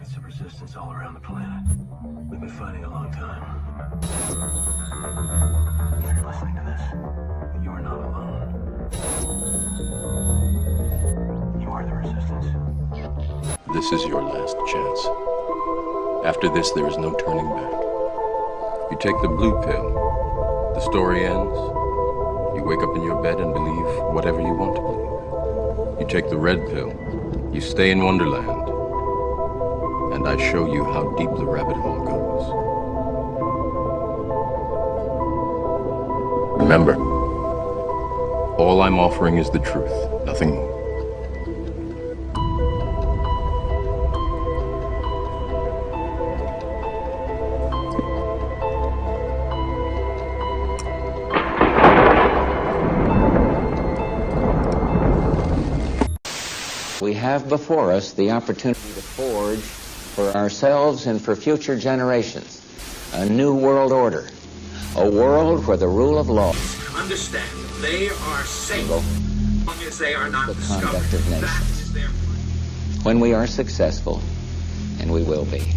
pockets of resistance all around the planet. We've been fighting a long time. If you're listening to this, you are not alone. You are the resistance. This is your last chance. After this, there is no turning back. You take the blue pill, the story ends. You wake up in your bed and believe whatever you want to believe. You take the red pill, you stay in Wonderland, and I show you how deep the rabbit hole goes. Remember, all I'm offering is the truth, nothing more. We have before us the opportunity to forge for ourselves and for future generations a new world order, a world where the rule of law, understand they are safe as long as they are not the discovered. conduct of That nations. is their When we are successful, and we will be,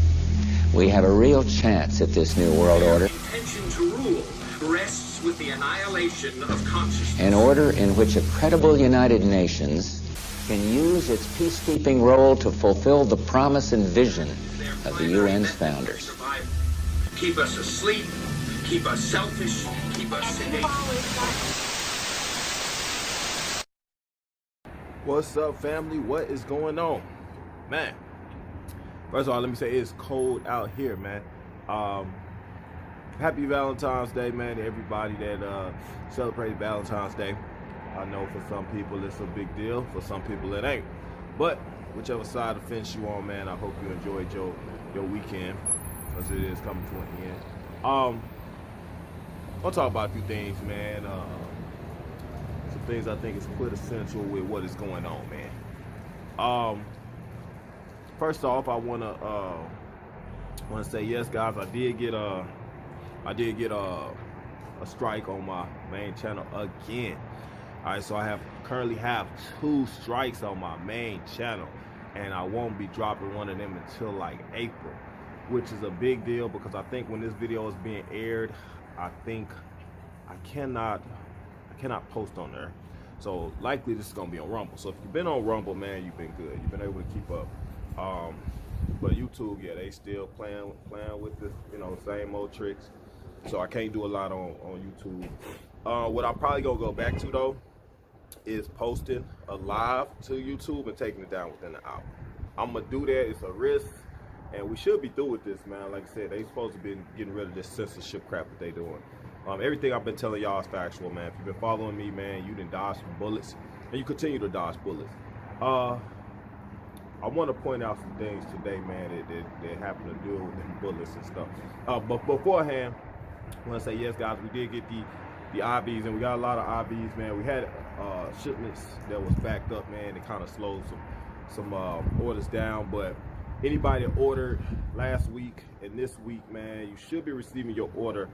we have a real chance at this new world order, intention to rule rests with the annihilation of consciousness. an order in which a credible United Nations can use its peacekeeping role to fulfill the promise and vision of the UN's founders. Survival. Keep us asleep, keep us selfish, keep us sedate. What's up, family? What is going on? Man, first of all, let me say it's cold out here, man. Happy Valentine's Day, man, to everybody that celebrated Valentine's Day. I know for some people it's a big deal, for some people it ain't. But whichever side of the fence you on, man, I hope you enjoyed your weekend, because it is coming to an end. I'll talk about a few things, man. Some things I think is quintessential with what is going on, man. First off, I wanna say yes, guys. I did get a strike on my main channel again. All right, so I currently have 2 strikes on my main channel, and I won't be dropping one of them until like April, which is a big deal because I think when this video is being aired, I think I cannot post on there. So likely this is gonna be on Rumble. So if you've been on Rumble, man, you've been good. You've been able to keep up. But YouTube, yeah, they still playing with the same old tricks. So I can't do a lot on YouTube. What I'm probably gonna go back to though is posting a live to YouTube and taking it down within an hour. I'm gonna do that. It's a risk, and we should be through with this, man. Like I said, they supposed to be getting rid of this censorship crap that they doing. Everything I've been telling y'all is factual, man. If you've been following me, man, you done dodged some bullets, and you continue to dodge bullets. I want to point out some things today, man, that happen to deal with them bullets and stuff. But beforehand, I want to say yes, guys. We did get the IVs, and we got a lot of IVs, man. We had shipments that was backed up, man. It kind of slowed some orders down, but anybody that ordered last week and this week, man, you should be receiving your order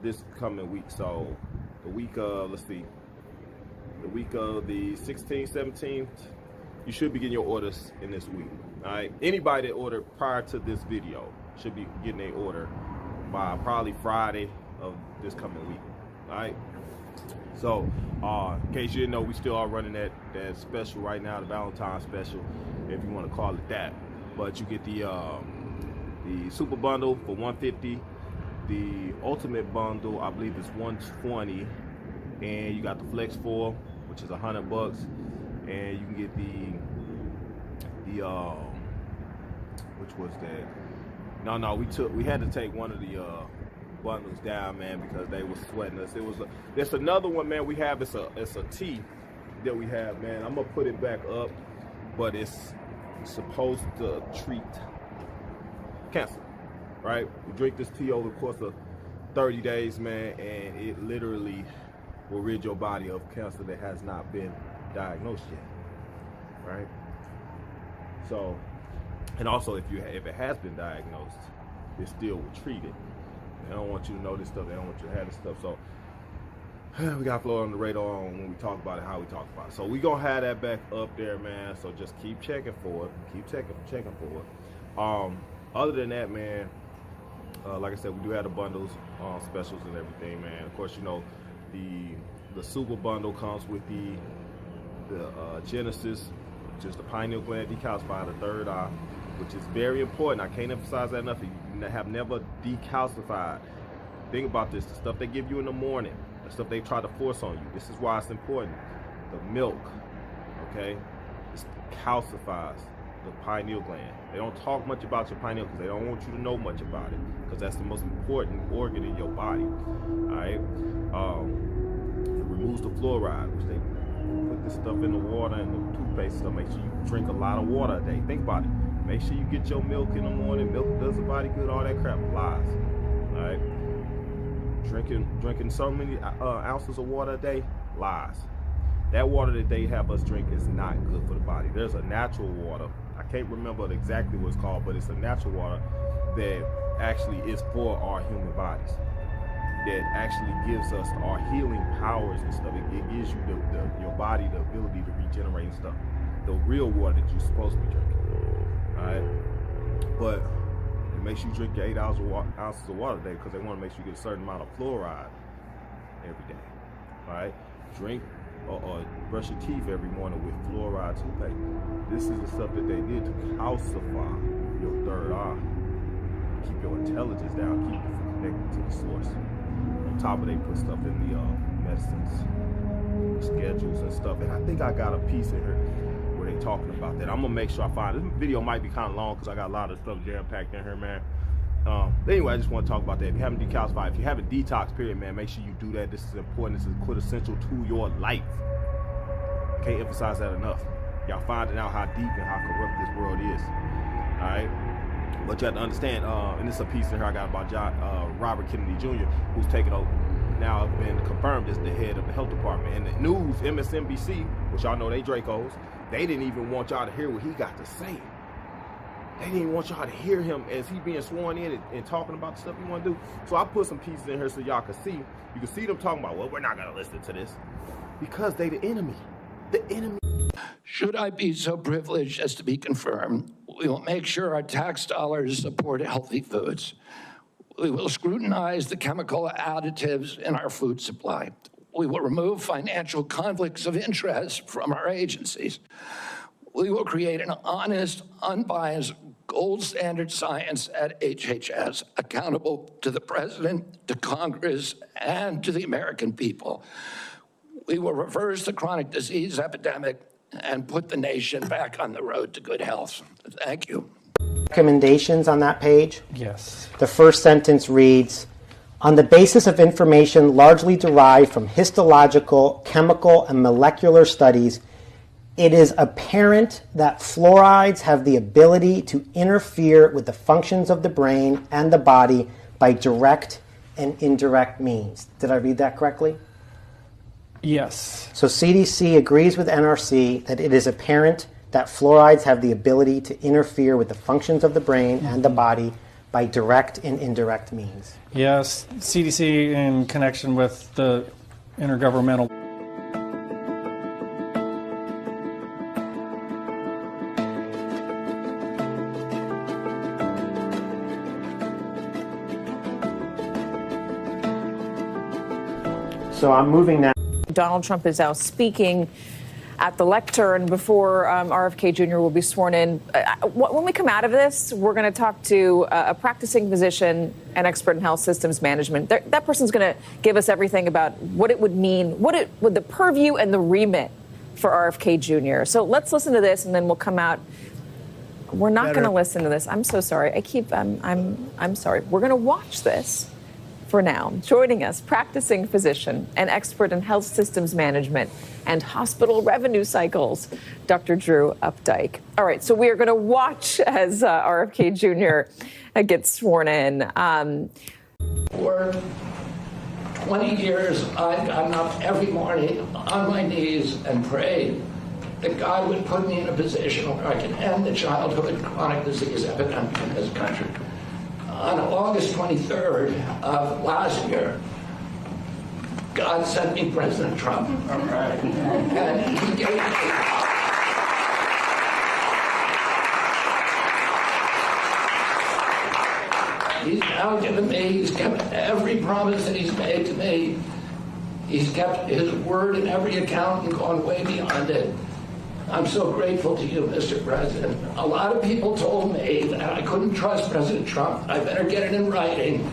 this coming week. So the week of, the week of the 16th, 17th, you should be getting your orders in this week. All right, anybody that ordered prior to this video should be getting a order by probably Friday of this coming week. All right, so in case you didn't know, we still are running that special right now, the Valentine's special, if you want to call it that. But you get the super bundle for $150, the ultimate bundle I believe is $120, and you got the flex 4, which is $100, and you can get the which was that? No, we had to take one of the bundles down, man, because they were sweating us. There's another one, man. We have it's a tea that we have, man. I'm gonna put it back up, but it's supposed to treat cancer, right? We drink this tea over the course of 30 days, man, and it literally will rid your body of cancer that has not been diagnosed yet, right? So, and also if it has been diagnosed, it still will treat it. They don't want you to know this stuff. They don't want you to have this stuff. So we got to float on the radar on when we talk about it, how we talk about it. So we gonna have that back up there, man. So just keep checking for it. Keep checking for it. Other than that, man, like I said, we do have the bundles, specials and everything, man. Of course, you know, the super bundle comes with the Genesis, which is the pineal gland decalcified, the third eye, which is very important. I can't emphasize that enough. You have never decalcified. Think about this, the stuff they give you in the morning, the stuff they try to force on you. This is why it's important. The milk, okay, it calcifies the pineal gland. They don't talk much about your pineal because they don't want you to know much about it, because that's the most important organ in your body. All right, it removes the fluoride, which they put this stuff in the water and the toothpaste. So make sure you drink a lot of water a day. Think about it. Make sure you get your milk in the morning. Milk does the body good. All that crap lies. All right, drinking so many ounces of water a day lies. That water that they have us drink is not good for the body. There's a natural water. I can't remember exactly what it's called, but it's a natural water that actually is for our human bodies, that actually gives us our healing powers and stuff. It gives you your body the ability to regenerate and stuff. The real water that you're supposed to be drinking. All right, but it makes you drink your 8 ounces of water a day, because they want to make sure you get a certain amount of fluoride every day. All right, drink or brush your teeth every morning with fluoride toothpaste. This is the stuff that they did to calcify your third eye, keep your intelligence down, keep you connected to the source. On top of, they put stuff in the medicines, schedules and stuff. And I think I got a piece in here where they talking about that. I'm gonna make sure I find it. This video might be kind of long because I got a lot of stuff jam-packed in here, man. Anyway, I just want to talk about that. If you haven't decalcified, if you have a detox period, man, make sure you do that. This is important. This is quintessential to your life. I can't emphasize that enough. Y'all finding out how deep and how corrupt this world is. All right, but you have to understand. And this is a piece in here I got about Robert Kennedy Jr., who's taken over, now been confirmed as the head of the health department. And the news, MSNBC, which y'all know they Dracos, they didn't even want y'all to hear what he got to say. They didn't want y'all to hear him as he being sworn in and talking about the stuff he want to do. So I put some pieces in here so y'all can see. You can see them talking about, well, we're not going to listen to this. Because they the enemy. The enemy. Should I be so privileged as to be confirmed, we will make sure our tax dollars support healthy foods. We will scrutinize the chemical additives in our food supply. We will remove financial conflicts of interest from our agencies. We will create an honest, unbiased, gold standard science at HHS, accountable to the president, to Congress, and to the American people. We will reverse the chronic disease epidemic and put the nation back on the road to good health. Thank you. Recommendations on that page? Yes. The first sentence reads, on the basis of information largely derived from histological, chemical, and molecular studies, it is apparent that fluorides have the ability to interfere with the functions of the brain and the body by direct and indirect means. Did I read that correctly? Yes. So CDC agrees with NRC that it is apparent that fluorides have the ability to interfere with the functions of the brain and the body by direct and indirect means. Yes, CDC in connection with the intergovernmental. So I'm moving now. Donald Trump is now speaking at the lectern before RFK Jr. will be sworn in. When we come out of this, we're going to talk to a practicing physician and expert in health systems management. That person's going to give us everything about what it would mean, would the purview and the remit for RFK Jr. So let's listen to this, and then we'll come out. We're not going to listen to this. I'm so sorry. I'm sorry. We're going to watch this. For now, joining us, practicing physician and expert in health systems management and hospital revenue cycles, Dr. Drew Updike. All right, so we are going to watch as RFK Jr. Gets sworn in. For 20 years, I've gotten up every morning on my knees and prayed that God would put me in a position where I can end the childhood chronic disease epidemic in this country. On August 23rd of last year, God sent me President Trump. All right. And he gave me now given me. He's kept every promise that he's made to me. He's kept his word in every account and gone way beyond it. I'm so grateful to you, Mr. President. A lot of people told me that I couldn't trust President Trump. I better get it in writing.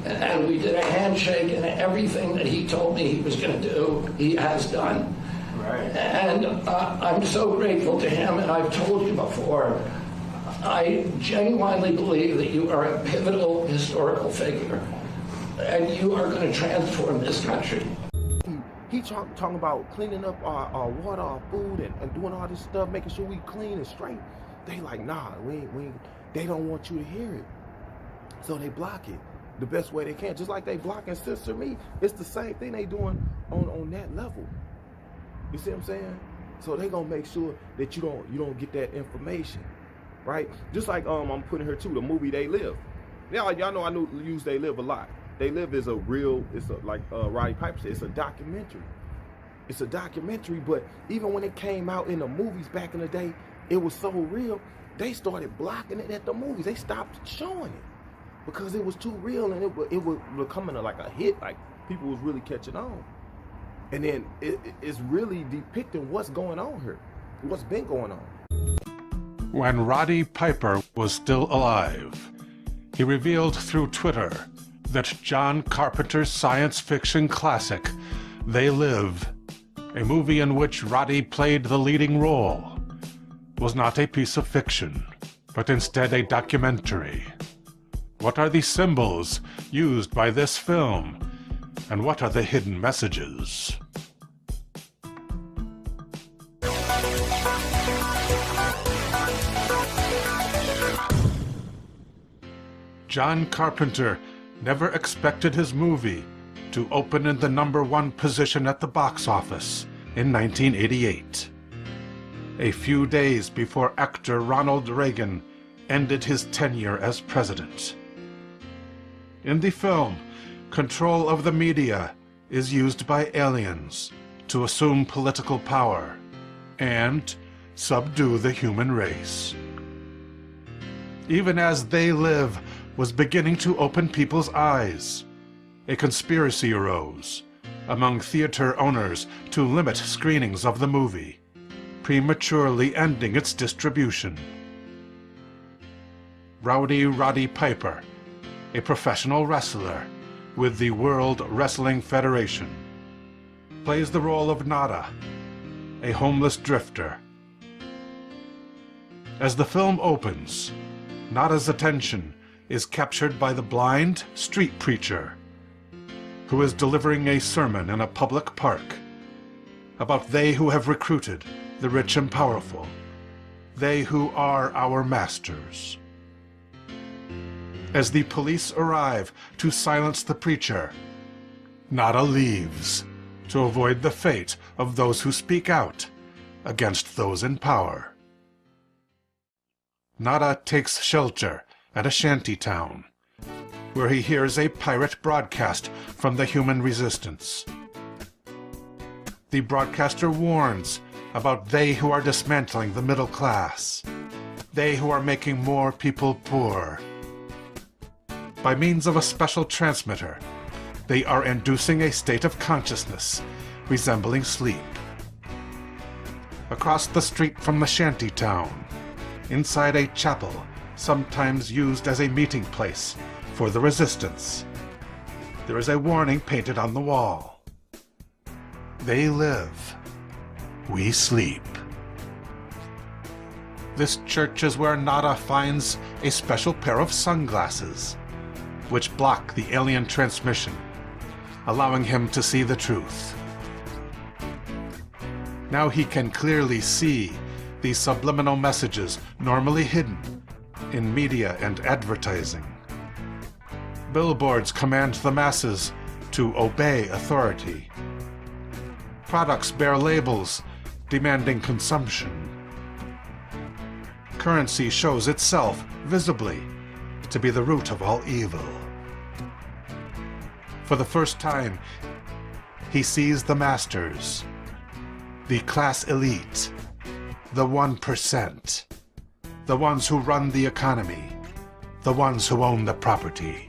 And we did a handshake, and everything that he told me he was going to do, he has done. Right. And I'm so grateful to him, and I've told you before, I genuinely believe that you are a pivotal historical figure, and you are going to transform this country. He talking about cleaning up our water, our food, and doing all this stuff, making sure we clean and straight. They like, nah, we they don't want you to hear it. So they block it the best way they can. Just like they blocking Sister Me. It's the same thing they doing on that level. You see what I'm saying? So they gonna make sure that you don't get that information. Right? Just like I'm putting here too, the movie They Live. Yeah, y'all know I use They Live a lot. They Live is like Roddy Piper said, it's a documentary. It's a documentary, but even when it came out in the movies back in the day, it was so real, they started blocking it at the movies. They stopped showing it because it was too real, and it was becoming like a hit, like people was really catching on. And then it's really depicting what's going on here, what's been going on. When Roddy Piper was still alive, he revealed through Twitter that John Carpenter's science fiction classic, They Live, a movie in which Roddy played the leading role, was not a piece of fiction, but instead a documentary. What are the symbols used by this film, and what are the hidden messages? John Carpenter never expected his movie to open in the #1 position at the box office in 1988, a few days before actor Ronald Reagan ended his tenure as president. In the film, control of the media is used by aliens to assume political power and subdue the human race. Even as They Live was beginning to open people's eyes, a conspiracy arose among theater owners to limit screenings of the movie, prematurely ending its distribution. Rowdy Roddy Piper, a professional wrestler with the World Wrestling Federation, plays the role of Nada, a homeless drifter. As the film opens, Nada's attention is captured by the blind street preacher who is delivering a sermon in a public park about they who have recruited the rich and powerful, they who are our masters. As the police arrive to silence the preacher, Nada leaves to avoid the fate of those who speak out against those in power. Nada takes shelter at a shanty town, where he hears a pirate broadcast from the human resistance. The broadcaster warns about they who are dismantling the middle class, they who are making more people poor. By means of a special transmitter, they are inducing a state of consciousness resembling sleep. Across the street from the shanty town, inside a chapel sometimes used as a meeting place for the resistance, there is a warning painted on the wall. They live, we sleep. This church is where Nada finds a special pair of sunglasses, which block the alien transmission, allowing him to see the truth. Now he can clearly see the subliminal messages normally hidden in media and advertising. Billboards command the masses to obey authority. Products bear labels demanding consumption. Currency shows itself visibly to be the root of all evil. For the first time, he sees the masters, the class elite, the 1%, the ones who run the economy, the ones who own the property.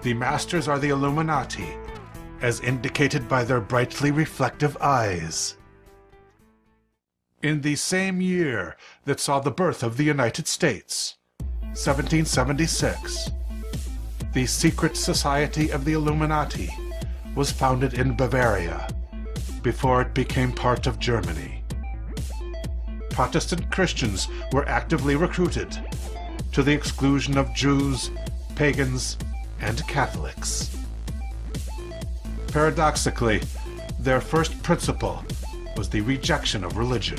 The masters are the Illuminati, as indicated by their brightly reflective eyes. In the same year that saw the birth of the United States, 1776, the secret society of the Illuminati was founded in Bavaria before it became part of Germany. Protestant Christians were actively recruited, to the exclusion of Jews, pagans, and Catholics. Paradoxically, their first principle was the rejection of religion.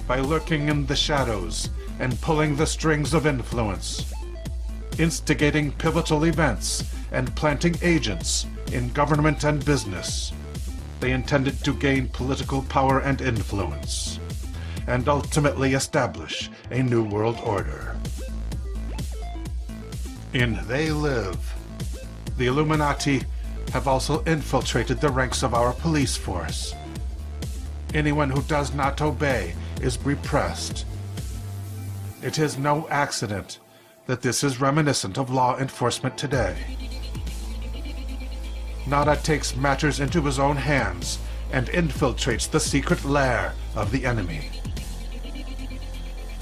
By lurking in the shadows and pulling the strings of influence, instigating pivotal events and planting agents in government and business, they intended to gain political power and influence, and ultimately establish a new world order. In They Live, the Illuminati have also infiltrated the ranks of our police force. Anyone who does not obey is repressed. It is no accident that this is reminiscent of law enforcement today. Nada takes matters into his own hands and infiltrates the secret lair of the enemy.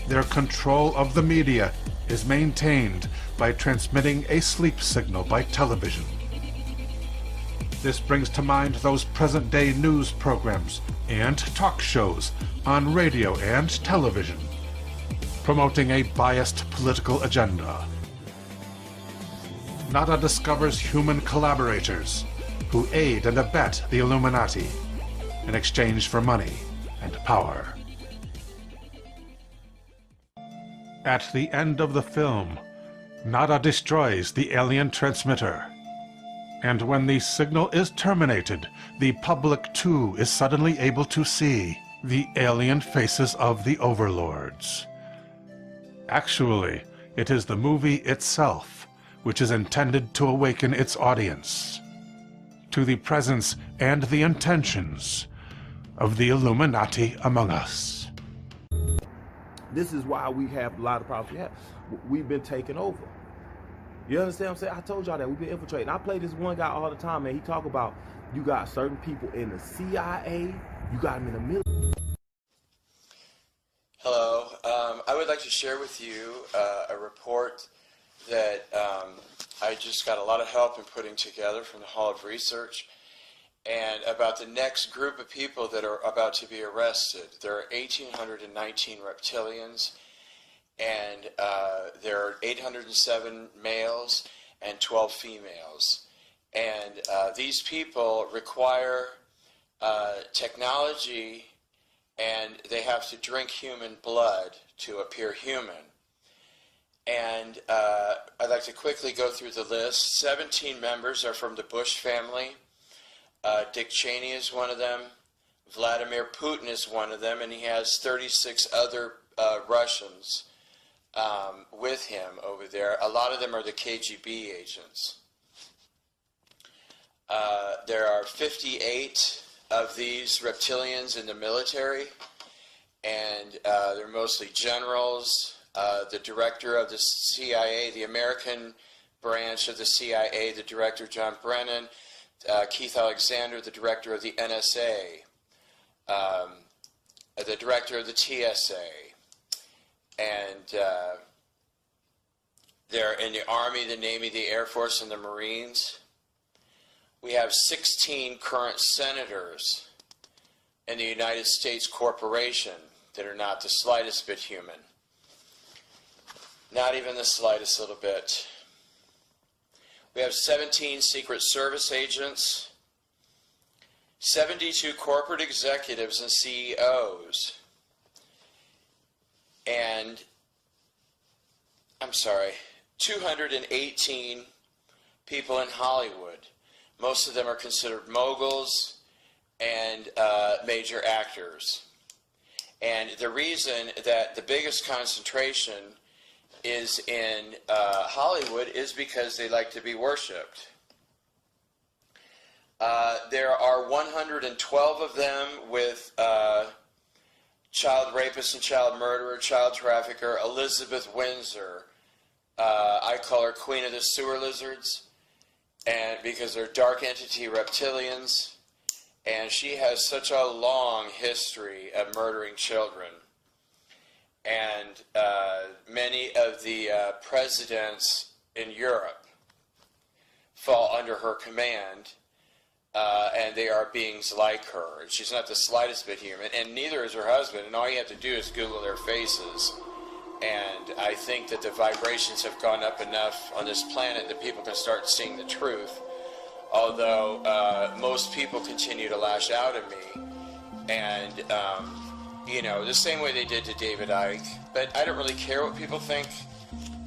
Their control of the media is maintained by transmitting a sleep signal by television. This brings to mind those present-day news programs and talk shows on radio and television, promoting a biased political agenda. Nada discovers human collaborators who aid and abet the Illuminati in exchange for money and power. At the end of the film, Nada destroys the alien transmitter. And when the signal is terminated, the public too is suddenly able to see the alien faces of the overlords. Actually, it is the movie itself which is intended to awaken its audience to the presence and the intentions of the Illuminati among us. This is why we have a lot of problems we have. We've been taken over. You understand what I'm saying? I told y'all that we've been infiltrating. I play this one guy all the time, man. He talk about you got certain people in the CIA, you got them in the military. Hello. I would like to share with you a report that I just got a lot of help in putting together from the Hall of Research, and about the next group of people that are about to be arrested. There are 1,819 reptilians, and there are 807 males and 12 females. And these people require technology, and they have to drink human blood to appear human. And I'd like to quickly go through the list. 17 members are from the Bush family. Dick Cheney is one of them. Vladimir Putin is one of them, and he has 36 other Russians with him over there. A lot of them are the KGB agents. There are 58 of these reptilians in the military, and they're mostly generals. The director of the CIA, the American branch of the CIA, the director John Brennan, Keith Alexander, the director of the NSA, the director of the TSA, and they're in the Army, the Navy, the Air Force, and the Marines. We have 16 current senators in the United States corporation that are not the slightest bit human. Not even the slightest little bit. We have 17 Secret Service agents, 72 corporate executives and CEOs, and, 218 people in Hollywood. Most of them are considered moguls and major actors. And the reason that the biggest concentration is in Hollywood is because they like to be worshipped. There are 112 of them with child rapist and child murderer, child trafficker, Elizabeth Windsor, I call her Queen of the Sewer Lizards, and because they're dark entity reptilians, and she has such a long history of murdering children. And many of the presidents in Europe fall under her command, and they are beings like her. And she's not the slightest bit human, and neither is her husband. And all you have to do is Google their faces. And I think that the vibrations have gone up enough on this planet that people can start seeing the truth. Although most people continue to lash out at me. And, you know, the same way they did to David Icke. But I don't really care what people think,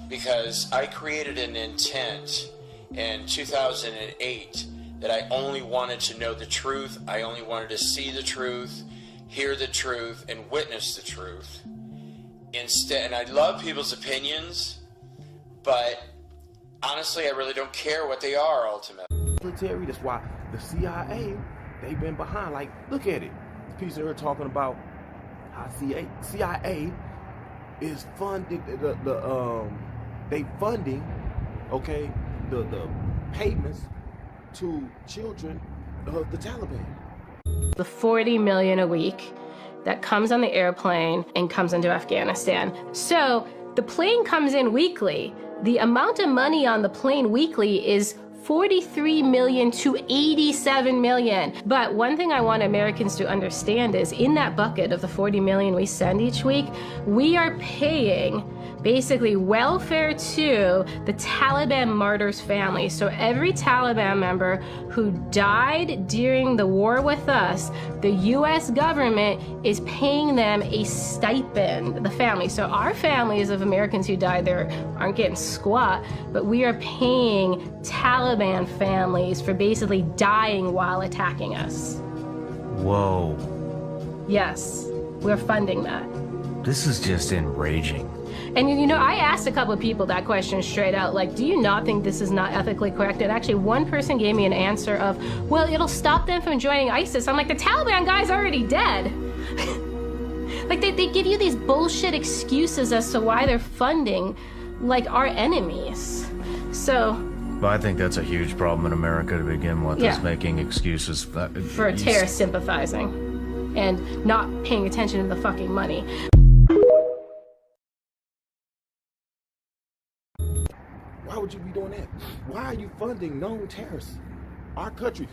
because I created an intent in 2008 that I only wanted to know the truth. I only wanted to see the truth, hear the truth, and witness the truth. Instead, and I love people's opinions, but honestly, I really don't care what they are ultimately. Terry, that's why the CIA, they've been behind. Like, look at it. This piece of her talking about how CIA is funding they funding, okay, the payments to children of the Taliban. The $40 million a week that comes on the airplane and comes into Afghanistan. So the plane comes in weekly. The amount of money on the plane weekly is $43 million to $87 million. But one thing I want Americans to understand is in that bucket of the $40 million we send each week, we are paying basically welfare to the Taliban martyrs' families. So every Taliban member who died during the war with us, the US government is paying them a stipend, the family. So our families of Americans who died there aren't getting squat, but we are paying Taliban families for basically dying while attacking us. Whoa. Yes, we're funding that. This is just enraging. And you know, I asked a couple of people that question straight out, like, do you not think this is not ethically correct? And actually one person gave me an answer of, well, it'll stop them from joining ISIS. I'm like, the Taliban guy's already dead. Like, they give you these bullshit excuses as to why they're funding, like, our enemies. So... Well, I think that's a huge problem in America to begin with, Yeah. is making excuses. For terrorist sympathizing and not paying attention to the fucking money. Why would you be doing that? Why are you funding known terrorists? Our country,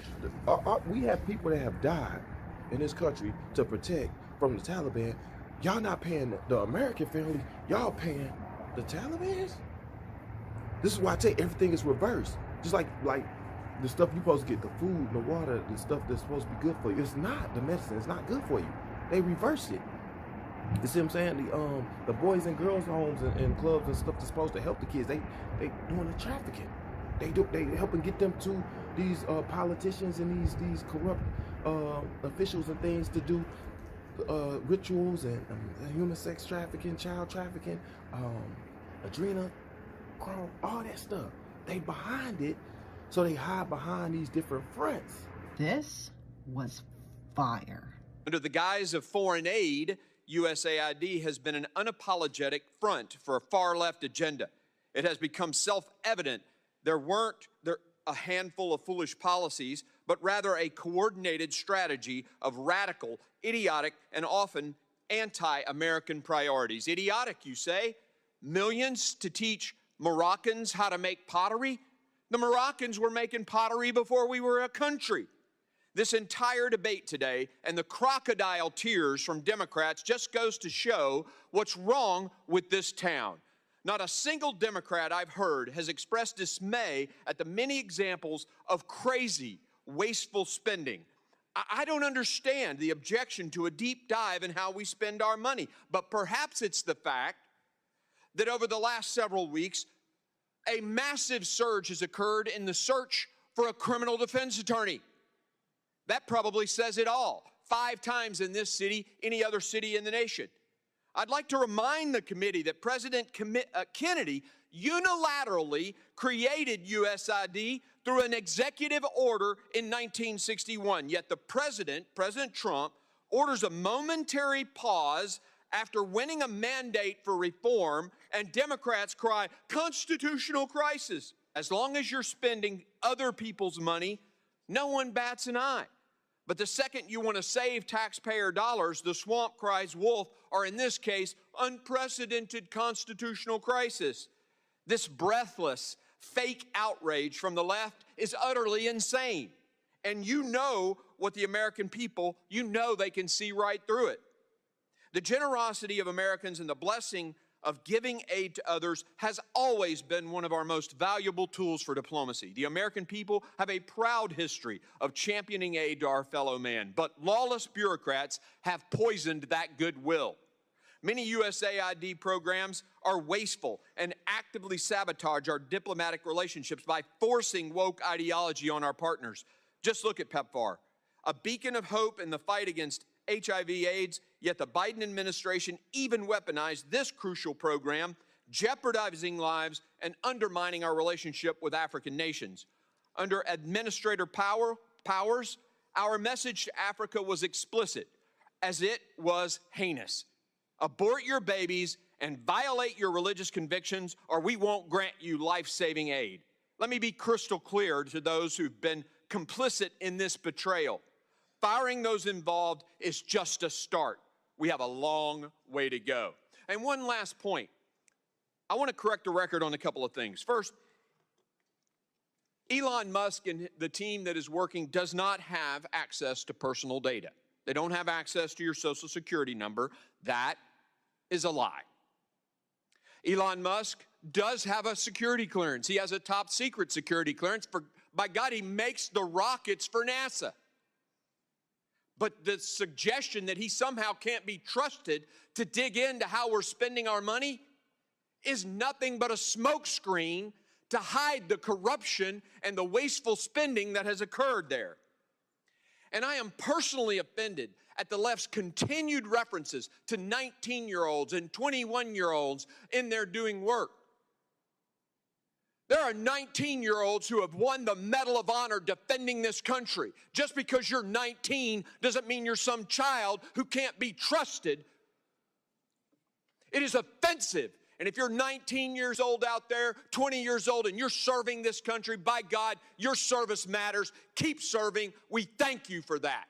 we have people that have died in this country to protect from the Taliban. Y'all not paying the American family, y'all paying the Taliban? This is why I tell you, everything is reversed. Just like the stuff you're supposed to get, the food, the water, the stuff that's supposed to be good for you. It's not. The medicine is not good for you. They reversed it. You see what I'm saying? The boys and girls homes and clubs and stuff that's supposed to help the kids, they doing the trafficking. They helping get them to these politicians and these corrupt officials and things to do rituals and human sex trafficking, child trafficking, adrenochrome, all that stuff. They behind it, so they hide behind these different fronts. This was fire. Under the guise of foreign aid, USAID has been an unapologetic front for a far-left agenda. It has become self-evident there weren't a handful of foolish policies, but rather a coordinated strategy of radical, idiotic, and often anti-American priorities. Idiotic, you say? Millions to teach Moroccans how to make pottery? The Moroccans were making pottery before we were a country. This entire debate today and the crocodile tears from Democrats just goes to show what's wrong with this town. Not a single Democrat I've heard has expressed dismay at the many examples of crazy, wasteful spending. I don't understand the objection to a deep dive in how we spend our money, but perhaps it's the fact that over the last several weeks, a massive surge has occurred in the search for a criminal defense attorney. That probably says it all. 5 times in this city, any other city in the nation. I'd like to remind the committee that President Kennedy unilaterally created USAID through an executive order in 1961. Yet the President Trump, orders a momentary pause after winning a mandate for reform, and Democrats cry, constitutional crisis. As long as you're spending other people's money, no one bats an eye. But the second you want to save taxpayer dollars, the swamp cries wolf, or in this case, unprecedented constitutional crisis. This breathless, fake outrage from the left is utterly insane. And you know what the American people, you know they can see right through it. The generosity of Americans and the blessing of giving aid to others has always been one of our most valuable tools for diplomacy. The American people have a proud history of championing aid to our fellow man, but lawless bureaucrats have poisoned that goodwill. Many USAID programs are wasteful and actively sabotage our diplomatic relationships by forcing woke ideology on our partners. Just look at PEPFAR, a beacon of hope in the fight against HIV/AIDS, yet the Biden administration even weaponized this crucial program, jeopardizing lives and undermining our relationship with African nations. Under Administrator Powers, our message to Africa was explicit, as it was heinous. Abort your babies and violate your religious convictions, or we won't grant you life-saving aid. Let me be crystal clear to those who've been complicit in this betrayal. Firing those involved is just a start. We have a long way to go. And one last point. I want to correct the record on a couple of things. First, Elon Musk and the team that is working does not have access to personal data. They don't have access to your Social Security number. That is a lie. Elon Musk does have a security clearance. He has a top secret security clearance. By God, he makes the rockets for NASA. But the suggestion that he somehow can't be trusted to dig into how we're spending our money is nothing but a smokescreen to hide the corruption and the wasteful spending that has occurred there. And I am personally offended at the left's continued references to 19-year-olds and 21-year-olds in their doing work. There are 19-year-olds who have won the Medal of Honor defending this country. Just because you're 19 doesn't mean you're some child who can't be trusted. It is offensive. And if you're 19 years old out there, 20 years old, and you're serving this country, by God, your service matters. Keep serving. We thank you for that.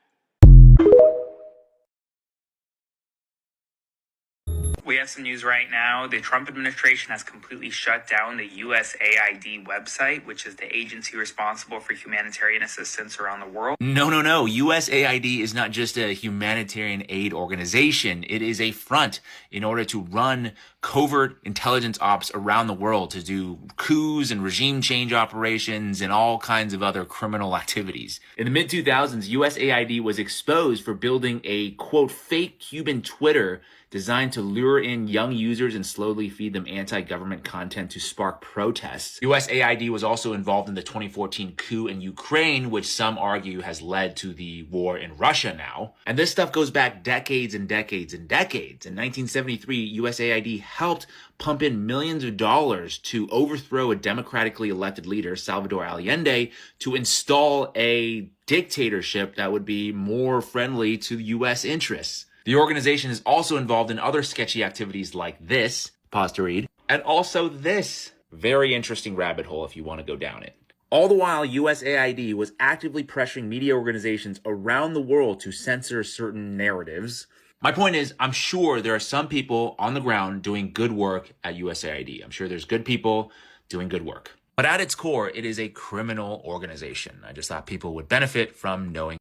We have some news right now. The Trump administration has completely shut down the USAID website, which is the agency responsible for humanitarian assistance around the world. No. USAID is not just a humanitarian aid organization. It is a front in order to run covert intelligence ops around the world to do coups and regime change operations and all kinds of other criminal activities. In the mid-2000s, USAID was exposed for building a, quote, fake Cuban Twitter designed to lure in young users and slowly feed them anti-government content to spark protests. USAID was also involved in the 2014 coup in Ukraine, which some argue has led to the war in Russia now. And this stuff goes back decades and decades and decades. In 1973, USAID helped pump in millions of dollars to overthrow a democratically elected leader, Salvador Allende, to install a dictatorship that would be more friendly to U.S. interests. The organization is also involved in other sketchy activities like this, pause to read, and also this. Very interesting rabbit hole if you want to go down it. All the while, USAID was actively pressuring media organizations around the world to censor certain narratives. My point is, I'm sure there are some people on the ground doing good work at USAID. I'm sure there's good people doing good work. But at its core, it is a criminal organization. I just thought people would benefit from knowing.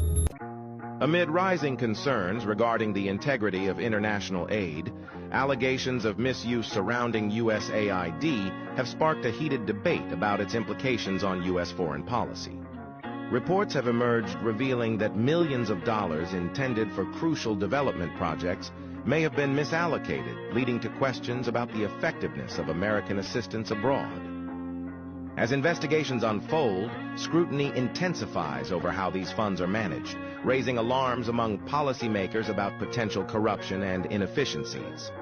Amid rising concerns regarding the integrity of international aid, allegations of misuse surrounding USAID have sparked a heated debate about its implications on U.S. foreign policy. Reports have emerged revealing that millions of dollars intended for crucial development projects may have been misallocated, leading to questions about the effectiveness of American assistance abroad. As investigations unfold, scrutiny intensifies over how these funds are managed, raising alarms among policymakers about potential corruption and inefficiencies.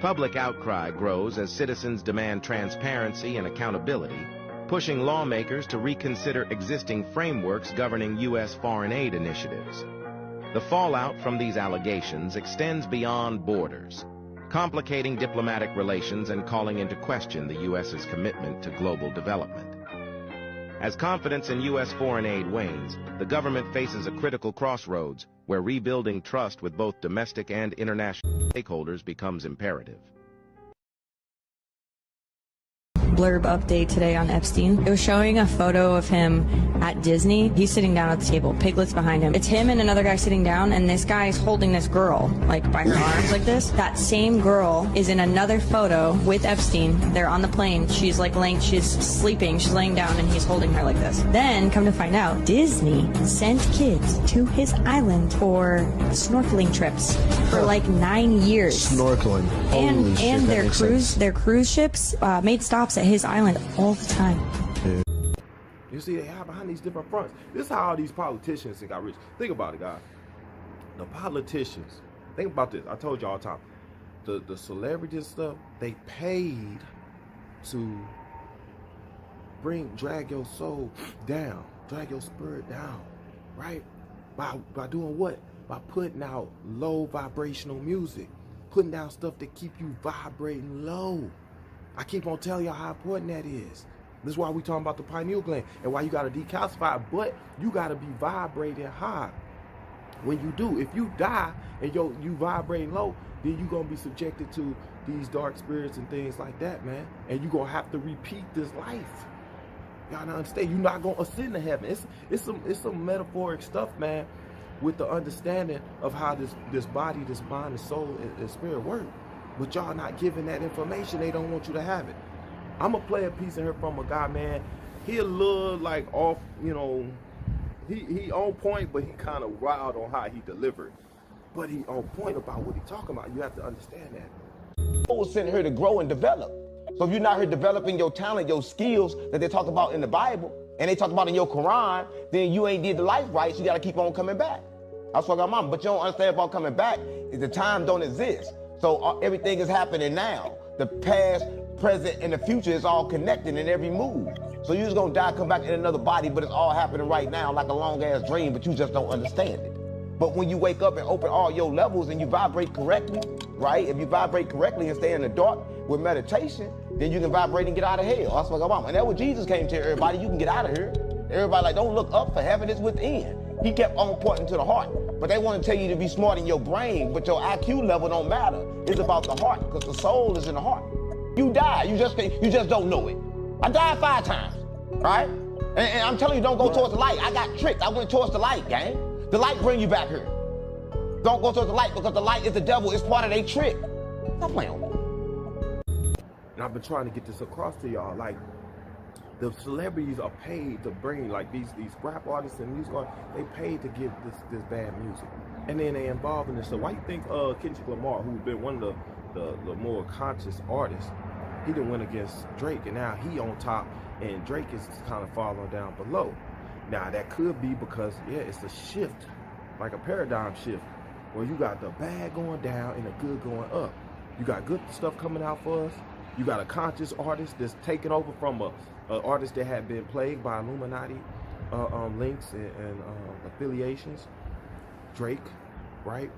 Public outcry grows as citizens demand transparency and accountability, pushing lawmakers to reconsider existing frameworks governing U.S. foreign aid initiatives. The fallout from these allegations extends beyond borders, complicating diplomatic relations and calling into question the U.S.'s commitment to global development. As confidence in U.S. foreign aid wanes, the government faces a critical crossroads where rebuilding trust with both domestic and international stakeholders becomes imperative. Blurb update today on Epstein. It was showing a photo of him at Disney. He's sitting down at the table, Piglet's behind him. It's him and another guy sitting down, and this guy is holding this girl, like by her arms like this. That same girl is in another photo with Epstein. They're on the plane. She's like she's sleeping, she's laying down, and he's holding her like this. Then, come to find out, Disney sent kids to his island for snorkeling trips for like 9 years. Snorkeling. Holy shit, and that makes sense. their cruise ships made stops at his island all the time. You see, they hide behind these different fronts. This is how all these politicians got rich. Think about it, guys. The politicians, think about this. I told you all the time. The celebrities stuff, they paid to drag your soul down, drag your spirit down, right? By doing what? By putting out low vibrational music, putting out stuff that keep you vibrating low. I keep on telling y'all how important that is. This is why we talking about the pineal gland and why you got to decalcify it, but you got to be vibrating high. When you do, if you die and you vibrating low, then you're going to be subjected to these dark spirits and things like that, man. And you're going to have to repeat this life. Y'all don't understand. You're not going to ascend to heaven. It's some metaphoric stuff, man, with the understanding of how this body, this mind, this soul, and spirit work. But y'all not giving that information. They don't want you to have it. I'm going to play a piece in here from a guy, man. He a little like off, you know, he on point, but he kind of wild on how he delivered. But he on point about what he talking about. You have to understand that. I was sent here to grow and develop. So if you're not here developing your talent, your skills that they talk about in the Bible, and they talk about in your Quran, then you ain't did the life right, so you got to keep on coming back. That's what I got, mom. But you don't understand about coming back is the time don't exist. So everything is happening now. The past, present, and the future is all connected in every move. So you're just gonna die, come back in another body, but it's all happening right now like a long ass dream, but you just don't understand it. But when you wake up and open all your levels and you vibrate correctly, right? If you vibrate correctly and stay in the dark with meditation, then you can vibrate and get out of hell. That's what I'm. And that's what Jesus came to everybody. You can get out of here. Everybody like, don't look up, for heaven is within. He kept on pointing to the heart. But they want to tell you to be smart in your brain, but your IQ level don't matter. It's about the heart, because the soul is in the heart. You die, you just don't know it. I died 5 times, right? And I'm telling you, don't go towards the light. I got tricked. I went towards the light, gang. The light bring you back here. Don't go towards the light, because the light is the devil. It's part of their trick. Stop playing with me. And I've been trying to get this across to y'all. Like, the celebrities are paid to bring, like, these rap artists and music artists, they paid to give this bad music. And then they involved in this. So why you think Kendrick Lamar, who's been one of the more conscious artists, he done went against Drake, and now he on top, and Drake is kind of falling down below. Now, that could be because, yeah, it's a shift, like a paradigm shift, where you got the bad going down and the good going up. You got good stuff coming out for us. You got a conscious artist that's taking over from an artist that had been plagued by Illuminati links and affiliations. Drake, right?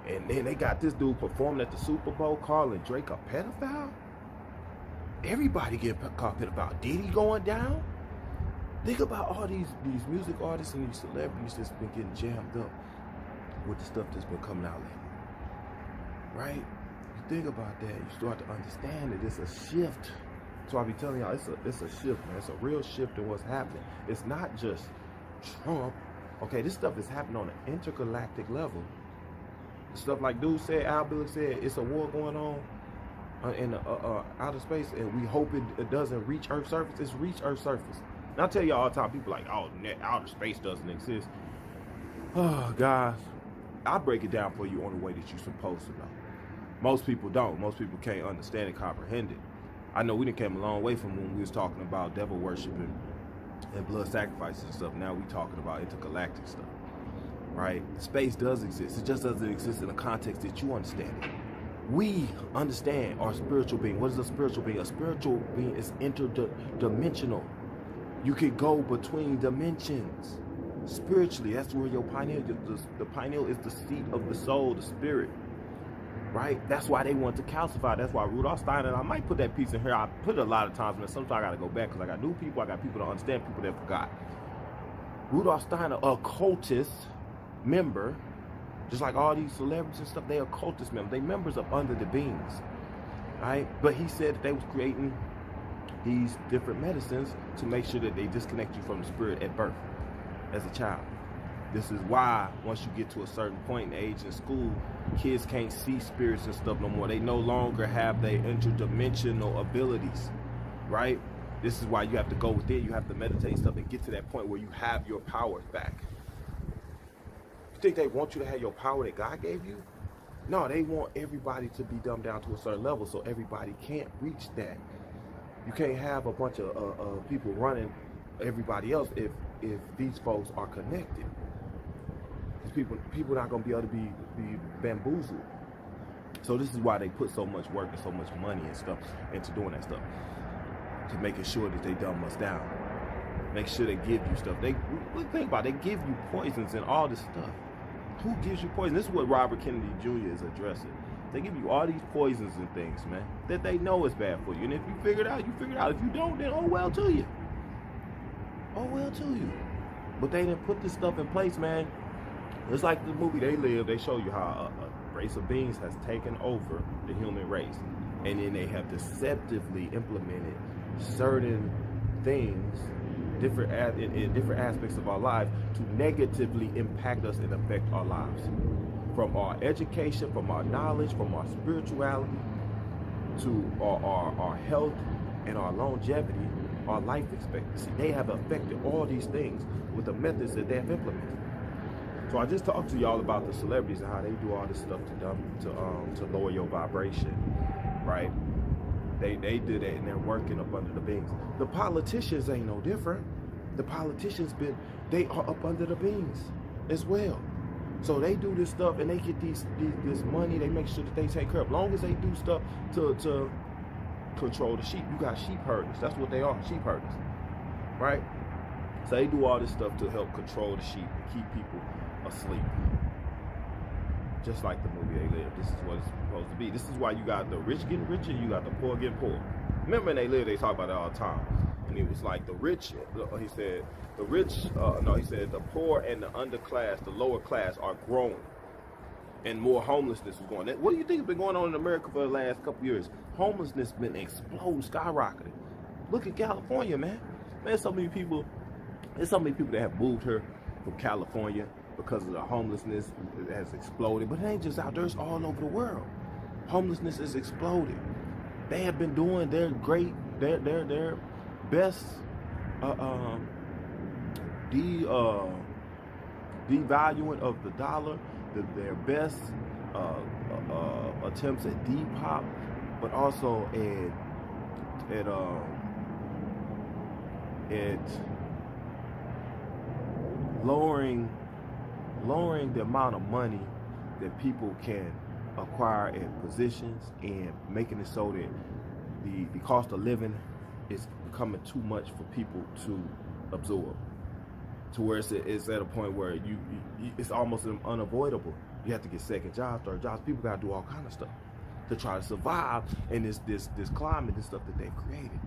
And then they got this dude performing at the Super Bowl calling Drake a pedophile. Everybody getting called pedophile. Diddy going down. Think about all these music artists and these celebrities that's been getting jammed up with the stuff that's been coming out lately. Right? You think about that, you start to understand that it's a shift. So I be telling y'all, it's a shift, man. It's a real shift in what's happening. It's not just Trump. Okay, this stuff is happening on an intergalactic level. Stuff like dude said, Al Billick said, it's a war going on in outer space, and we hope it doesn't reach Earth's surface. It's reached Earth's surface. And I tell y'all all the time, people like, oh, outer space doesn't exist. Oh, guys, I'll break it down for you on the way that you're supposed to know. Most people don't. Most people can't understand and comprehend it. I know we done came a long way from when we was talking about devil worshiping and blood sacrifices and stuff. Now we talking about intergalactic stuff, right? Space does exist. It just doesn't exist in a context that you understand it. We understand our spiritual being. What is a spiritual being? A spiritual being is interdimensional. You can go between dimensions. Spiritually, that's where your pineal, the pineal is the seat of the soul, the spirit, right? That's why they want to calcify. That's why Rudolf Steiner, I might put that piece in here. I put it a lot of times, and sometimes I got to go back because I got new people, I got people to understand, people that forgot. Rudolf Steiner, occultist member, just like all these celebrities and stuff, they occultist members. They members of Under the Beings, right? But he said that they was creating these different medicines to make sure that they disconnect you from the spirit at birth as a child. This is why once you get to a certain point in age in school, kids can't see spirits and stuff no more. They no longer have their interdimensional abilities, right? This is why you have to go within, you have to meditate stuff and get to that point where you have your powers back. You think they want you to have your power that God gave you? No, they want everybody to be dumbed down to a certain level so everybody can't reach that. You can't have a bunch of people running everybody else if these folks are connected. Because people not gonna be able to be bamboozled. So this is why they put so much work and so much money and stuff into doing that stuff, to making sure that they dumb us down. Make sure they give you stuff. Think about it, they give you poisons and all this stuff. Who gives you poison? This is what Robert Kennedy Jr. is addressing. They give you all these poisons and things, man, that they know is bad for you. And if you figure it out, you figure it out. If you don't, then oh well to you. Oh well to you. But they didn't put this stuff in place, man. It's like the movie They Live. They show you how a race of beings has taken over the human race. And then they have deceptively implemented certain things in different aspects of our lives to negatively impact us and affect our lives. From our education, from our knowledge, from our spirituality, to our health and our longevity, our life expectancy. They have affected all these things with the methods that they have implemented. So I just talked to y'all about the celebrities and how they do all this stuff to lower your vibration, right? They do that and they're working up under the beings. The politicians ain't no different. The politicians they are up under the beings as well. So they do this stuff and they get this money. They make sure that they take care of. As long as they do stuff to control the sheep. You got sheep herders. That's what they are, sheep herders, right? So they do all this stuff to help control the sheep and keep people asleep. Just like the movie They Live. This is what it's supposed to be. This is why you got the rich getting richer, you got the poor getting poor. Remember in They Live, they talk about it all the time. And it was like the rich, he said, he said the poor and the underclass, the lower class are growing. And more homelessness is going on. What do you think has been going on in America for the last couple years? Homelessness been exploding, skyrocketing. Look at California, man. Man, there's so many people that have moved here from California because of the homelessness that has exploded. But it ain't just out there, it's all over the world. Homelessness is exploding. They have been doing their best devaluing of the dollar, their best attempts at depop, but also at lowering the amount of money that people can acquire in positions and making it so that the cost of living is becoming too much for people to absorb, to where it's at a point where it's almost unavoidable. You have to get second jobs, third jobs. People got to do all kind of stuff to try to survive in this climate, this stuff that they've created.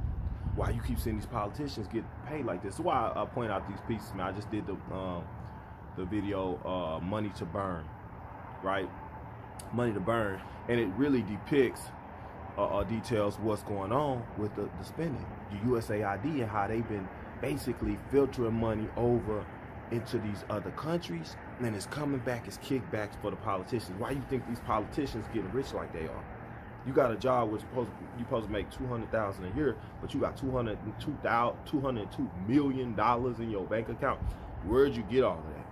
Why you keep seeing these politicians get paid like this? That's why I point out these pieces, man. I just did the video Money to Burn, right? Money to Burn, and it really depicts details what's going on with the spending, the USAID, and how they've been basically filtering money over into these other countries, and it's coming back as kickbacks for the politicians. Why you think these politicians getting rich like they are? You got a job where you're supposed to make $200,000 a year, but you got $202 million in your bank account. Where'd you get all of that?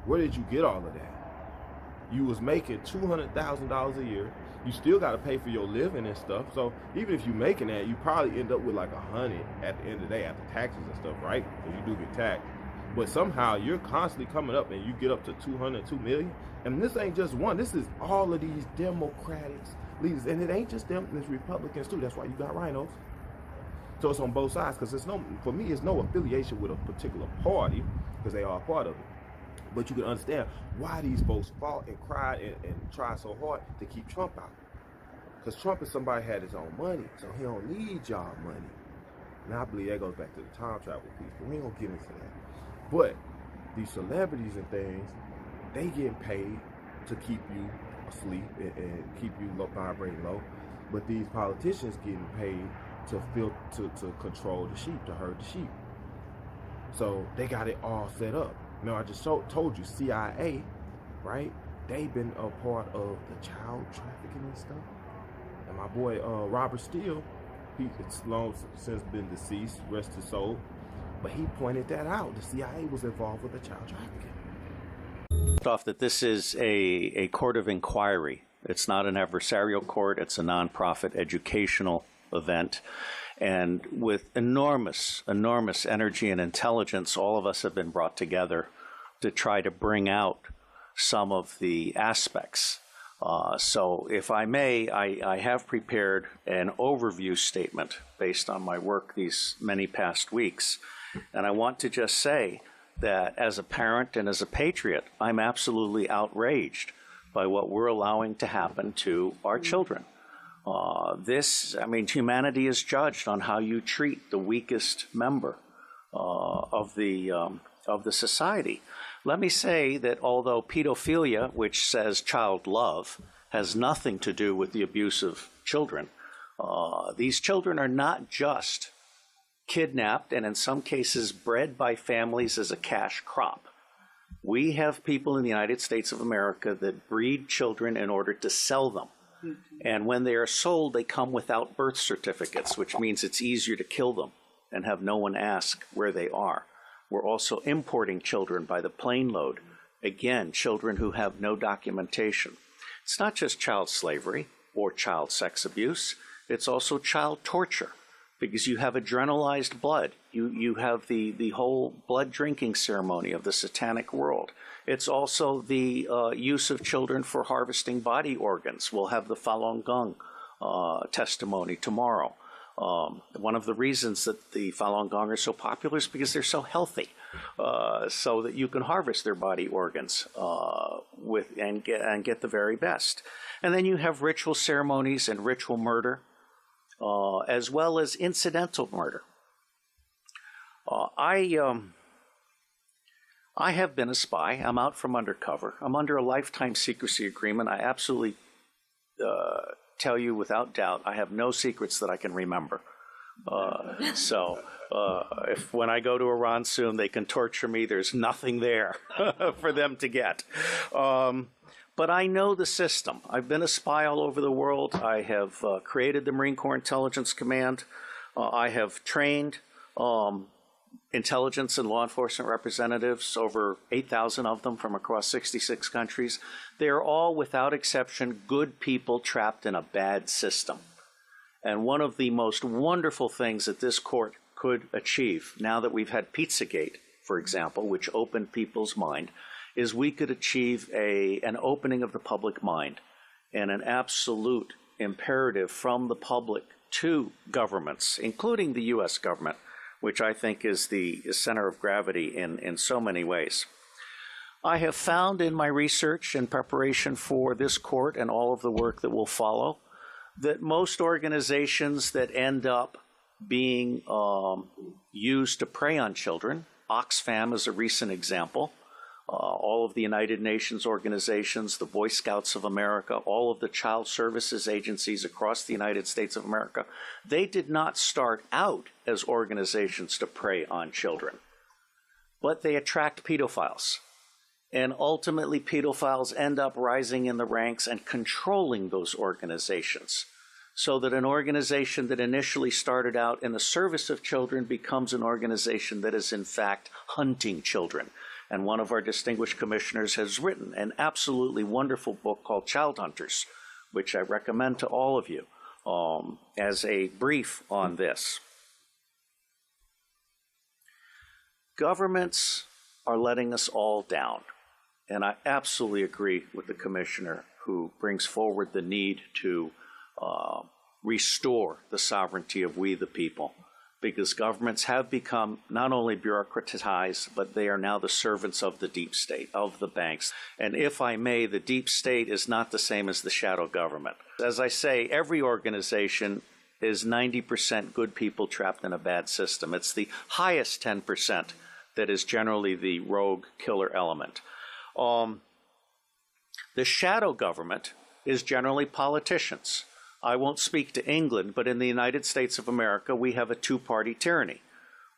Where did you get all of that? You was making $200,000 a year. You still got to pay for your living and stuff. So even if you're making that, you probably end up with like $100 at the end of the day after taxes and stuff, right? Because you do get taxed. But somehow you're constantly coming up and you get up to $202 million. And this ain't just one. This is all of these Democratic leaders. And it ain't just them, it's Republicans too. That's why you got rhinos. So it's on both sides, because for me, it's no affiliation with a particular party. because they are a part of it. But you can understand why these folks fought and cried and tried so hard to keep Trump out. Because Trump is somebody who had his own money, so he don't need y'all money. Now I believe that goes back to the time travel piece, but we ain't gonna get into that. But these celebrities and things, they getting paid to keep you asleep and keep you vibrating low. But these politicians getting paid to control the sheep, to herd the sheep. So they got it all set up. Now I just told you, CIA, right? They've been a part of the child trafficking and stuff. And my boy Robert Steele, he's long since been deceased, rest his soul. But he pointed that out. The CIA was involved with the child trafficking. Off that this is a court of inquiry. It's not an adversarial court. It's a nonprofit educational event. And with enormous energy and intelligence, all of us have been brought together to try to bring out some of the aspects. So if I may, I have prepared an overview statement based on my work these many past weeks. And I want to just say that as a parent and as a patriot, I'm absolutely outraged by what we're allowing to happen to our children. Humanity is judged on how you treat the weakest member of the society. Let me say that although pedophilia, which says child love, has nothing to do with the abuse of children, these children are not just kidnapped and in some cases bred by families as a cash crop. We have people in the United States of America that breed children in order to sell them. And when they are sold, they come without birth certificates, which means it's easier to kill them and have no one ask where they are. We're also importing children by the plane load. Again, children who have no documentation. It's not just child slavery or child sex abuse. It's also child torture because you have adrenalized blood. You have the whole blood drinking ceremony of the satanic world. It's also the use of children for harvesting body organs. We'll have the Falun Gong testimony tomorrow. One of the reasons that the Falun Gong are so popular is because they're so healthy, so that you can harvest their body organs and get the very best. And then you have ritual ceremonies and ritual murder, as well as incidental murder. I have been a spy. I'm out from undercover. I'm under a lifetime secrecy agreement. I absolutely tell you without doubt, I have no secrets that I can remember. If when I go to Iran soon, they can torture me, there's nothing there for them to get. But I know the system. I've been a spy all over the world. I have created the Marine Corps Intelligence Command. I have trained intelligence and law enforcement representatives, over 8,000 of them from across 66 countries. They're all, without exception, good people trapped in a bad system. And one of the most wonderful things that this court could achieve, now that we've had Pizzagate, for example, which opened people's mind, is we could achieve an opening of the public mind and an absolute imperative from the public to governments, including the U.S. government, which I think is the center of gravity in so many ways. I have found in my research and preparation for this court and all of the work that will follow that most organizations that end up being used to prey on children, Oxfam is a recent example, all of the United Nations organizations, the Boy Scouts of America, all of the child services agencies across the United States of America, they did not start out as organizations to prey on children, but they attract pedophiles. And ultimately, pedophiles end up rising in the ranks and controlling those organizations, so that an organization that initially started out in the service of children becomes an organization that is in fact hunting children. And one of our distinguished commissioners has written an absolutely wonderful book called Child Hunters, which I recommend to all of you as a brief on this. Governments are letting us all down. And I absolutely agree with the commissioner who brings forward the need to restore the sovereignty of we the people. because governments have become not only bureaucratized, but they are now the servants of the deep state, of the banks. And if I may, the deep state is not the same as the shadow government. As I say, every organization is 90% good people trapped in a bad system. It's the highest 10% that is generally the rogue killer element. The shadow government is generally politicians. I won't speak to England, but in the United States of America, we have a two-party tyranny,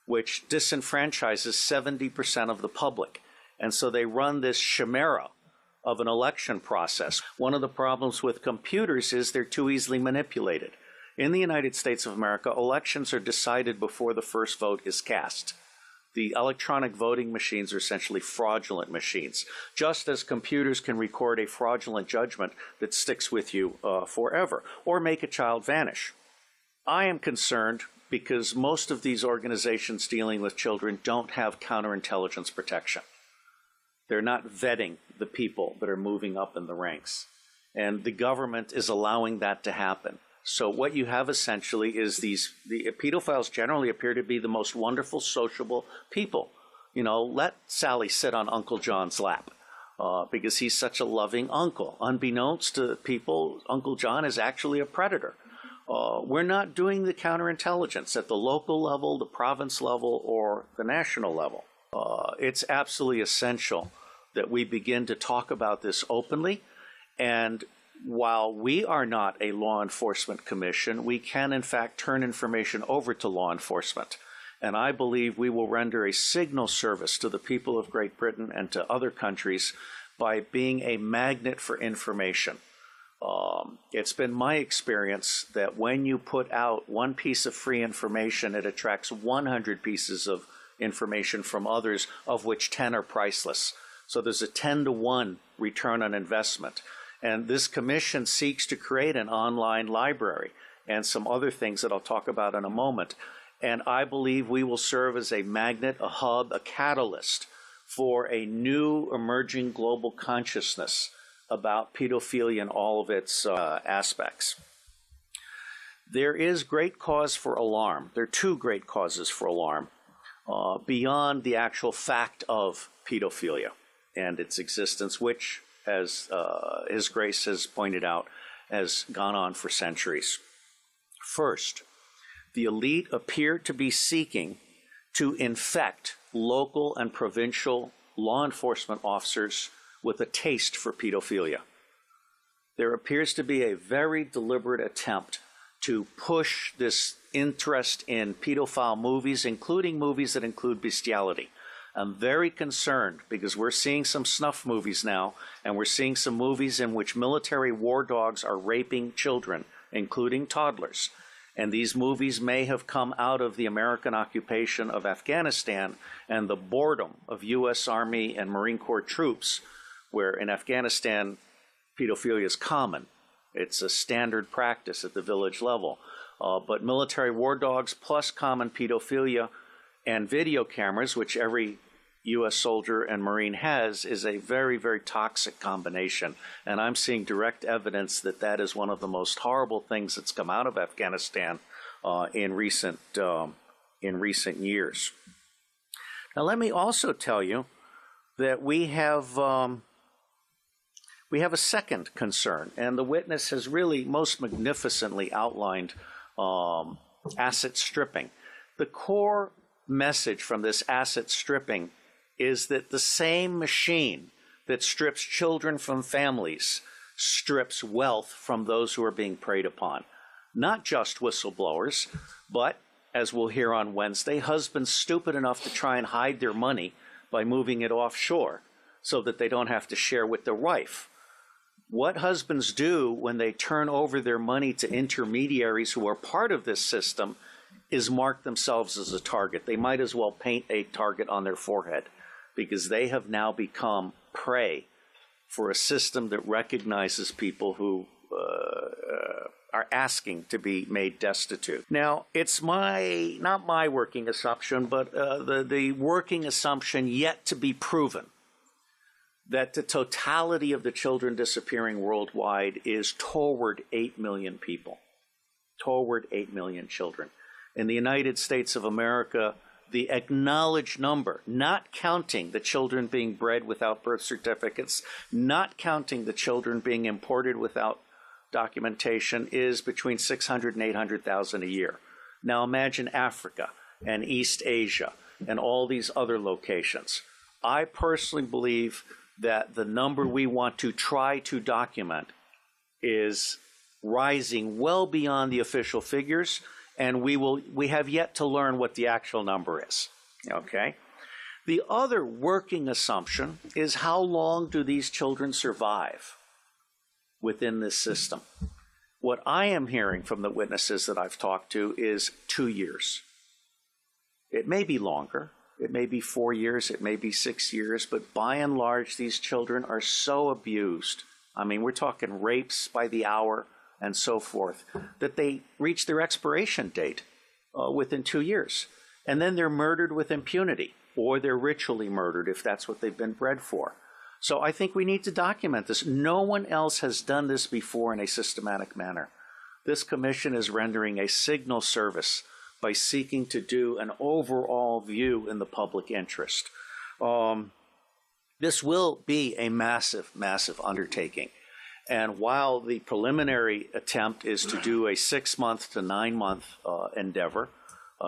which disenfranchises 70% of the public. And so they run this chimera of an election process. One of the problems with computers is they're too easily manipulated. In the United States of America, elections are decided before the first vote is cast. The electronic voting machines are essentially fraudulent machines, just as computers can record a fraudulent judgment that sticks with you forever, or make a child vanish. I am concerned because most of these organizations dealing with children don't have counterintelligence protection. They're not vetting the people that are moving up in the ranks. And the government is allowing that to happen. So what you have essentially is the pedophiles generally appear to be the most wonderful, sociable people. You know, let Sally sit on Uncle John's lap because he's such a loving uncle. Unbeknownst to people, Uncle John is actually a predator. We're not doing the counterintelligence at the local level, the province level, or the national level. It's absolutely essential that we begin to talk about this openly. And while we are not a law enforcement commission, we can in fact turn information over to law enforcement. And I believe we will render a signal service to the people of Great Britain and to other countries by being a magnet for information. It's been my experience that when you put out one piece of free information, it attracts 100 pieces of information from others, of which 10 are priceless. So there's a 10-to-1 return on investment. And this commission seeks to create an online library and some other things that I'll talk about in a moment. And I believe we will serve as a magnet, a hub, a catalyst for a new emerging global consciousness about pedophilia and all of its aspects. There is great cause for alarm. There are two great causes for alarm beyond the actual fact of pedophilia and its existence, which, as His Grace has pointed out, has gone on for centuries. First, the elite appear to be seeking to infect local and provincial law enforcement officers with a taste for pedophilia. There appears to be a very deliberate attempt to push this interest in pedophile movies, including movies that include bestiality. I'm very concerned because we're seeing some snuff movies now, and we're seeing some movies in which military war dogs are raping children, including toddlers. And these movies may have come out of the American occupation of Afghanistan and the boredom of U.S. Army and Marine Corps troops, where in Afghanistan, pedophilia is common. It's a standard practice at the village level. But military war dogs plus common pedophilia and video cameras, which every U.S. soldier and Marine has, is a very, very toxic combination. And I'm seeing direct evidence that that is one of the most horrible things that's come out of Afghanistan in recent years. Now, let me also tell you that we have a second concern, and the witness has really most magnificently outlined asset stripping. The core message from this asset stripping is that the same machine that strips children from families strips wealth from those who are being preyed upon. Not just whistleblowers, but, as we'll hear on Wednesday, husbands stupid enough to try and hide their money by moving it offshore so that they don't have to share with their wife. What husbands do when they turn over their money to intermediaries who are part of this system is mark themselves as a target. They might as well paint a target on their forehead, because they have now become prey for a system that recognizes people who are asking to be made destitute. Now, it's not my working assumption, but the working assumption yet to be proven that the totality of the children disappearing worldwide is toward 8 million people, toward 8 million children. In the United States of America, the acknowledged number, not counting the children being bred without birth certificates, not counting the children being imported without documentation, is between 600 and 800,000 a year. Now imagine Africa and East Asia and all these other locations. I personally believe that the number we want to try to document is rising well beyond the official figures, and we have yet to learn what the actual number is, okay? The other working assumption is, how long do these children survive within this system? What I am hearing from the witnesses that I've talked to is 2 years. It may be longer, it may be 4 years, it may be 6 years, but by and large, these children are so abused. I mean, we're talking rapes by the hour and so forth, that they reach their expiration date within 2 years. And then they're murdered with impunity, or they're ritually murdered if that's what they've been bred for. So I think we need to document this. No one else has done this before in a systematic manner. This commission is rendering a signal service by seeking to do an overall view in the public interest. This will be a massive, massive undertaking. And while the preliminary attempt is to do a 6-month to 9-month endeavor,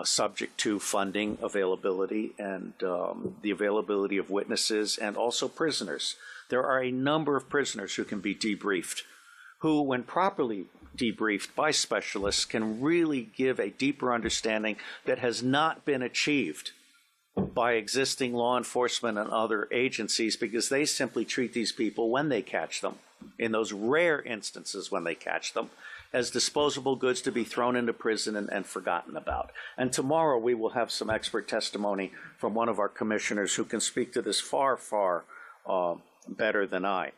subject to funding availability and the availability of witnesses and also prisoners, there are a number of prisoners who can be debriefed, who, when properly debriefed by specialists, can really give a deeper understanding that has not been achieved by existing law enforcement and other agencies, because they simply treat these people when they catch them, in those rare instances when they catch them, as disposable goods to be thrown into prison and forgotten about. And tomorrow we will have some expert testimony from one of our commissioners who can speak to this far, far better than I.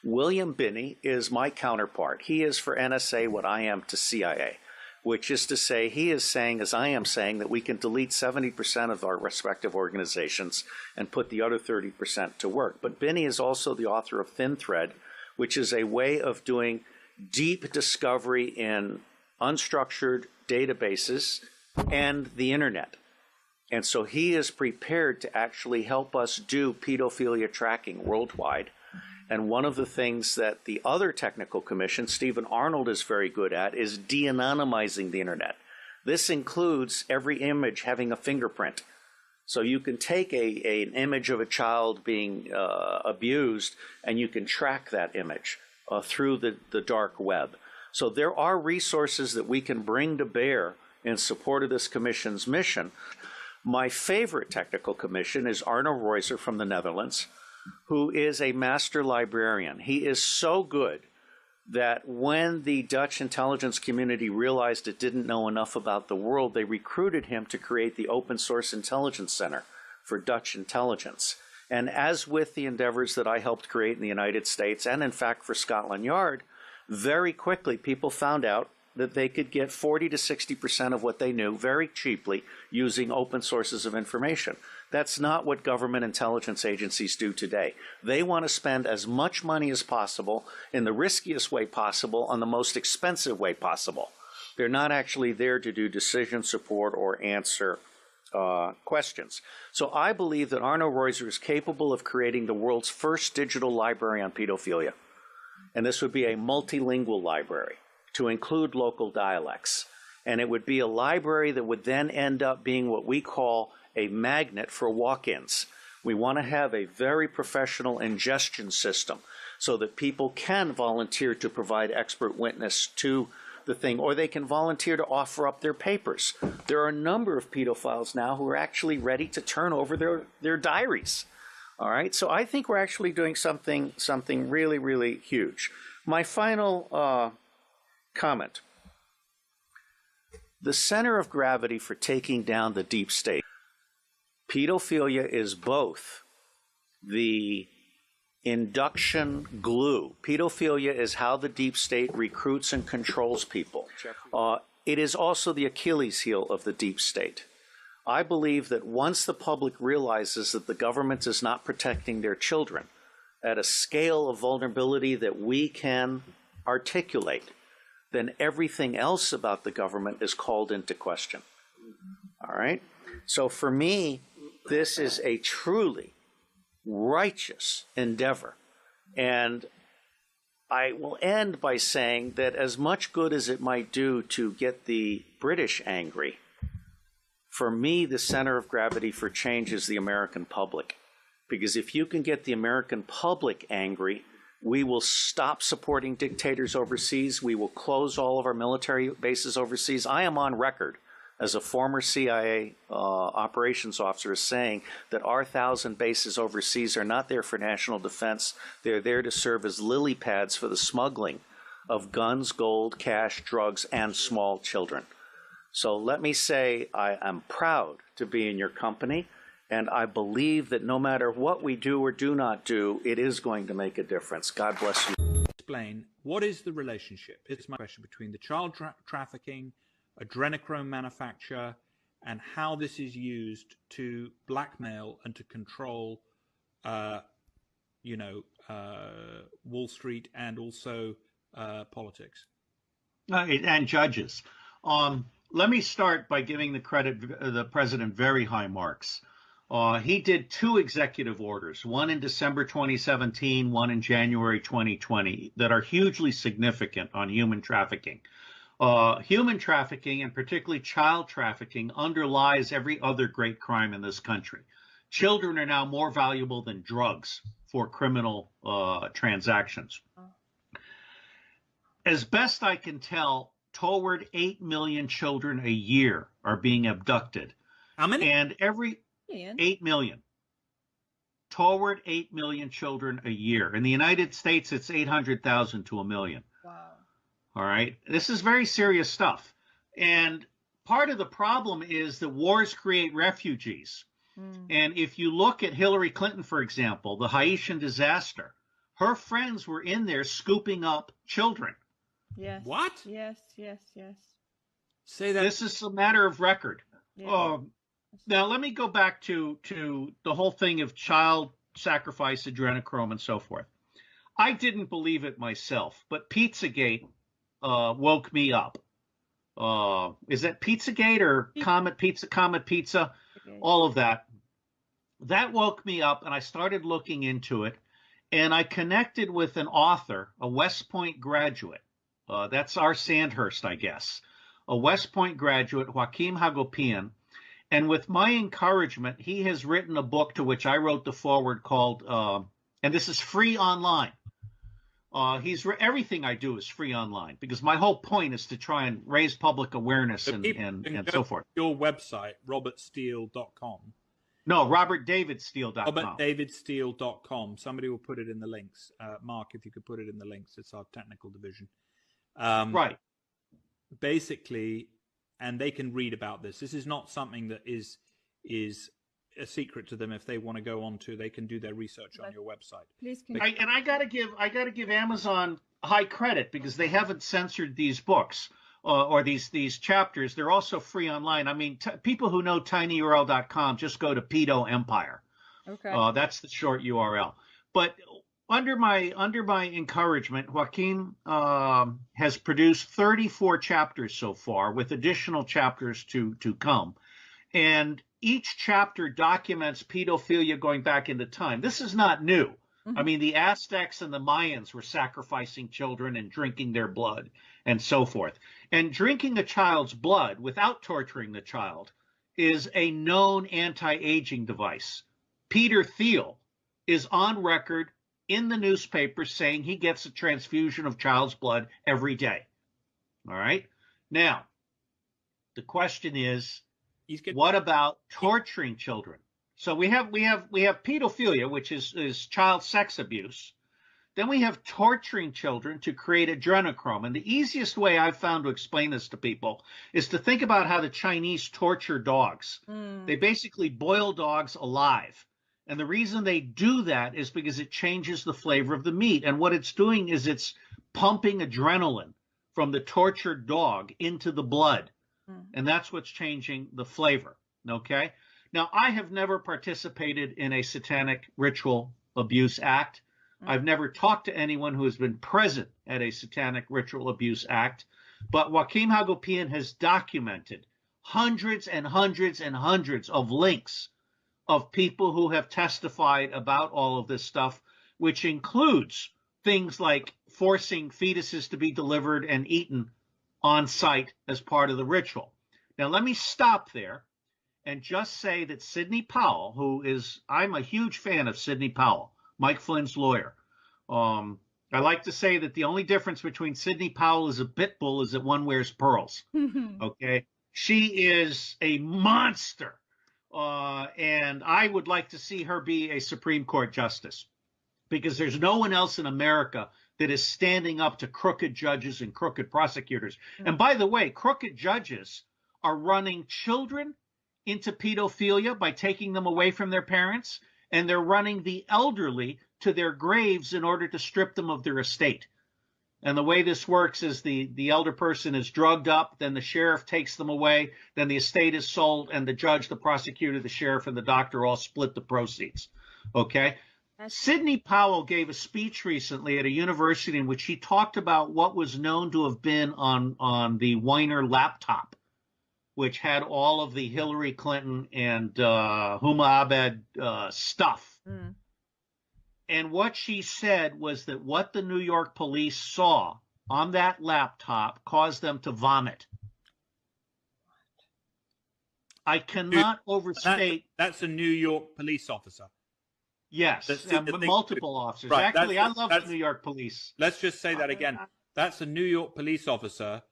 William Binney is my counterpart. He is for NSA what I am to CIA, which is to say, he is saying, as I am saying, that we can delete 70% of our respective organizations and put the other 30% to work. But Binney is also the author of Thin Thread, which is a way of doing deep discovery in unstructured databases and the internet. And so he is prepared to actually help us do pedophilia tracking worldwide. And one of the things that the other technical commission, Stephen Arnold, is very good at is de-anonymizing the internet. This includes every image having a fingerprint. So you can take an image of a child being abused, and you can track that image through the dark web. So there are resources that we can bring to bear in support of this commission's mission. My favorite technical commission is Arno Reuser from the Netherlands, who is a master librarian. He is so good that when the Dutch intelligence community realized it didn't know enough about the world, they recruited him to create the Open Source Intelligence Center for Dutch intelligence. And as with the endeavors that I helped create in the United States, and in fact for Scotland Yard, very quickly people found out that they could get 40 to 60% of what they knew very cheaply using open sources of information. That's not what government intelligence agencies do today. They want to spend as much money as possible in the riskiest way possible on the most expensive way possible. They're not actually there to do decision support or answer questions. So I believe that Arno Reuser is capable of creating the world's first digital library on pedophilia. And this would be a multilingual library to include local dialects. And it would be a library that would then end up being what we call a magnet for walk-ins. We want to have a very professional ingestion system so that people can volunteer to provide expert witness to the thing, or they can volunteer to offer up their papers. There are a number of pedophiles now who are actually ready to turn over their diaries. All right, so I think we're actually doing something really, really huge. My final comment. The center of gravity for taking down the deep state. Pedophilia is both the induction glue. Pedophilia is how the deep state recruits and controls people. It is also the Achilles heel of the deep state. I believe that once the public realizes that the government is not protecting their children at a scale of vulnerability that we can articulate, then everything else about the government is called into question. All right? So for me, this is a truly righteous endeavor. And I will end by saying that as much good as it might do to get the British angry, for me, the center of gravity for change is the American public. Because if you can get the American public angry, we will stop supporting dictators overseas. We will close all of our military bases overseas. I am on record as a former CIA operations officer as saying that our 1,000 bases overseas are not there for national defense. They're there to serve as lily pads for the smuggling of guns, gold, cash, drugs, and small children. So let me say I am proud to be in your company, and I believe that no matter what we do or do not do, it is going to make a difference. God bless you. Explain, what is the relationship? It's my question between the child trafficking, adrenochrome manufacture, and how this is used to blackmail and to control, Wall Street and also politics. And judges. Let me start by giving the president very high marks. He did 2 executive orders, one in December 2017, one in January 2020, that are hugely significant on human trafficking. Human trafficking, and particularly child trafficking, underlies every other great crime in this country. Children are now more valuable than drugs for criminal transactions. As best I can tell, toward 8 million children a year are being abducted. How many? And every 8 million. Toward 8 million children a year. In the United States, it's 800,000 to 1 million. Wow. All right. This is very serious stuff. And part of the problem is that wars create refugees. And if you look at Hillary Clinton, for example, the Haitian disaster, her friends were in there scooping up children. Yes. What? Yes, yes, yes. Say that. This is a matter of record. Yeah. Now, let me go back to the whole thing of child sacrifice, adrenochrome, and so forth. I didn't believe it myself, but Pizzagate woke me up. Is that Pizzagate or Comet Pizza? All of that. That woke me up, and I started looking into it, and I connected with an author, a West Point graduate. That's our Sandhurst, I guess. A West Point graduate, Joaquim Hagopian. And with my encouragement, he has written a book to which I wrote the foreword called, and this is free online. Everything I do is free online because my whole point is to try and raise public awareness and so forth. Your website, robertsteele.com. No, robertdavidsteele.com. robertdavidsteele.com. Somebody will put it in the links. Mark, if you could put it in the links. It's our technical division. Right. Basically, and they can read about this. This is not something that is a secret to them. If they want to go on to, they can do their research on your website. Please, I gotta give Amazon high credit because they haven't censored these books or these chapters. They're also free online. I mean, people who know tinyurl.com just go to Pedo Empire. Okay. That's the short URL. But under my encouragement, Joaquin has produced 34 chapters so far, with additional chapters to come. And each chapter documents pedophilia going back into time. This is not new. I mean, the Aztecs and the Mayans were sacrificing children and drinking their blood and so forth. And drinking a child's blood without torturing the child is a known anti-aging device. Peter Thiel is on record in the newspaper saying he gets a transfusion of child's blood every day. All right. Now, the question is, what about torturing children? So we have pedophilia, which is child sex abuse. Then we have torturing children to create adrenochrome. And the easiest way I've found to explain this to people is to think about how the Chinese torture dogs. They basically boil dogs alive. And the reason they do that is because it changes the flavor of the meat. And what it's doing is it's pumping adrenaline from the tortured dog into the blood. And that's what's changing the flavor. Okay? Now, I have never participated in a satanic ritual abuse act. I've never talked to anyone who has been present at a satanic ritual abuse act. But Joaquim Hagopian has documented hundreds and hundreds and hundreds of links of people who have testified about all of this stuff, which includes things like forcing fetuses to be delivered and eaten on site as part of the ritual. Now, let me stop there and just say that Sidney Powell, I'm a huge fan of Sidney Powell, Mike Flynn's lawyer. I like to say that the only difference between Sidney Powell as a pit bull is that one wears pearls. Okay. She is a monster. And I would like to see her be a Supreme Court justice, because there's no one else in America that is standing up to crooked judges and crooked prosecutors. And by the way, crooked judges are running children into pedophilia by taking them away from their parents, and they're running the elderly to their graves in order to strip them of their estate. And the way this works is the elder person is drugged up, then the sheriff takes them away, then the estate is sold, and the judge, the prosecutor, the sheriff, and the doctor all split the proceeds. Okay? Sidney Powell gave a speech recently at a university in which he talked about what was known to have been on the Weiner laptop, which had all of the Hillary Clinton and Huma Abed stuff. And what she said was that what the New York police saw on that laptop caused them to vomit. I cannot overstate. That's a New York police officer. Yes, multiple officers. Right, Actually, I love the New York police. Let's just say that again. That's a New York police officer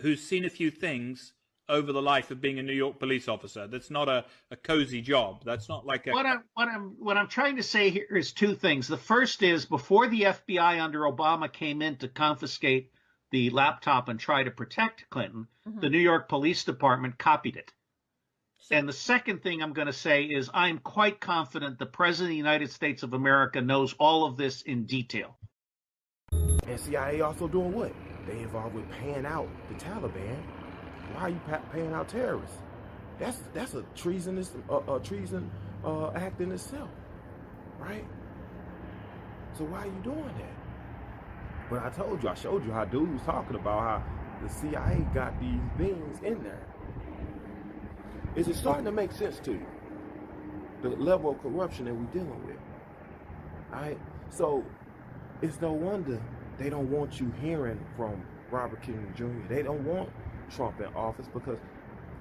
who's seen a few things over the life of being a New York police officer. That's not a cozy job. That's not like a... What I'm trying to say here is two things. The first is, before the FBI under Obama came in to confiscate the laptop and try to protect Clinton, the New York Police Department copied it. And the second thing I'm going to say is I'm quite confident the President of the United States of America knows all of this in detail. And CIA also doing what? They involved with paying out the Taliban. Why are you paying out terrorists? That's a treasonous act in itself, right? So why are you doing that? But I showed you how dude was talking about how the CIA got these beings in there. Is it starting to make sense to you? The level of corruption that we're dealing with, right? So it's no wonder they don't want you hearing from Robert Kennedy Jr. They don't want Trump in office, because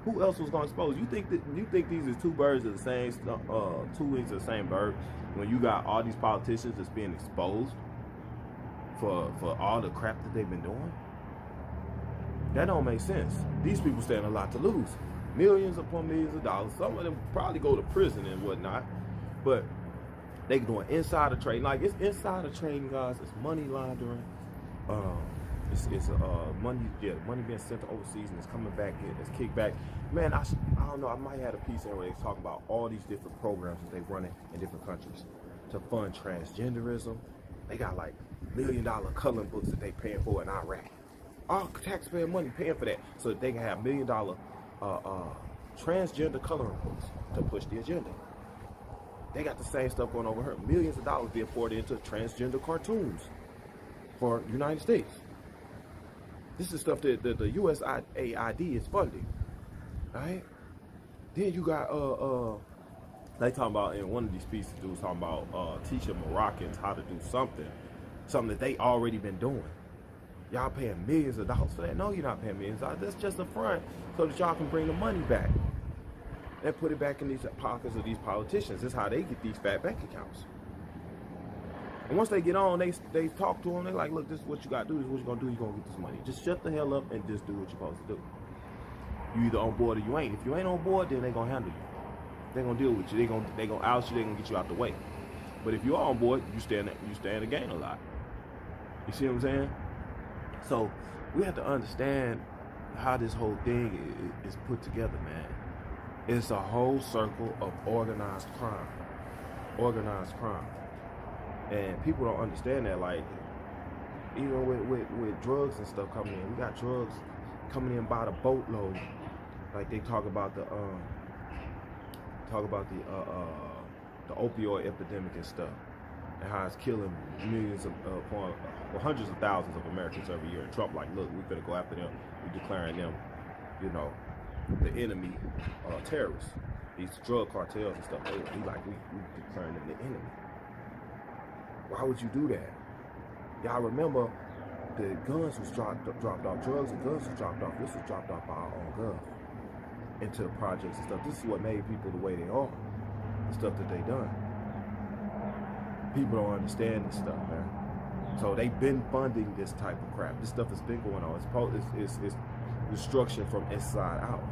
who else was going to expose? You think these are two birds of the same, two wings of the same bird, when you got all these politicians that's being exposed for all the crap that they've been doing? That don't make sense. These people stand a lot to lose. Millions upon millions of dollars. Some of them probably go to prison and whatnot, but they doing insider trading. Like, it's insider trading, guys. It's money laundering. It's money being sent to overseas and it's coming back. It's kickback. Man, I don't know. I might have a piece in where they talk about all these different programs that they running in different countries to fund transgenderism. They got like $1 million coloring books that they paying for in Iraq. All taxpayer money paying for that so that they can have $1 million transgender coloring books to push the agenda. They got the same stuff going over here. Millions of dollars being poured into transgender cartoons for the United States. This is stuff that the USAID is funding, right? Then you got they talking about, in one of these pieces, dudes talking about teaching Moroccans how to do something that they already been doing. Y'all paying millions of dollars for that? No, you're not paying millions of dollars. That's just a front so that y'all can bring the money back and put it back in these pockets of these politicians. This is how they get these fat bank accounts. And once they get on, they talk to them. They're like, look, this is what you got to do. This is what you're going to do. You're going to get this money. Just shut the hell up and just do what you're supposed to do. You either on board or you ain't. If you ain't on board, then they're going to handle you. They're going to deal with you. They're going to out you. They're going to get you out the way. But if you are on board, you stay in the game a lot. You see what I'm saying? So we have to understand how this whole thing is put together, man. It's a whole circle of organized crime. Organized crime. And people don't understand that. Like, even with drugs and stuff coming in, we got drugs coming in by the boatload. Like, they talk about the opioid epidemic and stuff. and how it's killing millions of, hundreds of thousands of Americans every year. And Trump like, look, we're gonna go after them. We're declaring them, you know, the enemy, terrorists. These drug cartels and stuff. We declaring them the enemy. Why would you do that? Y'all remember the guns was dropped off, drugs and guns was dropped off. This was dropped off by our own gov into the projects and stuff. This is what made people the way they are. The stuff that they done. People don't understand this stuff, man. So they've been funding this type of crap. This stuff has been going on. It's destruction from inside out.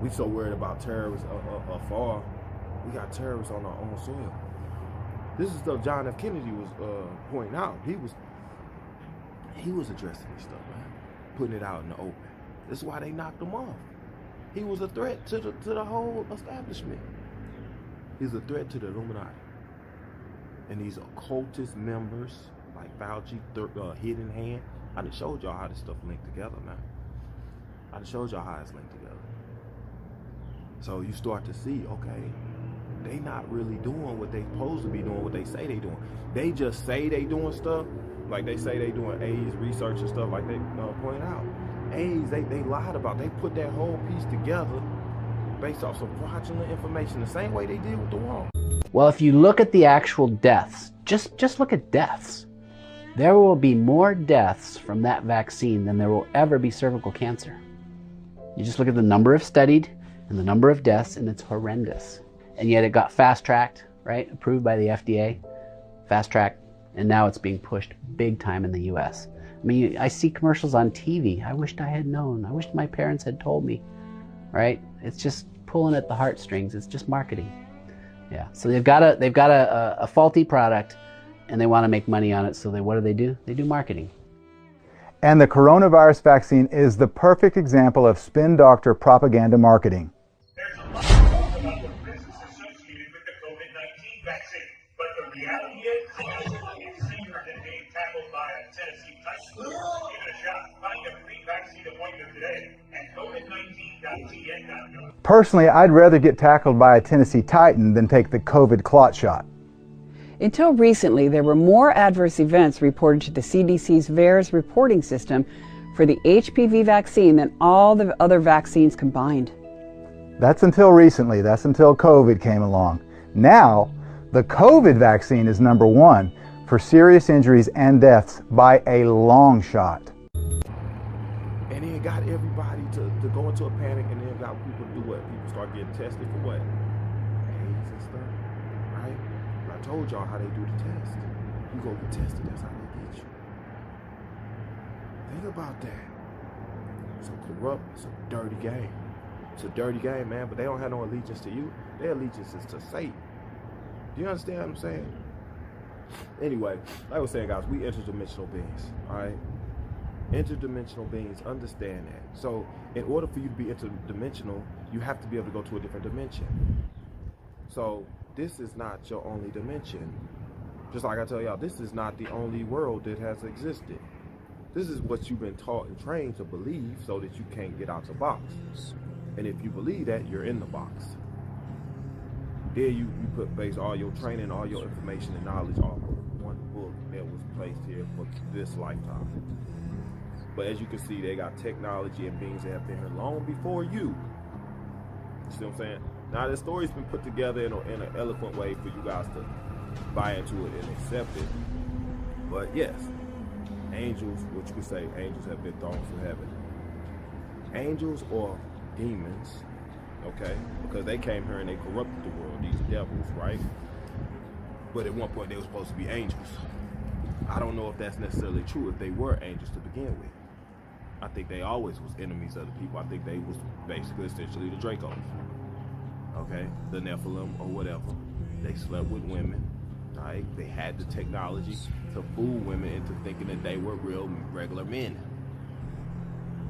We so worried about terrorists afar. We got terrorists on our own soil. This is stuff John F. Kennedy was pointing out. He was addressing this stuff, man. Putting it out in the open. This is why they knocked him off. He was a threat to the whole establishment. He's a threat to the Illuminati. And these occultist members, like Fauci, Hidden Hand. I done showed y'all how this stuff linked together, man. I done showed y'all how it's linked together. So you start to see, okay, they not really doing what they supposed to be doing, what they say they doing. They just say they doing stuff, like they say they doing AIDS research and stuff, like they point out. AIDS, they lied about. They put that whole piece together based off some fraudulent information, the same way they did with the wall. Well, if you look at the actual deaths, just look at deaths. There will be more deaths from that vaccine than there will ever be cervical cancer. You just look at the number of studied and the number of deaths, and it's horrendous. And yet it got fast-tracked, right? Approved by the FDA, fast-tracked, and now it's being pushed big time in the US. I mean, I see commercials on TV. I wished I had known. I wished my parents had told me, right? It's just pulling at the heartstrings. It's just marketing. Yeah, so they've got a faulty product, and they want to make money on it. So what do? They do marketing. And the coronavirus vaccine is the perfect example of spin doctor propaganda marketing. There's a lot of talk about the risks associated with the COVID-19 vaccine, but the reality is, it's safer than being tackled by a Tennessee Titan. Give it a shot. Find a free vaccine appointment today at COVID19.tn.gov. Personally, I'd rather get tackled by a Tennessee Titan than take the COVID clot shot. Until recently, there were more adverse events reported to the CDC's VAERS reporting system for the HPV vaccine than all the other vaccines combined. That's until recently. That's until COVID came along. Now, the COVID vaccine is number one for serious injuries and deaths by a long shot. And then got everybody to go into a panic, and then got people to do what? People start getting tested for what? AIDS and stuff, right? I told y'all how they do the test. You go get tested, that's how they get you. Think about that. It's so corrupt, it's a dirty game. It's a dirty game, man, but they don't have no allegiance to you. Their allegiance is to Satan. Do you understand what I'm saying? Anyway, like I was saying, guys, we interdimensional beings, all right? Interdimensional beings, understand that. So in order for you to be interdimensional, you have to be able to go to a different dimension. So this is not your only dimension. Just like I tell y'all, this is not the only world that has existed. This is what you've been taught and trained to believe so that you can't get out the box. And if you believe that, you're in the box. There you base all your training, all your information and knowledge off of one book that was placed here for this lifetime. But as you can see, they got technology and beings that have been here long before you. You see what I'm saying? Now the story's been put together in an eloquent way for you guys to buy into it and accept it. But yes, angels, what you could say, angels have been thrown from heaven. Angels or demons, okay? Because they came here and they corrupted the world, these devils, right? But at one point they were supposed to be angels. I don't know if that's necessarily true, if they were angels to begin with. I think they always was enemies of the people. I think they was basically essentially the Dracos. Okay, the Nephilim or whatever. They slept with women, right? They had the technology to fool women into thinking that they were real, regular men.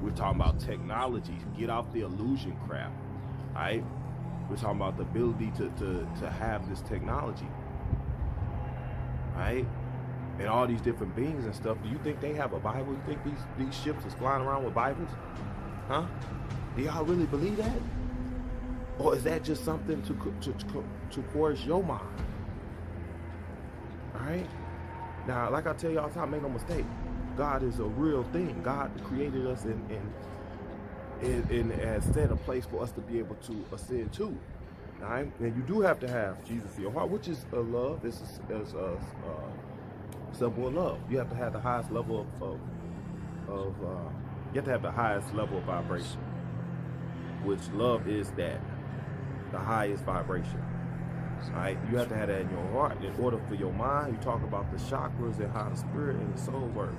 We're talking about technology. Get off the illusion crap, right? We're talking about the ability to have this technology, right? And all these different beings and stuff. Do you think they have a Bible? You think these ships is flying around with Bibles? Huh? Do y'all really believe that? Or is that just something to coerce your mind? All right. Now, like I tell you all the time, make no mistake. God is a real thing. God created us and has set a place for us to be able to ascend to. All right. And you do have to have Jesus in your heart, which is a love. This is a symbol of love. You have to have the highest level you have to have the highest level of vibration, which love is that, the highest vibration. All right, you have to have that in your heart in order for your mind. You talk about the chakras and how the spirit and the soul work.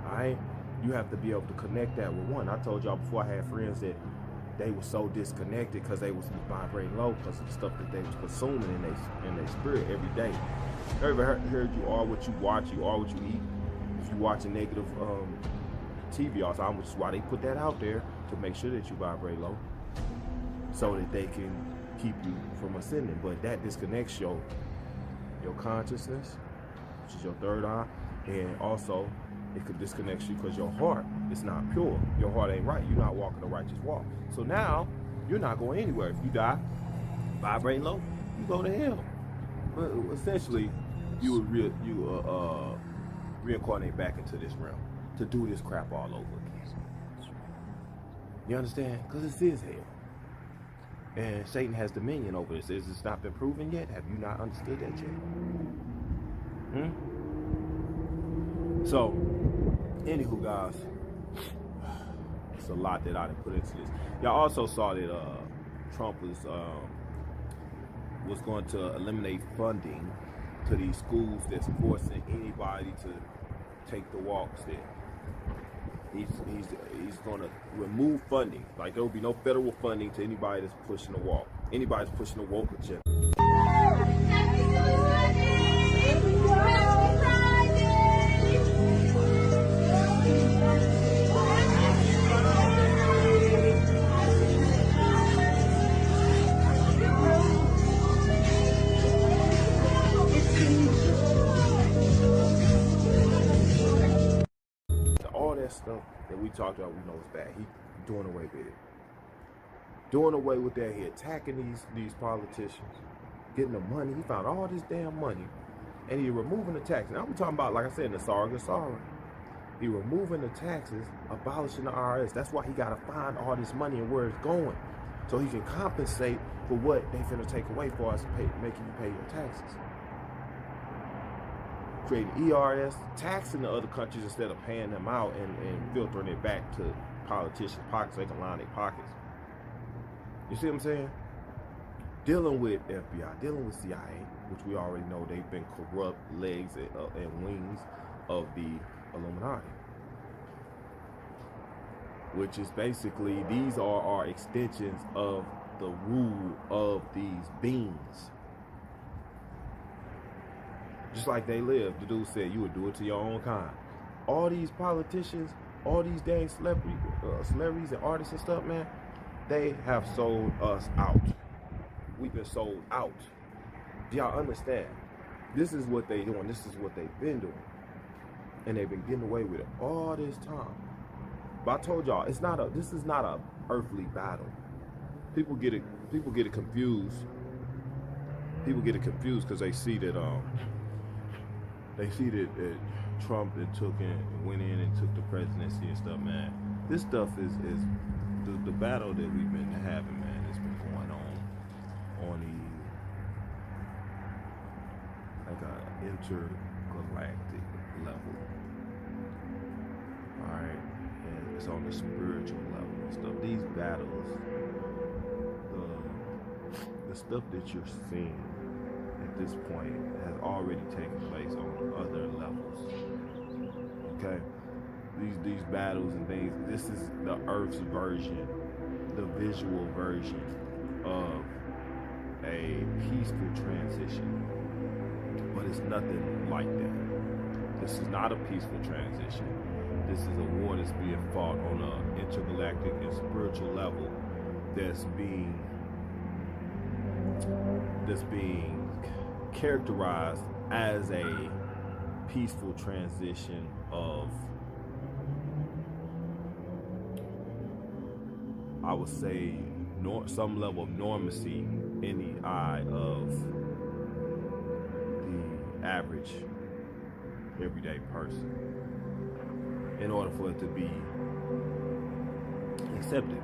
All right, you have to be able to connect that with one. I told y'all before, I had friends that they were so disconnected because they was vibrating low because of the stuff that they was consuming in their spirit every day. Ever heard you are what you watch, you are what you eat. If you watch a negative TV all the time, which is why they put that out there, to make sure that you vibrate low, so that they can keep you from ascending. But that disconnects your consciousness, which is your third eye, and also it could disconnect you because your heart is not pure. Your heart ain't right. You're not walking a righteous walk. So now you're not going anywhere. If you die vibrating low, you go to hell. But essentially, you would reincarnate back into this realm to do this crap all over again. You understand? Because this is hell. And Satan has dominion over this. Is this not been proven yet? Have you not understood that yet? So, anywho, guys, it's a lot that I done put into this. Y'all also saw that Trump was going to eliminate funding to these schools that's forcing anybody to take the walks there. He's going to remove funding. Like, there will be no federal funding to anybody that's pushing the walk. Anybody's pushing the woke agenda. All that stuff that we talked about, we know is bad. He doing away with it. Doing away with that. He attacking these politicians, getting the money. He found all this damn money, and he removing the taxes. Now we're talking about, like I said, Nassar Gassara. He removing the taxes, abolishing the IRS. That's why he got to find all this money and where it's going, so he can compensate for what they finna take away for us, making you pay your taxes. Creating ERS, taxing the other countries instead of paying them out and filtering it back to politicians' pockets so they can line their pockets. You see what I'm saying? Dealing with FBI, dealing with CIA, which we already know they've been corrupt legs and wings of the Illuminati. Which is basically, these are our extensions of the rule of these beings. Just like they live, the dude said you would do it to your own kind. All these politicians, all these dang celebrities and artists and stuff, man, they have sold us out. We've been sold out. Do y'all understand? This is what they doing. This is what they've been doing. And they've been getting away with it all this time. But I told y'all, this is not a earthly battle. People get it confused. People get it confused because they see that Trump went in and took the presidency and stuff, man. This stuff is the battle that we've been having, man. It's been going on like a intergalactic level. All right, and it's on the spiritual level and stuff. These battles, the stuff that you're seeing at this point has already taken place on other levels. Okay, these battles and things. This is the Earth's version, the visual version of a peaceful transition, but it's nothing like that. This is not a peaceful transition. This is a war that's being fought on an intergalactic and spiritual level that's being characterized as a peaceful transition of, I would say, some level of normacy in the eye of the average, everyday person in order for it to be accepted.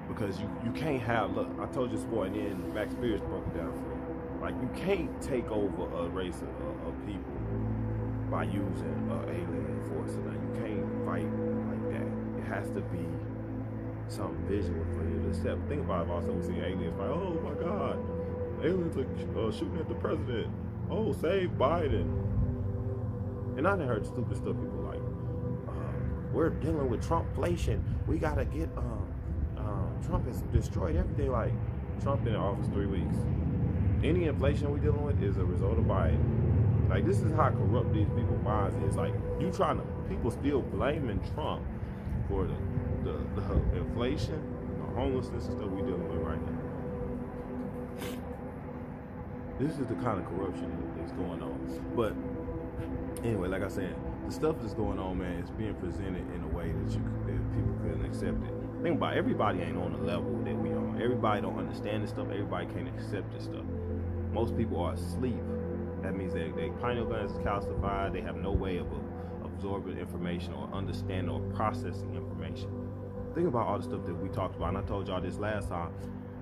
Because you can't have, look, I told you this before, and then Max Spears broke it down for you. Like, you can't take over a race of people by using alien force. Now, you can't fight like that. It has to be some visual for you to accept. Think about it. Also, we see aliens like, oh my God, aliens are shooting at the president. Oh, save Biden. And I done heard stupid stuff. People like, we're dealing with Trumpflation. We gotta get Trump has destroyed everything. Like, Trump been in office 3 weeks. Any inflation we dealing with is a result of Biden. Like, this is how corrupt these people's minds is. Like, people still blaming Trump for the inflation, the homelessness and stuff we dealing with right now. This is the kind of corruption that's going on. But anyway, like I said, the stuff that's going on, man, is being presented in a way that people couldn't accept it. Think about it, everybody ain't on the level that we on. Everybody don't understand this stuff. Everybody can't accept this stuff. Most people are asleep. That means their pineal glands is calcified. They have no way of absorbing information or understanding or processing information. Think about all the stuff that we talked about. And I told y'all this last time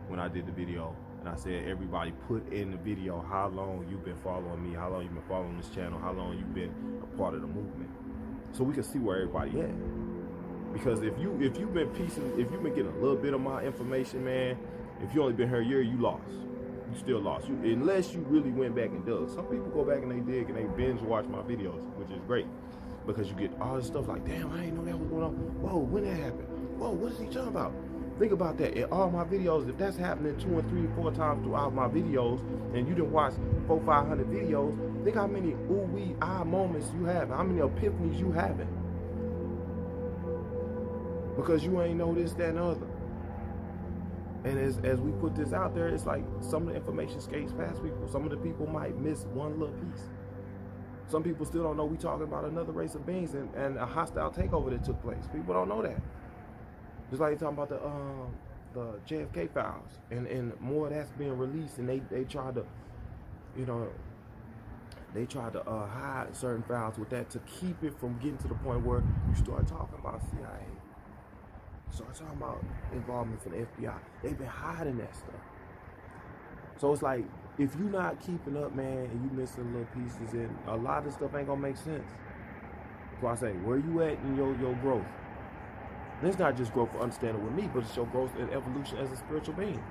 when I did the video. And I said, everybody put in the video how long you've been following me, how long you've been following this channel, how long you've been a part of the movement. So we can see where everybody at. Because if you've been getting a little bit of my information, man, if you only been here a year, you lost. You still lost. Unless you really went back and dug. Some people go back and they dig and they binge watch my videos, which is great. Because you get all this stuff like, damn, I didn't know that was going on. Whoa, when that happened? Whoa, what is he talking about? Think about that. In all my videos, if that's happening 2 and 3 and 4 times throughout my videos, and you didn't watch 400-500 videos, think how many ooh-wee, ah moments you have, how many epiphanies you having. Because you ain't know this, that, and the other. And as we put this out there, it's like some of the information skates past people. Some of the people might miss one little piece. Some people still don't know we talking about another race of beings and a hostile takeover that took place. People don't know that. Just like you're talking about the JFK files, and more of that's being released, and they try to, hide certain files with that to keep it from getting to the point where you start talking about CIA, start talking about involvement from the FBI. They've been hiding that stuff. So it's like, if you're not keeping up, man, and you missing little pieces, and a lot of this stuff ain't gonna make sense. So I say, where you at in your growth? And it's not just growth for understanding with me, but it's your growth and evolution as a spiritual being.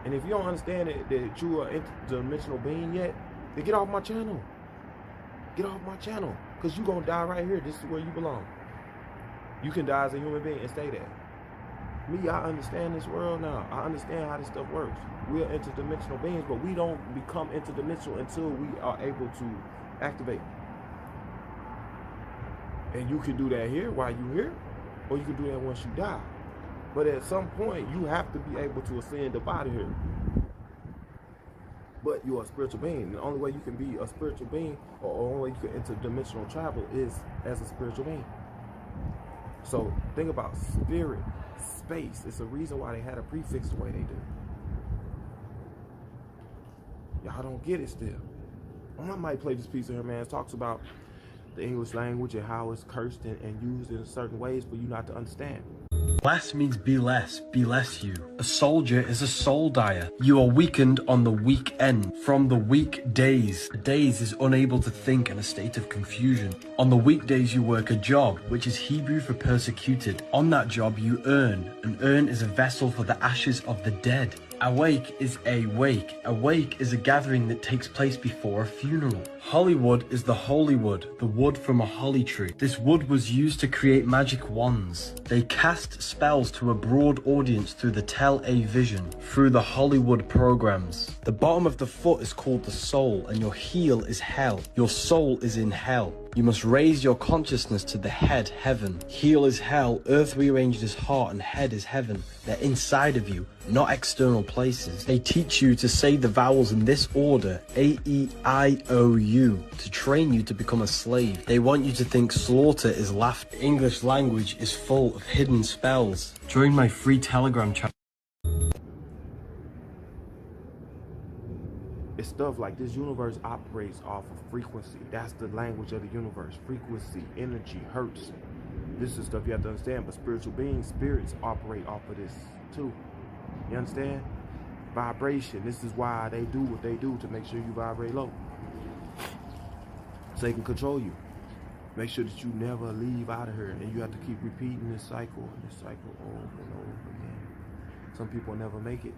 And if you don't understand that you are an interdimensional being yet, then get off my channel. Get off my channel. Because you're going to die right here. This is where you belong. You can die as a human being and stay there. Me, I understand this world now. I understand how this stuff works. We are interdimensional beings, but we don't become interdimensional until we are able to activate. And you can do that here while you're here, or you can do that once you die. But at some point, you have to be able to ascend up out of here. But you're a spiritual being. The only way you can be a spiritual being, or the only way you can interdimensional travel, is as a spiritual being. So think about spirit, space. It's a reason why they had a prefix the way they do. Y'all don't get it still. I might play this piece of here, man. It talks about the English language and how it's cursed and used in certain ways for you not to understand. Less means be less you. A soldier is a soul dyer. You are weakened on the weak end. From the weak days. A days is unable to think in a state of confusion. On the weekdays you work a job, which is Hebrew for persecuted. On that job you earn. An urn is a vessel for the ashes of the dead. Awake is a wake. A wake is a gathering that takes place before a funeral. Hollywood is the holy wood, the wood from a holly tree. This wood was used to create magic wands. They cast spells to a broad audience through the tele-vision, through the Hollywood programs. The bottom of the foot is called the soul, and your heel is hell. Your soul is in hell. You must raise your consciousness to the head, heaven. Heel is hell, earth rearranged as heart, and head is heaven. They're inside of you, not external places. They teach you to say the vowels in this order, A, E, I, O, U, to train you to become a slave. They want you to think slaughter is laughter. English language is full of hidden spells. Join my free Telegram channel. It's stuff like this universe operates off of frequency. That's the language of the universe. Frequency, energy, hertz. This is stuff you have to understand. But spiritual beings, spirits operate off of this too. You understand? Vibration. This is why they do what they do, to make sure you vibrate low. So they can control you. Make sure that you never leave out of here. And you have to keep repeating this cycle over and over again. Some people never make it,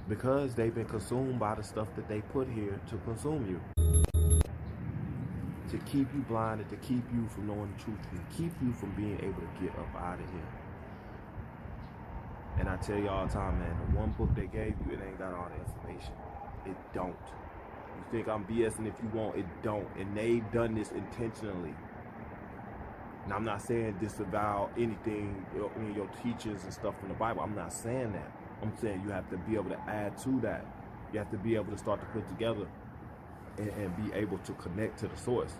because they've been consumed by the stuff that they put here to consume you. To keep you blinded, to keep you from knowing the truth, to keep you from being able to get up out of here. And I tell you all the time, man, the one book they gave you, it ain't got all the information. It don't. You think I'm BSing if you want, it don't. And they've done this intentionally. And I'm not saying disavow anything in your teachings and stuff from the Bible. I'm not saying that. I'm saying you have to be able to add to that. You have to be able to start to put together and be able to connect to the source.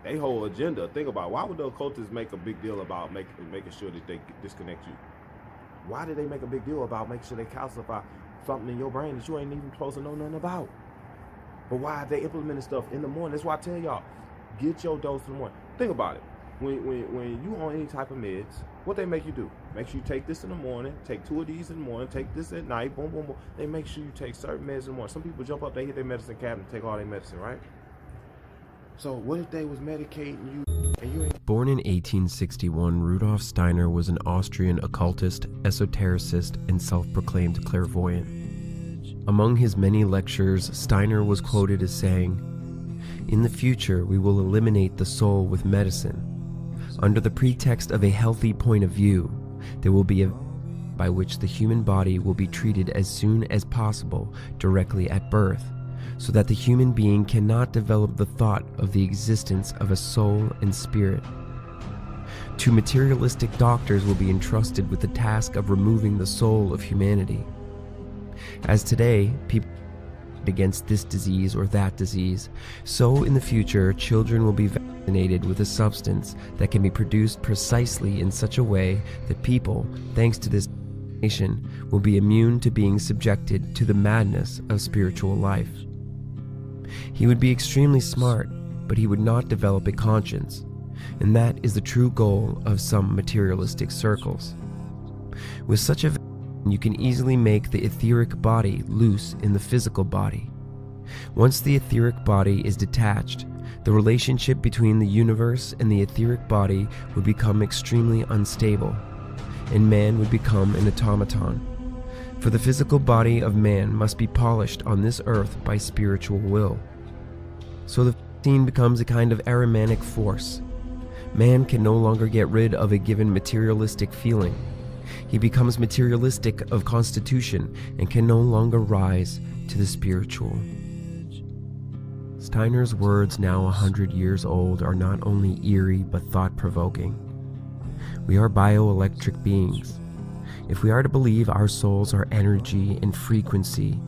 They whole agenda, think about, why would the occultists make a big deal about making sure that they disconnect you? Why did they make a big deal about making sure they calcify something in your brain that you ain't even supposed to know nothing about? But why have they implemented stuff in the morning? That's why I tell y'all, get your dose in the morning. Think about it. When you on any type of meds, what they make you do? Make sure you take this in the morning, take 2 of these in the morning, take this at night, boom, boom, boom. They make sure you take certain meds in the morning. Some people jump up, they hit their medicine cabinet, take all their medicine, right? So what if they was medicating you and you ain't... Born in 1861, Rudolf Steiner was an Austrian occultist, esotericist, and self-proclaimed clairvoyant. Among his many lectures, Steiner was quoted as saying, "In the future, we will eliminate the soul with medicine. Under the pretext of a healthy point of view, there will be a by which the human body will be treated as soon as possible directly at birth, so that the human being cannot develop the thought of the existence of a soul and spirit. Two materialistic doctors will be entrusted with the task of removing the soul of humanity. As today, people against this disease or that disease, so in the future children will be vaccinated with a substance that can be produced precisely in such a way that people, thanks to this vaccination, will be immune to being subjected to the madness of spiritual life. He would be extremely smart, but he would not develop a conscience, and that is the true goal of some materialistic circles. With such a you can easily make the etheric body loose in the physical body. Once the etheric body is detached, the relationship between the universe and the etheric body would become extremely unstable, and man would become an automaton. For the physical body of man must be polished on this earth by spiritual will. So the vaccine becomes a kind of Ahrimanic force. Man can no longer get rid of a given materialistic feeling. He becomes materialistic of constitution and can no longer rise to the spiritual. Steiner's words, now 100 years old, are not only eerie but thought-provoking. We are bioelectric beings. If we are to believe our souls are energy and frequency,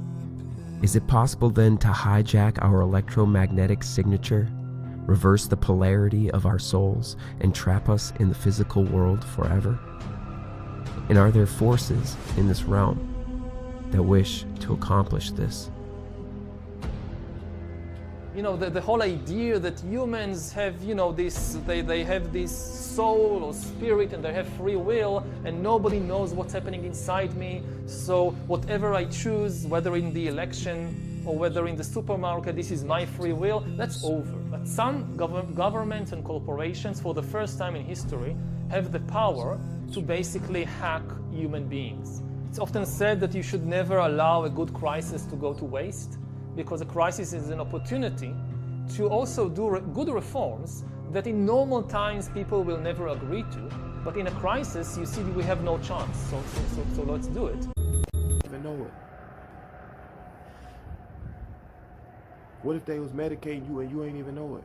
is it possible then to hijack our electromagnetic signature, reverse the polarity of our souls, and trap us in the physical world forever? And are there forces in this realm that wish to accomplish this? You know, the whole idea that humans have, you know, this, they have this soul or spirit and they have free will and nobody knows what's happening inside me. So whatever I choose, whether in the election or whether in the supermarket, this is my free will, that's over. But some governments and corporations, for the first time in history, have the power to basically hack human beings. It's often said that you should never allow a good crisis to go to waste, because a crisis is an opportunity to also do good reforms that in normal times people will never agree to, but in a crisis you see we have no chance, so let's do it. Even know it. What if they was medicating you and you ain't even know it?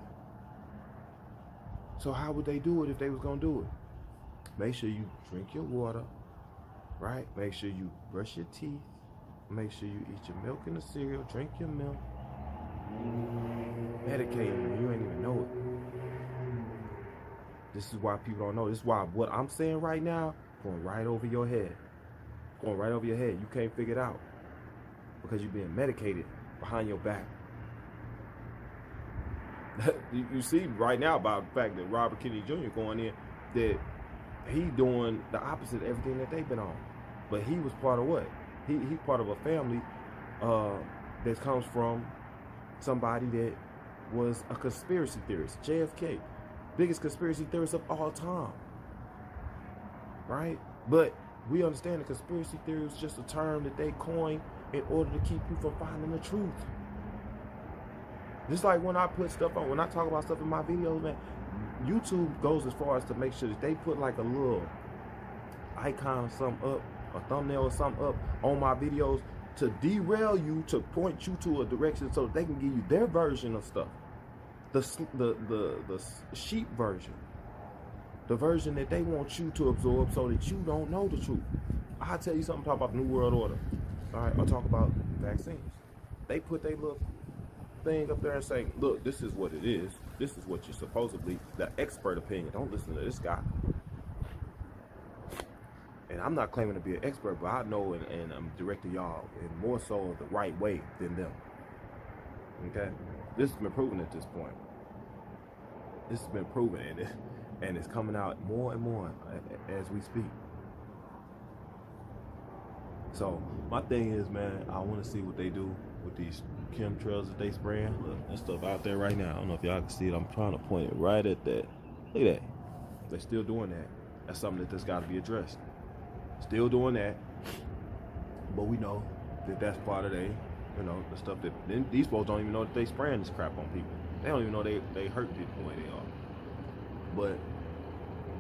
So how would they do it if they was gonna do it? Make sure you drink your water, right? Make sure you brush your teeth. Make sure you eat your milk and the cereal, drink your milk. Medicating you, you ain't even know it. This is why people don't know. This is why what I'm saying right now, going right over your head. Going right over your head. You can't figure it out. Because you're being medicated behind your back. You see right now about the fact that Robert Kennedy Jr. going in, that he doing the opposite of everything that they've been on. But he was part of what? He's part of a family that comes from somebody that was a conspiracy theorist. JFK, biggest conspiracy theorist of all time. Right? But we understand the conspiracy theory is just a term that they coined in order to keep you from finding the truth. Just like when I put stuff on, when I talk about stuff in my videos, man, YouTube goes as far as to make sure that they put like a little icon or something up, a thumbnail or something up on my videos to derail you, to point you to a direction so that they can give you their version of stuff. The sheep version. The version that they want you to absorb so that you don't know the truth. I'll tell you something, talk about the New World Order. All right, I'll talk about vaccines. They put their little thing up there and say, look, this is what it is. This is what you're supposedly, the expert opinion. Don't listen to this guy. And I'm not claiming to be an expert, but I know and I'm directing y'all in more so the right way than them. Okay? This has been proven at this point. This has been proven, and it's coming out more and more as we speak. So my thing is, man, I want to see what they do with these chemtrails that they spraying. Look, that stuff out there right now. I don't know if y'all can see it. I'm trying to point it right at that. Look at that. They're still doing that. That's something that's got to be addressed. Still doing that. But we know that that's part of the stuff that these folks don't even know that they spraying this crap on people. They don't even know they hurt people the way they are. But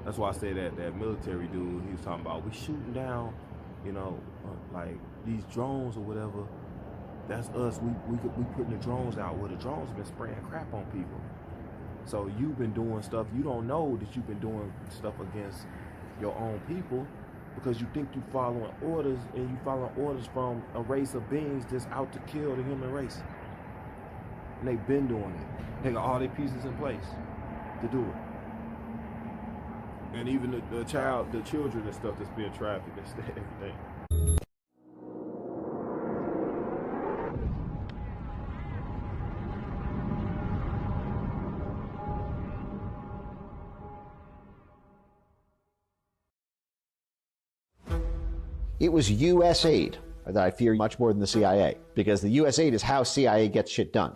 that's why I say that military dude, he was talking about, we shooting down, like these drones or whatever. That's us. We putting the drones out. Well, the drones have been spraying crap on people. So you've been doing stuff. You don't know that you've been doing stuff against your own people because you think you're following orders, and you following orders from a race of beings that's out to kill the human race. And they've been doing it. They got all their pieces in place to do it. And even the children and stuff that's being trafficked and everything. It was U.S. aid that I fear much more than the CIA, because the U.S. aid is how CIA gets shit done.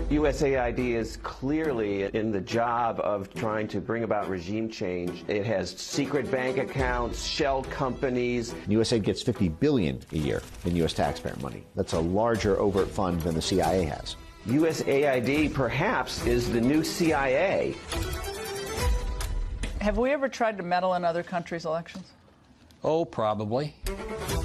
USAID is clearly in the job of trying to bring about regime change. It has secret bank accounts, shell companies. USAID gets $50 billion a year in U.S. taxpayer money. That's a larger overt fund than the CIA has. USAID perhaps is the new CIA. Have we ever tried to meddle in other countries' elections? Oh, probably.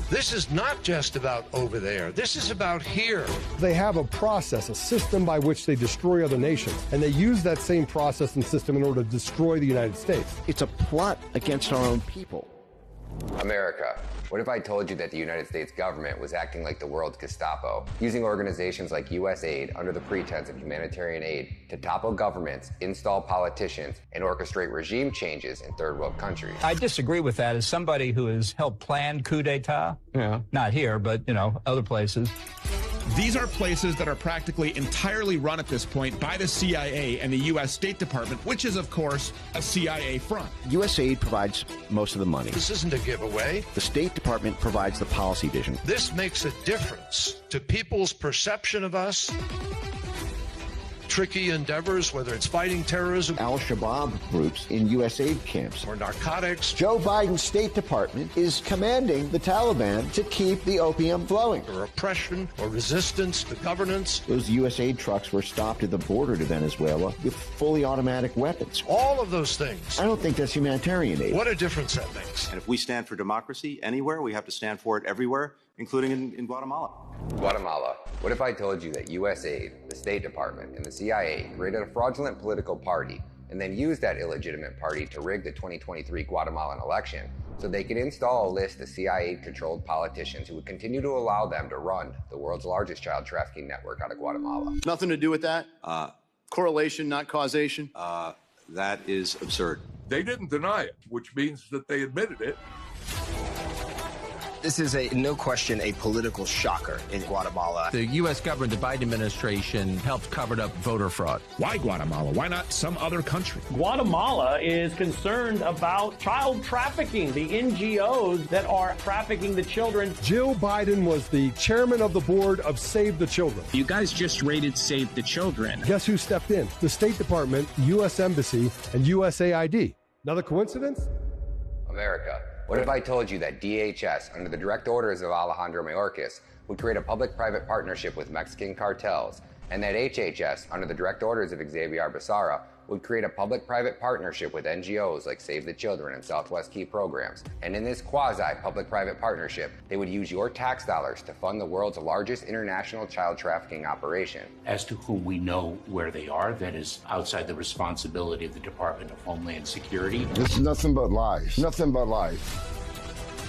This is not just about over there. This is about here. They have a process, a system by which they destroy other nations, and they use that same process and system in order to destroy the United States. It's a plot against our own people. America, what if I told you that the United States government was acting like the world's Gestapo, using organizations like USAID under the pretense of humanitarian aid to topple governments, install politicians, and orchestrate regime changes in third world countries? I disagree with that as somebody who has helped plan coup d'etat. Yeah. Not here, but, other places. These are places that are practically entirely run at this point by the CIA and the U.S. State Department, which is, of course, a CIA front. USAID provides most of the money. This isn't a giveaway. The State Department provides the policy vision. This makes a difference to people's perception of us. Tricky endeavors, whether it's fighting terrorism, Al-Shabaab groups in USAID camps, or narcotics. Joe Biden's State Department is commanding the Taliban to keep the opium flowing. Or oppression, or resistance to governance. Those USAID trucks were stopped at the border to Venezuela with fully automatic weapons. All of those things. I don't think that's humanitarian aid. What a difference that makes. And if we stand for democracy anywhere, we have to stand for it everywhere, including in Guatemala. Guatemala. What if I told you that USAID, the State Department, and the CIA created a fraudulent political party and then used that illegitimate party to rig the 2023 Guatemalan election so they could install a list of CIA-controlled politicians who would continue to allow them to run the world's largest child trafficking network out of Guatemala? Nothing to do with that? Correlation, not causation? That is absurd. They didn't deny it, which means that they admitted it. This is no question, a political shocker in Guatemala. The U.S. government, the Biden administration, helped cover up voter fraud. Why Guatemala? Why not some other country? Guatemala is concerned about child trafficking, the NGOs that are trafficking the children. Jill Biden was the chairman of the board of Save the Children. You guys just raided Save the Children. Guess who stepped in? The State Department, U.S. Embassy, and USAID. Another coincidence? America. What if I told you that DHS, under the direct orders of Alejandro Mayorkas, would create a public-private partnership with Mexican cartels, and that HHS, under the direct orders of Xavier Becerra, would create a public-private partnership with NGOs like Save the Children and Southwest Key Programs, and in this quasi-public-private partnership, they would use your tax dollars to fund the world's largest international child trafficking operation. As to whom we know where they are, that is outside the responsibility of the Department of Homeland Security. This is nothing but lies. Nothing but lies.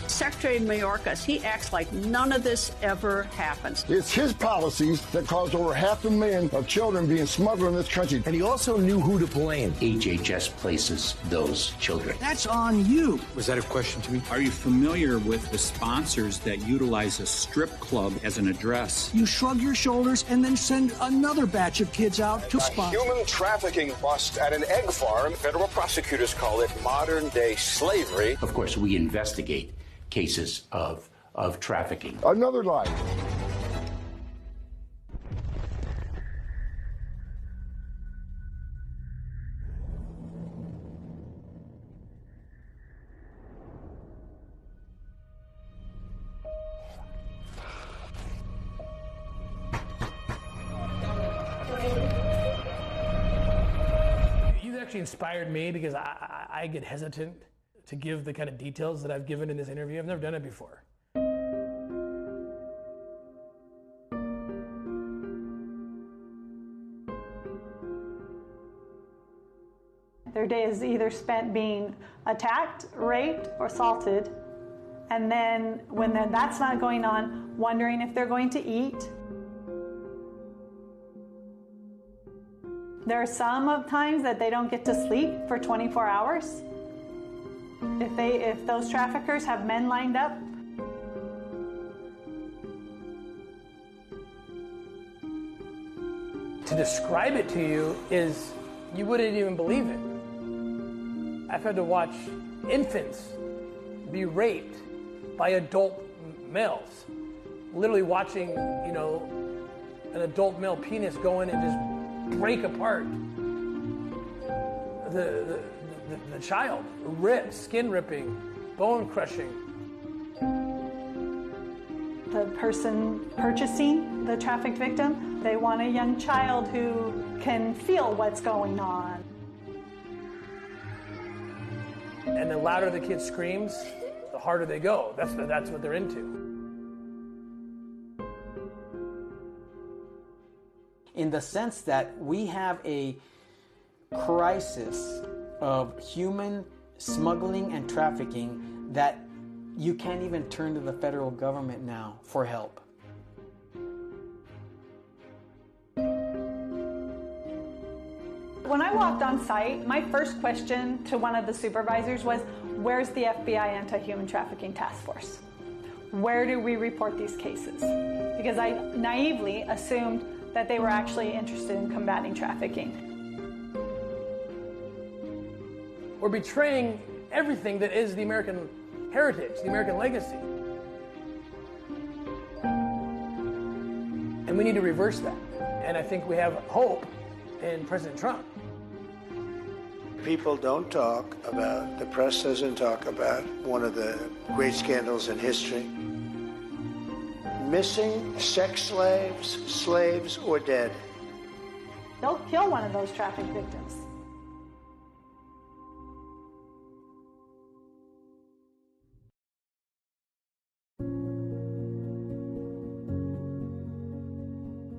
Secretary Mayorkas, he acts like none of this ever happens. It's his policies that caused over 500,000 children being smuggled in this country. And he also knew who to blame. HHS places those children. That's on you. Was that a question to me? Are you familiar with the sponsors that utilize a strip club as an address? You shrug your shoulders and then send another batch of kids out to sponsor. Human trafficking bust at an egg farm. Federal prosecutors call it modern-day slavery. Of course, we investigate cases of trafficking. Another lie. You've actually inspired me because I get hesitant to give the kind of details that I've given in this interview. I've never done it before. Their day is either spent being attacked, raped, or assaulted, and then when that's not going on, wondering if they're going to eat. There are some times that they don't get to sleep for 24 hours. If those traffickers have men lined up. To describe it to you is, you wouldn't even believe it. I've had to watch infants be raped by adult males. Literally watching, an adult male penis go in and just break apart the child. Skin ripping, bone crushing. The person purchasing the trafficked victim, they want a young child who can feel what's going on. And the louder the kid screams, the harder they go. That's what they're into. In the sense that we have a crisis of human smuggling and trafficking that you can't even turn to the federal government now for help. When I walked on site, my first question to one of the supervisors was, where's the FBI Anti-Human Trafficking Task Force? Where do we report these cases? Because I naively assumed that they were actually interested in combating trafficking. We're betraying everything that is the American heritage, the American legacy. And we need to reverse that. And I think we have hope in President Trump. People don't talk about, the press doesn't talk about one of the great scandals in history. Missing sex slaves, slaves, or dead. They'll kill one of those trafficked victims.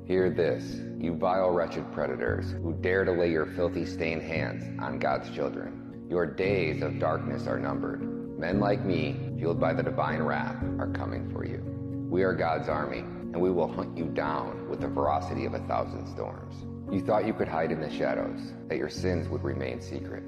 Hear this, you vile, wretched predators who dare to lay your filthy, stained hands on God's children. Your days of darkness are numbered. Men like me, fueled by the divine wrath, are coming for you. We are God's army, and we will hunt you down with the ferocity of 1,000 storms. You thought you could hide in the shadows, that your sins would remain secret.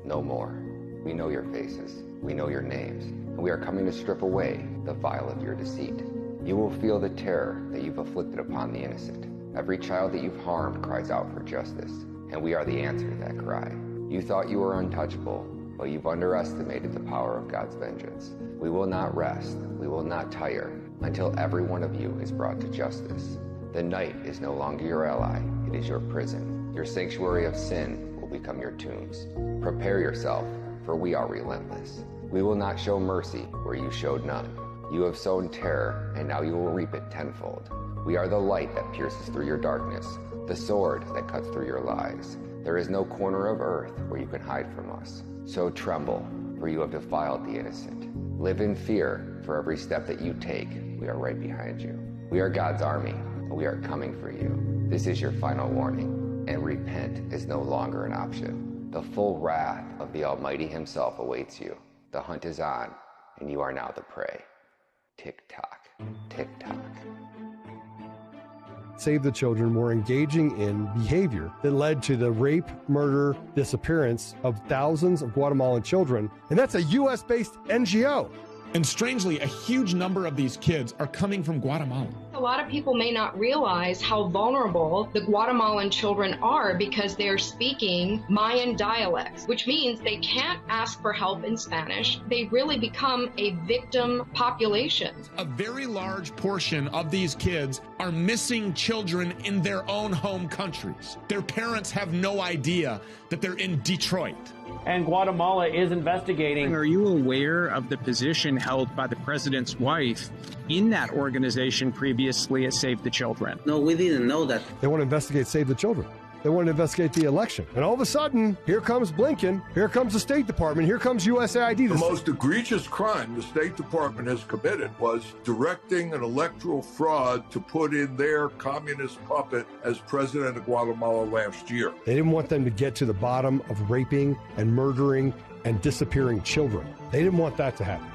No more. We know your faces. We know your names, and we are coming to strip away the vial of your deceit. You will feel the terror that you've afflicted upon the innocent. Every child that you've harmed cries out for justice, and we are the answer to that cry. You thought you were untouchable, but you've underestimated the power of God's vengeance. We will not rest, we will not tire, until every one of you is brought to justice. The night is no longer your ally, it is your prison. Your sanctuary of sin will become your tombs. Prepare yourself, for we are relentless. We will not show mercy where you showed none. You have sown terror, and now you will reap it tenfold. We are the light that pierces through your darkness, the sword that cuts through your lies. There is no corner of earth where you can hide from us. So tremble, for you have defiled the innocent. Live in fear, for every step that you take, we are right behind you. We are God's army, and we are coming for you. This is your final warning, and repent is no longer an option. The full wrath of the Almighty himself awaits you. The hunt is on, and you are now the prey. Tick-tock, tick-tock. Save the Children were engaging in behavior that led to the rape, murder, disappearance of thousands of Guatemalan children. And that's a U.S.-based NGO. And strangely, a huge number of these kids are coming from Guatemala. A lot of people may not realize how vulnerable the Guatemalan children are because they're speaking Mayan dialects, which means they can't ask for help in Spanish. They really become a victim population. A very large portion of these kids are missing children in their own home countries. Their parents have no idea that they're in Detroit. And Guatemala is investigating. Are you aware of the position held by the president's wife in that organization previously at Save the Children? No, we didn't know that. They want to investigate Save the Children. They want to investigate the election. And all of a sudden, here comes Blinken, here comes the State Department, here comes USAID. The most egregious crime the State Department has committed was directing an electoral fraud to put in their communist puppet as president of Guatemala last year. They didn't want them to get to the bottom of raping and murdering and disappearing children. They didn't want that to happen.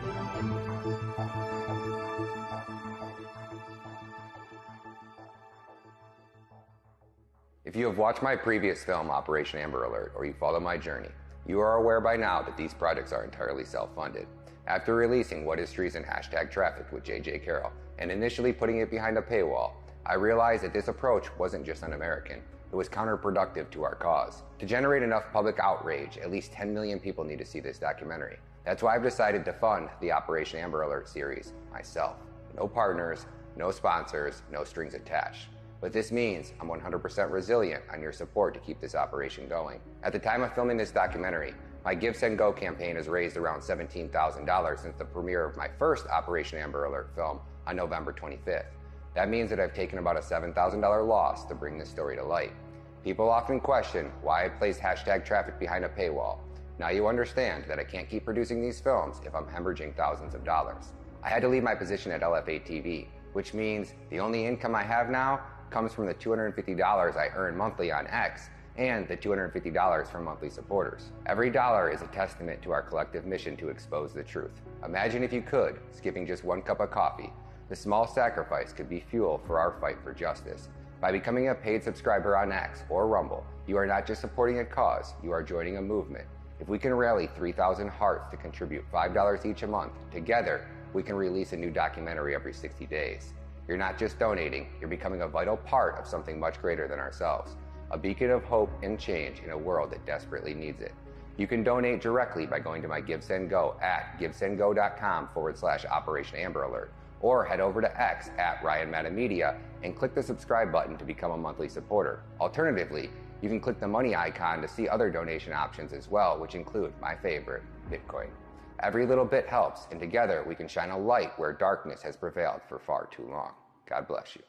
If you have watched my previous film, Operation Amber Alert, or you follow my journey, you are aware by now that these projects are entirely self-funded. After releasing What is Treason #Trafficked with J.J. Carroll and initially putting it behind a paywall, I realized that this approach wasn't just un-American, it was counterproductive to our cause. To generate enough public outrage, at least 10 million people need to see this documentary. That's why I've decided to fund the Operation Amber Alert series myself. No partners, no sponsors, no strings attached. But this means I'm 100% resilient on your support to keep this operation going. At the time of filming this documentary, my Give, Send, Go campaign has raised around $17,000 since the premiere of my first Operation Amber Alert film on November 25th. That means that I've taken about a $7,000 loss to bring this story to light. People often question why I placed #Traffic behind a paywall. Now you understand that I can't keep producing these films if I'm hemorrhaging thousands of dollars. I had to leave my position at LFA TV, which means the only income I have now comes from the $250 I earn monthly on X and the $250 from monthly supporters. Every dollar is a testament to our collective mission to expose the truth. Imagine if you could, skipping just one cup of coffee. The small sacrifice could be fuel for our fight for justice. By becoming a paid subscriber on X or Rumble, you are not just supporting a cause, you are joining a movement. If we can rally 3,000 hearts to contribute $5 each a month, together we can release a new documentary every 60 days. You're not just donating, you're becoming a vital part of something much greater than ourselves. A beacon of hope and change in a world that desperately needs it. You can donate directly by going to my Give, Send, Go at givesendgo.com/Operation Amber Alert, or head over to X at Ryan Meta Media and click the subscribe button to become a monthly supporter. Alternatively, you can click the money icon to see other donation options as well, which include my favorite, Bitcoin. Every little bit helps, and together we can shine a light where darkness has prevailed for far too long. God bless you.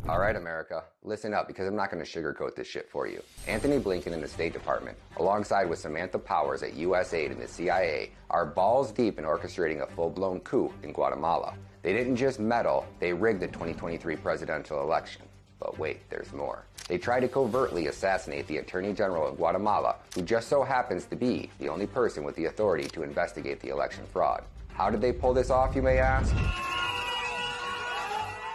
All right, America, listen up because I'm not going to sugarcoat this shit for you. Anthony Blinken and the State Department, alongside with Samantha Powers at USAID and the CIA, are balls deep in orchestrating a full-blown coup in Guatemala. They didn't just meddle, they rigged the 2023 presidential election. But wait, there's more. They tried to covertly assassinate the Attorney General of Guatemala, who just so happens to be the only person with the authority to investigate the election fraud. How did they pull this off, you may ask?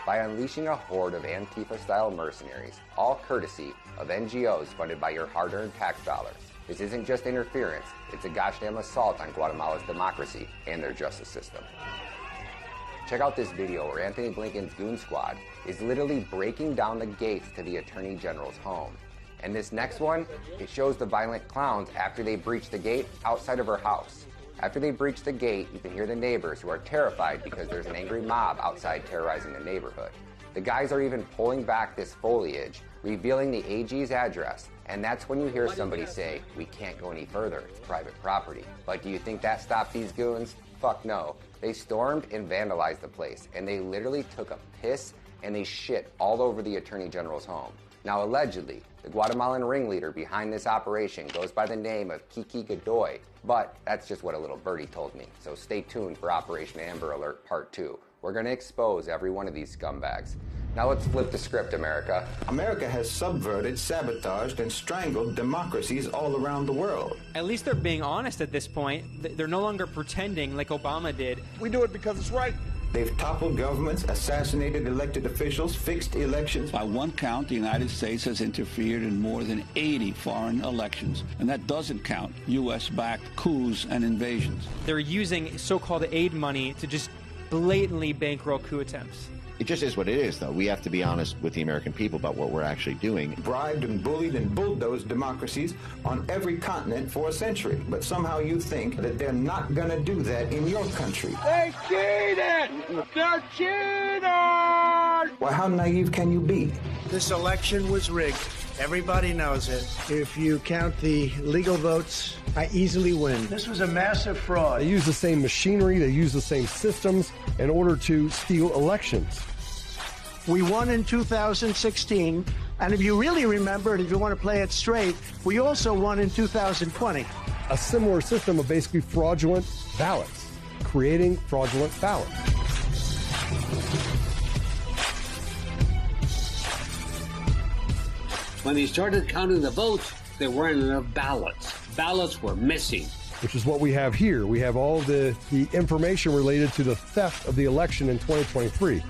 By unleashing a horde of Antifa-style mercenaries, all courtesy of NGOs funded by your hard-earned tax dollars. This isn't just interference, it's a gosh damn assault on Guatemala's democracy and their justice system. Check out this video where Anthony Blinken's goon squad is literally breaking down the gates to the Attorney General's home. And this next one, it shows the violent clowns after they breach the gate outside of her house. After they breach the gate, you can hear the neighbors who are terrified because there's an angry mob outside terrorizing the neighborhood. The guys are even pulling back this foliage, revealing the AG's address, and that's when you hear somebody say, "We can't go any further, it's private property." But do you think that stopped these goons? Fuck no. They stormed and vandalized the place, and they literally took a piss and they shit all over the Attorney General's home. Now, allegedly, the Guatemalan ringleader behind this operation goes by the name of Kiki Godoy, but that's just what a little birdie told me. So stay tuned for Operation Amber Alert Part 2. We're going to expose every one of these scumbags. Now let's flip the script, America. America has subverted, sabotaged, and strangled democracies all around the world. At least they're being honest at this point. They're no longer pretending like Obama did. We do it because it's right. They've toppled governments, assassinated elected officials, fixed elections. By one count, the United States has interfered in more than 80 foreign elections, and that doesn't count U.S.-backed coups and invasions. They're using so-called aid money to just blatantly bankroll coup attempts. It just is what it is, though. We have to be honest with the American people about what we're actually doing. Bribed and bullied and bulldozed democracies on every continent for a century. But somehow you think that they're not going to do that in your country. They cheated! They're cheaters! Why, how naive can you be? This election was rigged. Everybody knows it. If you count the legal votes, I easily win. This was a massive fraud. They use the same machinery, they use the same systems in order to steal elections. We won in 2016, and if you really remember, and if you want to play it straight, we also won in 2020. A similar system of basically fraudulent ballots, creating fraudulent ballots. When they started counting the votes, there weren't enough ballots. Ballots were missing. Which is what we have here. We have all the information related to the theft of the election in 2023.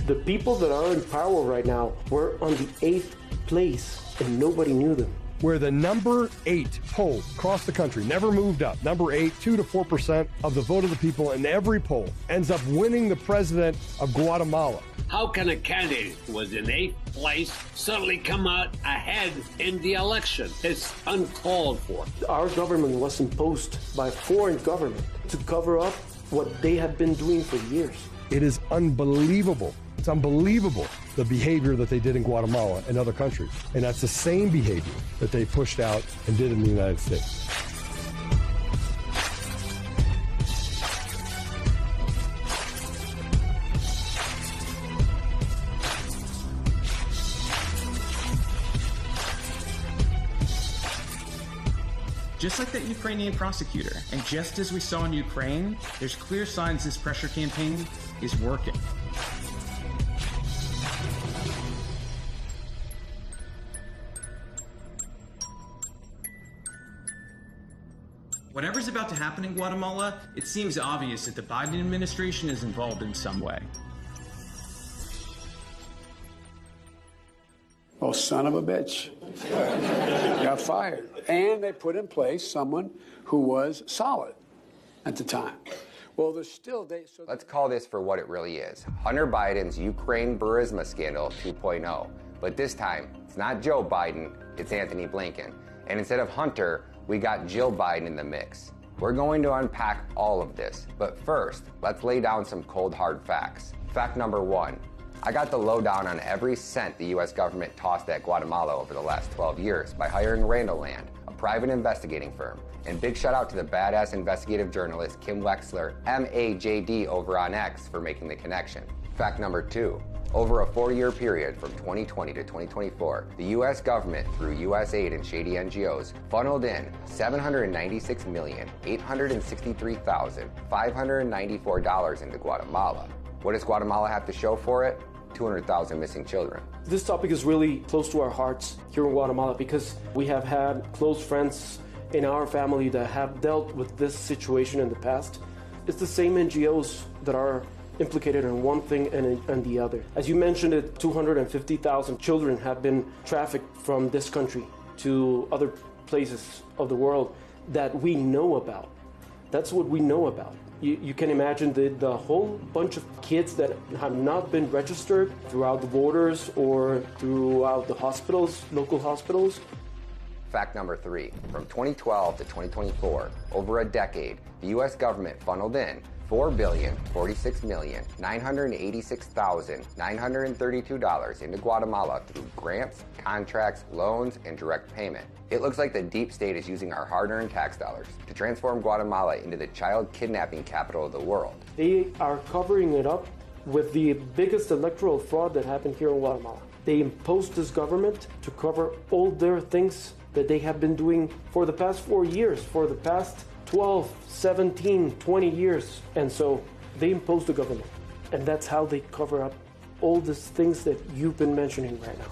The people that are in power right now were on the 8th place, and nobody knew them. Where the number 8 poll across the country never moved up. Number 8, 2 to 4% of the vote of the people in every poll ends up winning the president of Guatemala. How can a candidate who was in 8th place suddenly come out ahead in the election? It's uncalled for. Our government was imposed by foreign government to cover up what they have been doing for years. It is unbelievable. It's unbelievable the behavior that they did in Guatemala and other countries. And that's the same behavior that they pushed out and did in the United States. Just like that Ukrainian prosecutor, and just as we saw in Ukraine, there's clear signs this pressure campaign is working. Whatever's about to happen in Guatemala, it seems obvious that the Biden administration is involved in some way. Oh, son of a bitch. Got fired. And they put in place someone who was solid at the time. Well, there's still... Let's call this for what it really is. Hunter Biden's Ukraine Burisma scandal 2.0. But this time, it's not Joe Biden, it's Anthony Blinken. And instead of Hunter, we got Jill Biden in the mix. We're going to unpack all of this. But first, let's lay down some cold hard facts. Fact number 1. I got the lowdown on every cent the U.S. government tossed at Guatemala over the last 12 years by hiring Randall Land, a private investigating firm. And big shout out to the badass investigative journalist Kim Wexler, MAJD over on X, for making the connection. Fact number 2. Over a 4-year period from 2020 to 2024, the U.S. government, through U.S. aid and shady NGOs, funneled in $796,863,594 into Guatemala. What does Guatemala have to show for it? 200,000 missing children. This topic is really close to our hearts here in Guatemala because we have had close friends in our family that have dealt with this situation in the past. It's the same NGOs that are implicated in one thing and the other. As you mentioned, 250,000 children have been trafficked from this country to other places of the world that we know about. That's what we know about. You can imagine the whole bunch of kids that have not been registered throughout the borders or throughout the hospitals, local hospitals. Fact number 3, from 2012 to 2024, over a decade, the U.S. government funneled in $4,046,986,932 into Guatemala through grants, contracts, loans, and direct payment. It looks like the deep state is using our hard-earned tax dollars to transform Guatemala into the child kidnapping capital of the world. They are covering it up with the biggest electoral fraud that happened here in Guatemala. They imposed this government to cover all their things that they have been doing for the past 4 years, for the past 12, 17, 20 years. And so they imposed the government. And that's how they cover up all these things that you've been mentioning right now.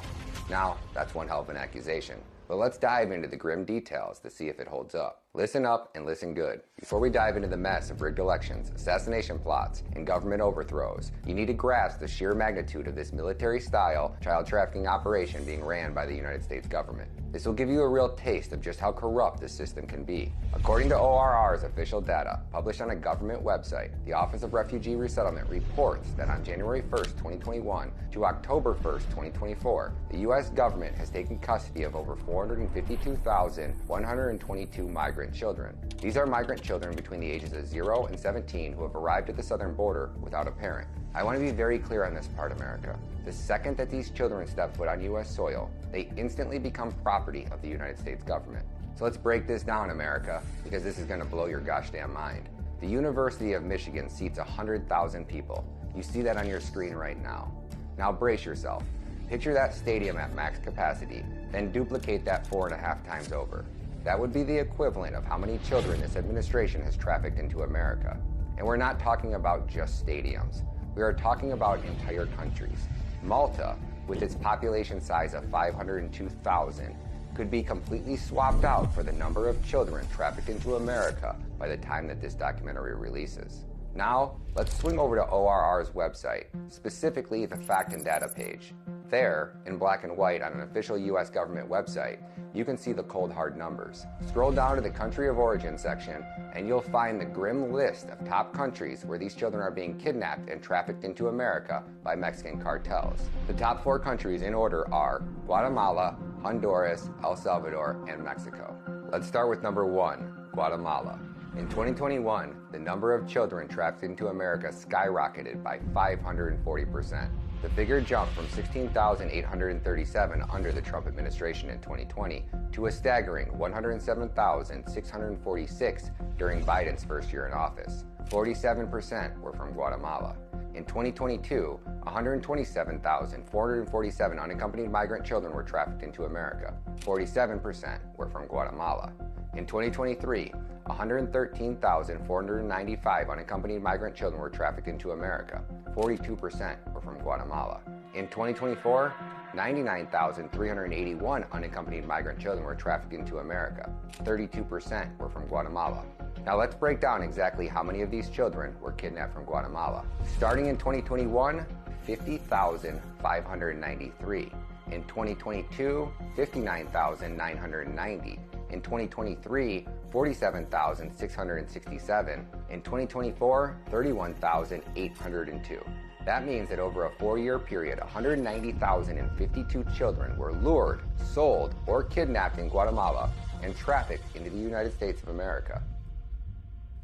Now, that's one hell of an accusation. But let's dive into the grim details to see if it holds up. Listen up and listen good. Before we dive into the mess of rigged elections, assassination plots, and government overthrows, you need to grasp the sheer magnitude of this military-style child trafficking operation being ran by the United States government. This will give you a real taste of just how corrupt this system can be. According to ORR's official data, published on a government website, the Office of Refugee Resettlement reports that on January 1st, 2021 to October 1st, 2024, the U.S. government has taken custody of over 452,122 migrant children. These are migrant children between the ages of 0 and 17 who have arrived at the southern border without a parent. I want to be very clear on this part, America. The second that these children step foot on U.S. soil, they instantly become property of the United States government. So let's break this down, America, because this is going to blow your gosh damn mind. The University of Michigan seats 100,000 people. You see that on your screen right now. Now brace yourself. Picture that stadium at max capacity, then duplicate that 4.5 times over. That would be the equivalent of how many children this administration has trafficked into America. And we're not talking about just stadiums. We are talking about entire countries. Malta, with its population size of 502,000, could be completely swapped out for the number of children trafficked into America by the time that this documentary releases. Now, let's swing over to ORR's website, specifically the fact and data page. There, in black and white on an official U.S. government website, you can see the cold hard numbers. Scroll down to the country of origin section, and you'll find the grim list of top countries where these children are being kidnapped and trafficked into America by Mexican cartels. The top 4 countries in order are Guatemala, Honduras, El Salvador, and Mexico. Let's start with number 1, Guatemala. In 2021, the number of children trafficked into America skyrocketed by 540%. The figure jumped from 16,837 under the Trump administration in 2020 to a staggering 107,646 during Biden's first year in office. 47% were from Guatemala. In 2022, 127,447 unaccompanied migrant children were trafficked into America. 47% were from Guatemala. In 2023, 113,495 unaccompanied migrant children were trafficked into America. 42% were from Guatemala. In 2024, 99,381 unaccompanied migrant children were trafficked into America. 32% were from Guatemala. Now let's break down exactly how many of these children were kidnapped from Guatemala. Starting in 2021, 50,593. In 2022, 59,990. In 2023, 47,667. In 2024, 31,802. That means that over a 4-year period, 190,052 children were lured, sold, or kidnapped in Guatemala and trafficked into the United States of America.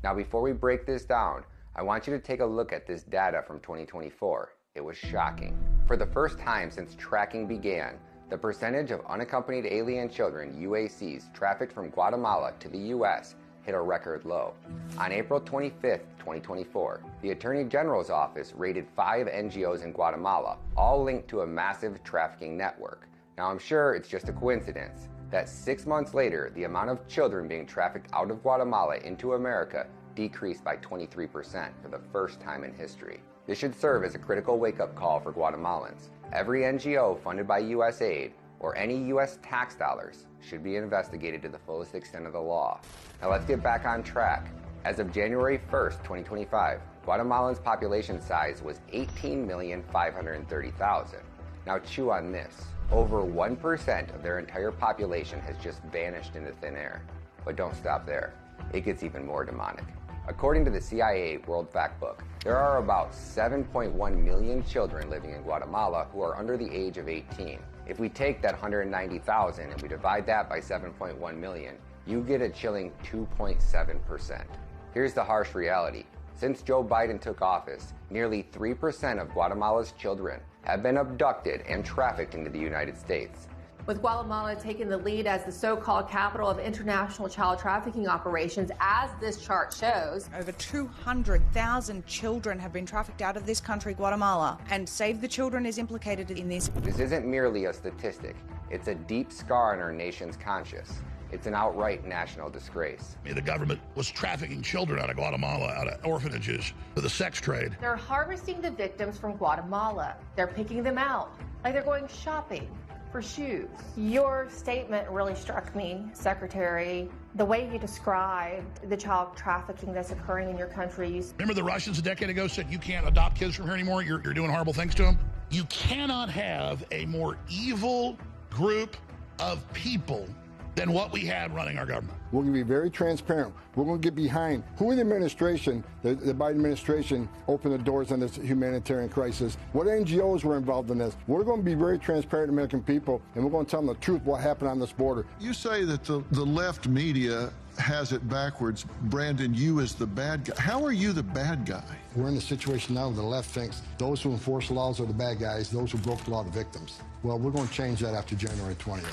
Now, before we break this down, I want you to take a look at this data from 2024. It was shocking. For the first time since tracking began, the percentage of unaccompanied alien children, UACs, trafficked from Guatemala to the U.S. hit a record low. On April 25th, 2024, the Attorney General's office raided 5 NGOs in Guatemala, all linked to a massive trafficking network. Now, I'm sure it's just a coincidence that 6 months later, the amount of children being trafficked out of Guatemala into America decreased by 23% for the first time in history. This should serve as a critical wake-up call for Guatemalans. Every NGO funded by U.S. aid or any U.S. tax dollars should be investigated to the fullest extent of the law. Now let's get back on track. As of January 1st, 2025, Guatemalans' population size was 18,530,000. Now chew on this. Over 1% of their entire population has just vanished into thin air. But don't stop there. It gets even more demonic. According to the CIA World Factbook, there are about 7.1 million children living in Guatemala who are under the age of 18. If we take that 190,000 and we divide that by 7.1 million, you get a chilling 2.7%. Here's the harsh reality. Since Joe Biden took office, nearly 3% of Guatemala's children have been abducted and trafficked into the United States. With Guatemala taking the lead as the so-called capital of international child trafficking operations, as this chart shows. Over 200,000 children have been trafficked out of this country, Guatemala, and Save the Children is implicated in this. This isn't merely a statistic. It's a deep scar in our nation's conscience. It's an outright national disgrace. The government was trafficking children out of Guatemala, out of orphanages, for the sex trade. They're harvesting the victims from Guatemala. They're picking them out, like they're going shopping for shoes. Your statement really struck me, Secretary. The way you described the child trafficking that's occurring in your country. Remember the Russians a decade ago said you can't adopt kids from here anymore? You're doing horrible things to them? You cannot have a more evil group of people than what we had running our government. We're going to be very transparent. We're going to get behind who in the administration, the Biden administration, opened the doors on this humanitarian crisis. What NGOs were involved in this. We're going to be very transparent to American people, and we're going to tell them the truth what happened on this border. You say that the left media has it backwards, branding you as the bad guy. How are you the bad guy? We're in a situation now where the left thinks those who enforce laws are the bad guys, those who broke the law are the victims. Well, we're going to change that after January 20th.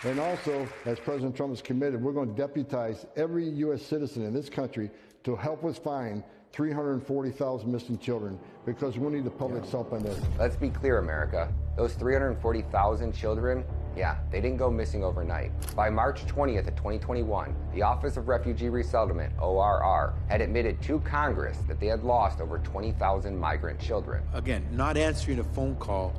And also, as President Trump is committed, we're going to deputize every U.S. citizen in this country to help us find 340,000 missing children, because we need the public's help on this. Let's be clear, America. Those 340,000 children, they didn't go missing overnight. By March 20th of 2021, the Office of Refugee Resettlement, ORR, had admitted to Congress that they had lost over 20,000 migrant children. Again, not answering a phone call,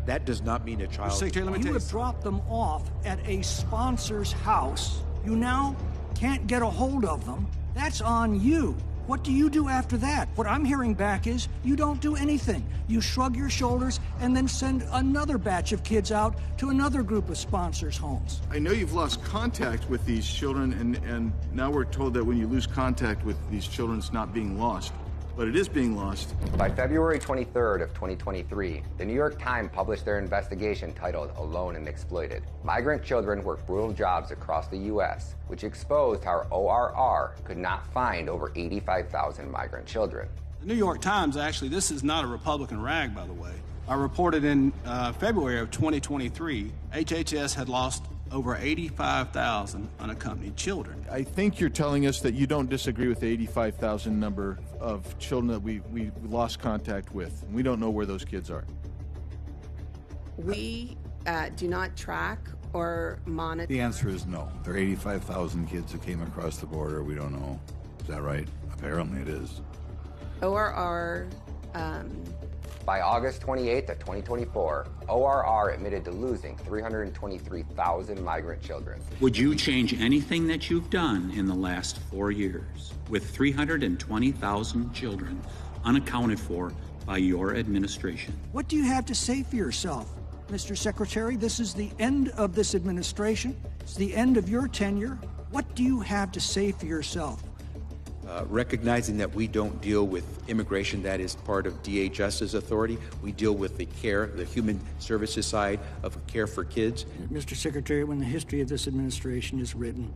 that does not mean a child. Secretary, you have dropped them off at a sponsor's house. You now can't get a hold of them. That's on you. What do you do after that? What I'm hearing back is you don't do anything. You shrug your shoulders and then send another batch of kids out to another group of sponsors' homes. I know you've lost contact with these children, and now we're told that when you lose contact with these children, it's not being lost. But it is being lost. By February 23rd of 2023, the New York Times published their investigation titled Alone and Exploited. Migrant children work brutal jobs across the U.S., which exposed how ORR could not find over 85,000 migrant children. The New York Times, actually, this is not a Republican rag, by the way. I reported in February of 2023, HHS had lost over 85,000 unaccompanied children. I think you're telling us that you don't disagree with the 85,000 number of children that we lost contact with. We don't know where those kids are. We do not track or monitor. The answer is no. There are 85,000 kids that came across the border. We don't know. Is that right? Apparently it is. ORR. By August 28th of 2024, ORR admitted to losing 323,000 migrant children. Would you change anything that you've done in the last 4 years with 320,000 children unaccounted for by your administration? What do you have to say for yourself, Mr. Secretary? This is the end of this administration. It's the end of your tenure. What do you have to say for yourself? Recognizing that we don't deal with immigration, that is part of DHS's authority. We deal with the care, the human services side of care for kids. Mr. Secretary, when the history of this administration is written,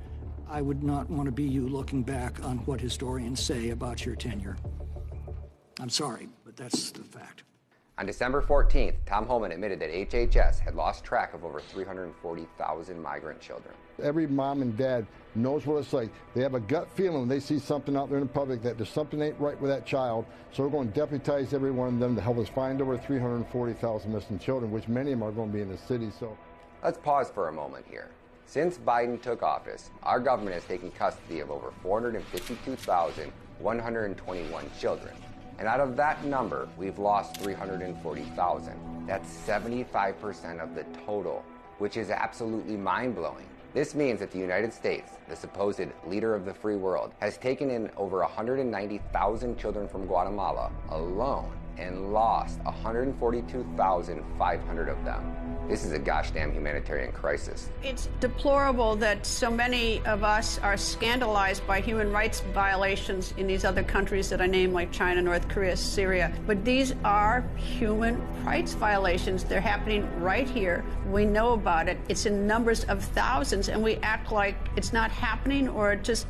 I would not want to be you looking back on what historians say about your tenure. I'm sorry, but that's the fact. On December 14th, Tom Homan admitted that HHS had lost track of over 340,000 migrant children. Every mom and dad knows what it's like. They have a gut feeling when they see something out there in the public that there's something ain't right with that child. So we're going to deputize every one of them to help us find over 340,000 missing children, which many of them are going to be in the city. So let's pause for a moment here. Since Biden took office, our government has taken custody of over 452,121 children. And out of that number, we've lost 340,000. That's 75% of the total, which is absolutely mind-blowing. This means that the United States, the supposed leader of the free world, has taken in over 190,000 children from Guatemala alone and lost 142,500 of them. This is a gosh damn humanitarian crisis. It's deplorable that so many of us are scandalized by human rights violations in these other countries that I named, like China, North Korea, Syria. But these are human rights violations. They're happening right here. We know about it. It's in numbers of thousands, and we act like it's not happening, or it just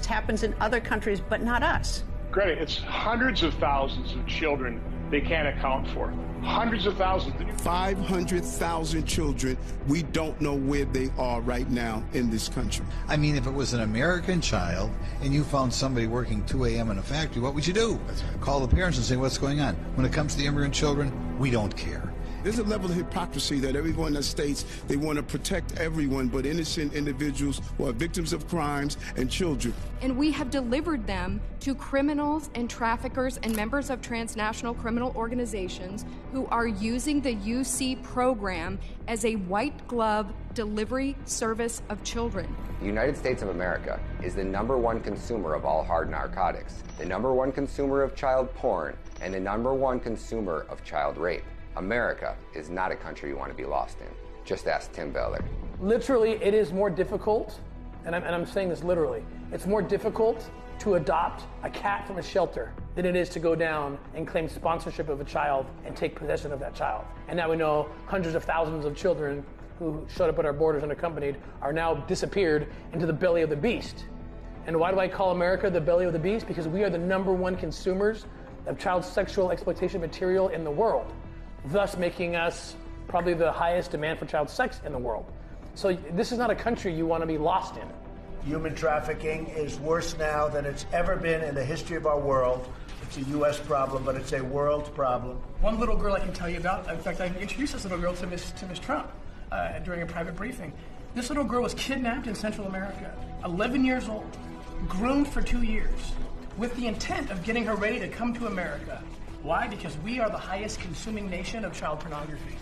happens in other countries, but not us. Greta, it's hundreds of thousands of children they can't account for. Hundreds of thousands. 500,000 children, we don't know where they are right now in this country. I mean, if it was an American child and you found somebody working 2 a.m. in a factory, what would you do? Call the parents and say, what's going on? When it comes to the immigrant children, we don't care. There's a level of hypocrisy that everyone that states they want to protect everyone but innocent individuals who are victims of crimes and children. And we have delivered them to criminals and traffickers and members of transnational criminal organizations who are using the UC program as a white glove delivery service of children. The United States of America is the #1 consumer of all hard narcotics, the #1 consumer of child porn, and the #1 consumer of child rape. America is not a country you want to be lost in. Just ask Tim Ballard. Literally, it is more difficult, and I'm saying this literally, it's more difficult to adopt a cat from a shelter than it is to go down and claim sponsorship of a child and take possession of that child. And now we know hundreds of thousands of children who showed up at our borders unaccompanied are now disappeared into the belly of the beast. And why do I call America the belly of the beast? Because we are the #1 consumers of child sexual exploitation material in the world, thus making us probably the highest demand for child sex in the world. So this is not a country you want to be lost in. Human trafficking is worse now than it's ever been in the history of our world. It's a U.S. problem, but it's a world problem. One little girl I can tell you about, in fact, I introduced this little girl to Miss Trump during a private briefing. This little girl was kidnapped in Central America, 11 years old, groomed for 2 years, with the intent of getting her ready to come to America. Why? Because we are the highest consuming nation of child pornography.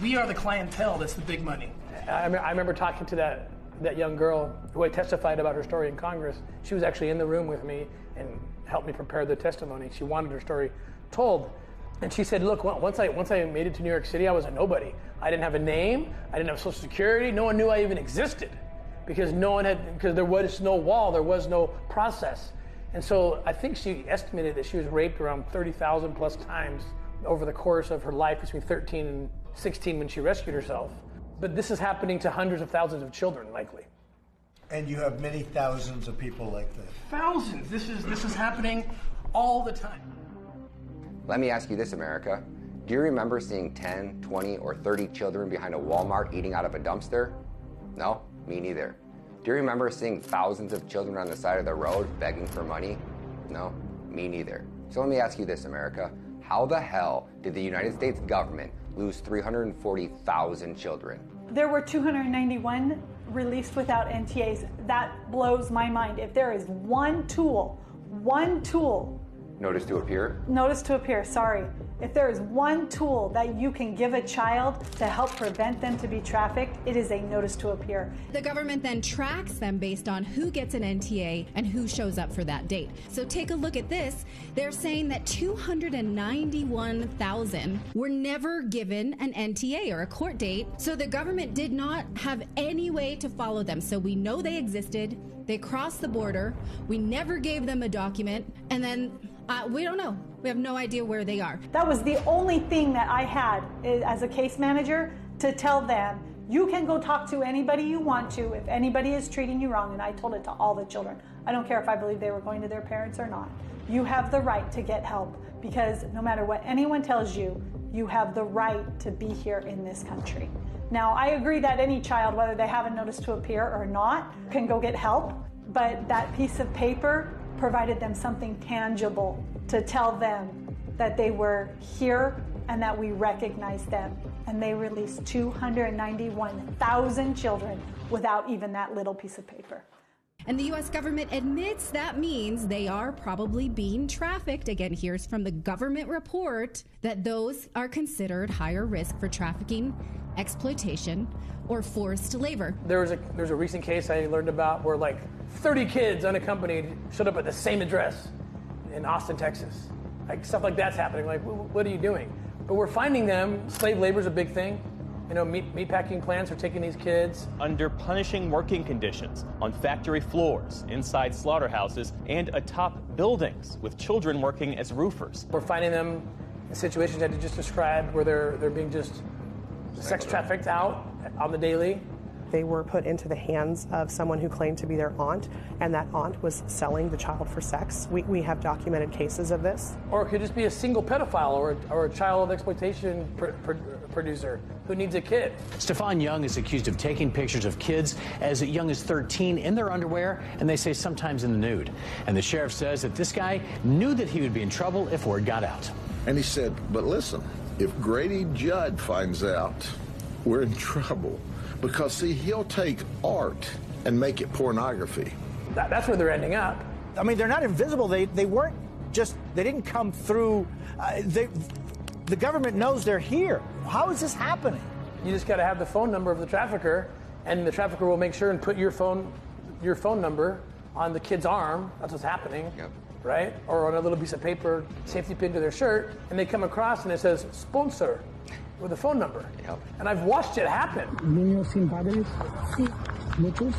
We are the clientele that's the big money. I remember talking to that young girl who I testified about her story in Congress. She was actually in the room with me and helped me prepare the testimony. She wanted her story told. And she said, look, once I made it to New York City, I was a nobody. I didn't have a name. I didn't have Social Security. No one knew I even existed because there was no wall. There was no process. And so I think she estimated that she was raped around 30,000 plus times over the course of her life between 13 and 16 when she rescued herself. But this is happening to hundreds of thousands of children, likely. And you have many thousands of people like this. Thousands. This is happening all the time. Let me ask you this, America. Do you remember seeing 10, 20, or 30 children behind a Walmart eating out of a dumpster? No, me neither. Do you remember seeing thousands of children on the side of the road begging for money? No, me neither. So let me ask you this, America. How the hell did the United States government lose 340,000 children? There were 291 released without NTAs. That blows my mind. If there is one tool, Notice to appear? Notice to appear, sorry. If there is one tool that you can give a child to help prevent them to be trafficked, it is a notice to appear. The government then tracks them based on who gets an NTA and who shows up for that date. So take a look at this. They're saying that 291,000 were never given an NTA or a court date. So the government did not have any way to follow them. So we know they existed. They crossed the border. We never gave them a document. And then we don't know. We have no idea where they are. That was the only thing that I had as a case manager to tell them, you can go talk to anybody you want to if anybody is treating you wrong. And I told it to all the children. I don't care if I believe they were going to their parents or not. You have the right to get help because no matter what anyone tells you, you have the right to be here in this country. Now, I agree that any child, whether they have a notice to appear or not, can go get help. But that piece of paper provided them something tangible to tell them that they were here and that we recognize them. And they released 291,000 children without even that little piece of paper. And the U.S. government admits that means they are probably being trafficked. Again, here's from the government report that those are considered higher risk for trafficking, exploitation, or forced labor. There's a recent case I learned about where like 30 kids unaccompanied showed up at the same address in Austin, Texas. Like stuff like that's happening. Like, what are you doing? But we're finding them. Slave labor is a big thing. You know, meatpacking plants are taking these kids. Under punishing working conditions on factory floors, inside slaughterhouses, and atop buildings with children working as roofers. We're finding them in situations that you just described where they're being just sex trafficked out on the daily. They were put into the hands of someone who claimed to be their aunt, and that aunt was selling the child for sex. We have documented cases of this. Or it could just be a single pedophile or a child exploitation producer who needs a kid. Stefan Young is accused of taking pictures of kids as young as 13 in their underwear, and they say sometimes in the nude. And the sheriff says that this guy knew that he would be in trouble if word got out. And he said, but listen, if Grady Judd finds out, we're in trouble. Because, see, he'll take art and make it pornography. That's where they're ending up. I mean, they're not invisible. They weren't just, they didn't come through. The government knows they're here. How is this happening? You just got to have the phone number of the trafficker, and the trafficker will make sure and put your phone number on the kid's arm. That's what's happening, right? Or on a little piece of paper, safety pin to their shirt, and they come across and it says, sponsor, with a phone number. And I've watched it happen. Niños sin padres. Sí. Muchos.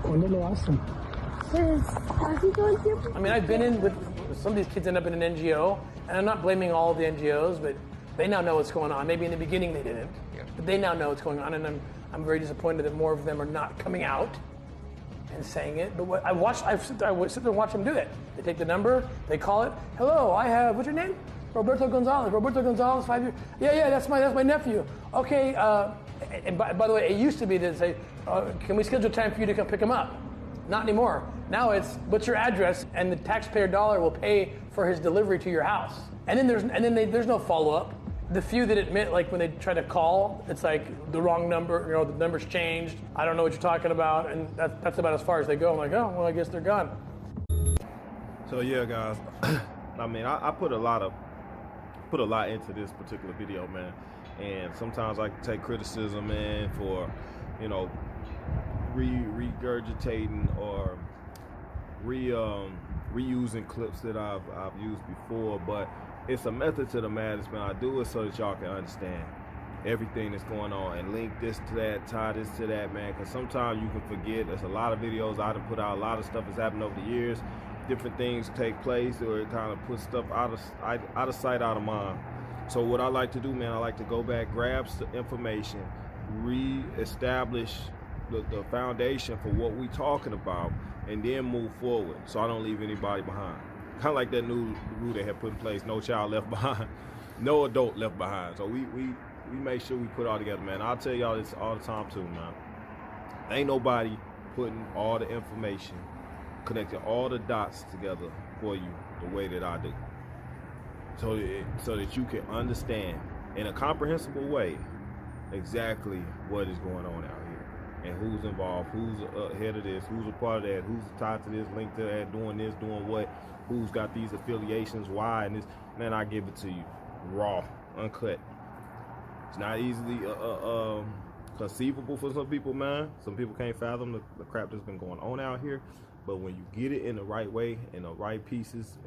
¿Cuándo lo hacen? I mean, I've been in with some of these kids end up in an NGO, and I'm not blaming all of the NGOs, but they now know what's going on. Maybe in the beginning they didn't, but they now know what's going on, and I'm very disappointed that more of them are not coming out and saying it. But what I sit there and watch them do it. They take the number, they call it. Hello, I have, what's your name? Roberto Gonzalez, 5 years. Yeah, that's my nephew. Okay, and by the way, it used to be to say, can we schedule time for you to come pick him up? Not anymore. Now it's, what's your address? And the taxpayer dollar will pay for his delivery to your house. And then there's no follow-up. The few that admit, like when they try to call, it's like the wrong number, the number's changed. I don't know what you're talking about, and that's about as far as they go. I'm like, oh, well, I guess they're gone. So yeah, guys, I mean, I put a lot into this particular video, man, and sometimes I take criticism, man, for regurgitating or reusing clips that I've used before, but it's a method to the madness, man. I do it so that y'all can understand everything that's going on and link this to that, tie this to that, man, because sometimes you can forget. There's a lot of videos I done put out, a lot of stuff that's happened over the years. Different things take place, or it kind of puts stuff out of sight, out of mind. So what I like to do, man, I like to go back, grab information, re-establish the foundation for what we talking about, and then move forward, so I don't leave anybody behind. Kind of like that new rule they had put in place: no child left behind, no adult left behind. So we make sure we put it all together, man. I'll tell y'all this all the time too, man. Ain't nobody putting all the information, connecting all the dots together for you the way that I do, so that you can understand in a comprehensible way exactly what is going on out here and who's involved, who's ahead of this, who's a part of that, who's tied to this, linked to that, doing this, doing what, who's got these affiliations, why, and this. Man, I give it to you raw, uncut. It's not easily conceivable for some people, man. Some people can't fathom the crap that's been going on out here. But when you get it in the right way, in the right pieces,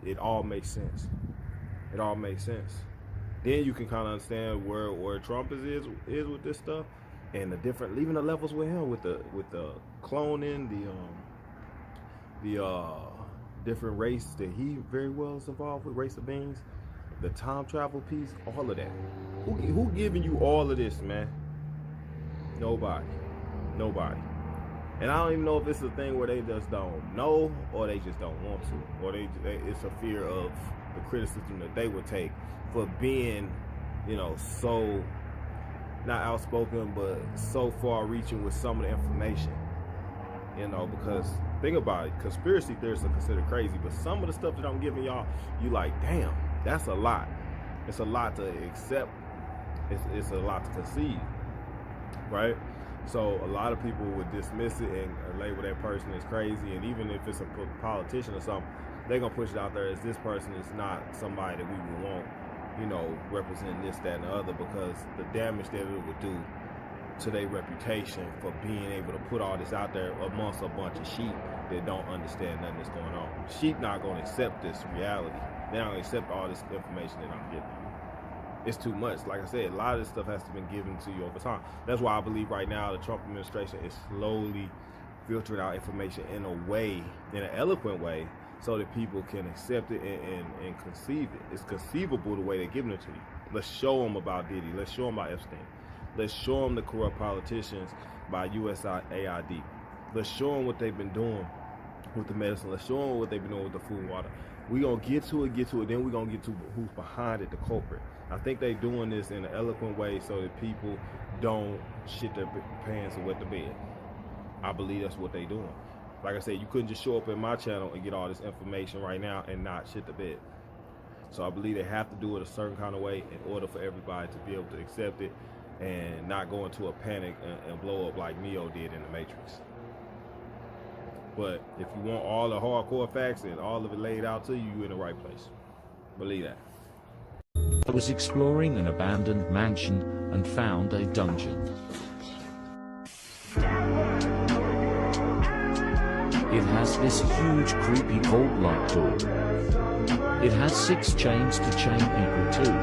it all makes sense. It all makes sense. Then you can kind of understand where Trump is with this stuff, and the different, even the levels with him, with the cloning, the different race that he very well is involved with, race of beings, the time travel piece, all of that. Who giving you all of this, man? Nobody. And I don't even know if it's a thing where they just don't know, or they just don't want to, or it's a fear of the criticism that they would take for being, so not outspoken, but so far-reaching with some of the information. Because think about it, conspiracy theorists are considered crazy, but some of the stuff that I'm giving y'all, you like, damn, that's a lot. It's a lot to accept. It's a lot to conceive, right? So a lot of people would dismiss it and label that person as crazy, and even if it's a politician or something, they're going to push it out there as this person is not somebody that we would want, you know, representing this, that, and the other, because the damage that it would do to their reputation for being able to put all this out there amongst a bunch of sheep that don't understand nothing that's going on. Sheep not going to accept this reality. They don't accept all this information that I'm giving you. It's too much. Like I said, a lot of this stuff has to be given to you over time. That's why I believe right now the Trump administration is slowly filtering out information in a way, in an eloquent way, so that people can accept it and conceive it. It's conceivable the way they're giving it to you. Let's show them about Diddy. Let's show them about Epstein. Let's show them the corrupt politicians by USAID. Let's show them what they've been doing with the medicine. Let's show them what they've been doing with the food and water. We're going to get to it, then we're going to get to who's behind it, the culprit. I think they're doing this in an eloquent way so that people don't shit their pants or wet the bed. I believe that's what they're doing. Like I said, you couldn't just show up in my channel and get all this information right now and not shit the bed. So I believe they have to do it a certain kind of way in order for everybody to be able to accept it and not go into a panic and blow up like Neo did in the Matrix. But if you want all the hardcore facts and all of it laid out to you, you're in the right place. Believe that. I was exploring an abandoned mansion and found a dungeon. It has this huge creepy cold lock door. It has 6 chains to chain people too.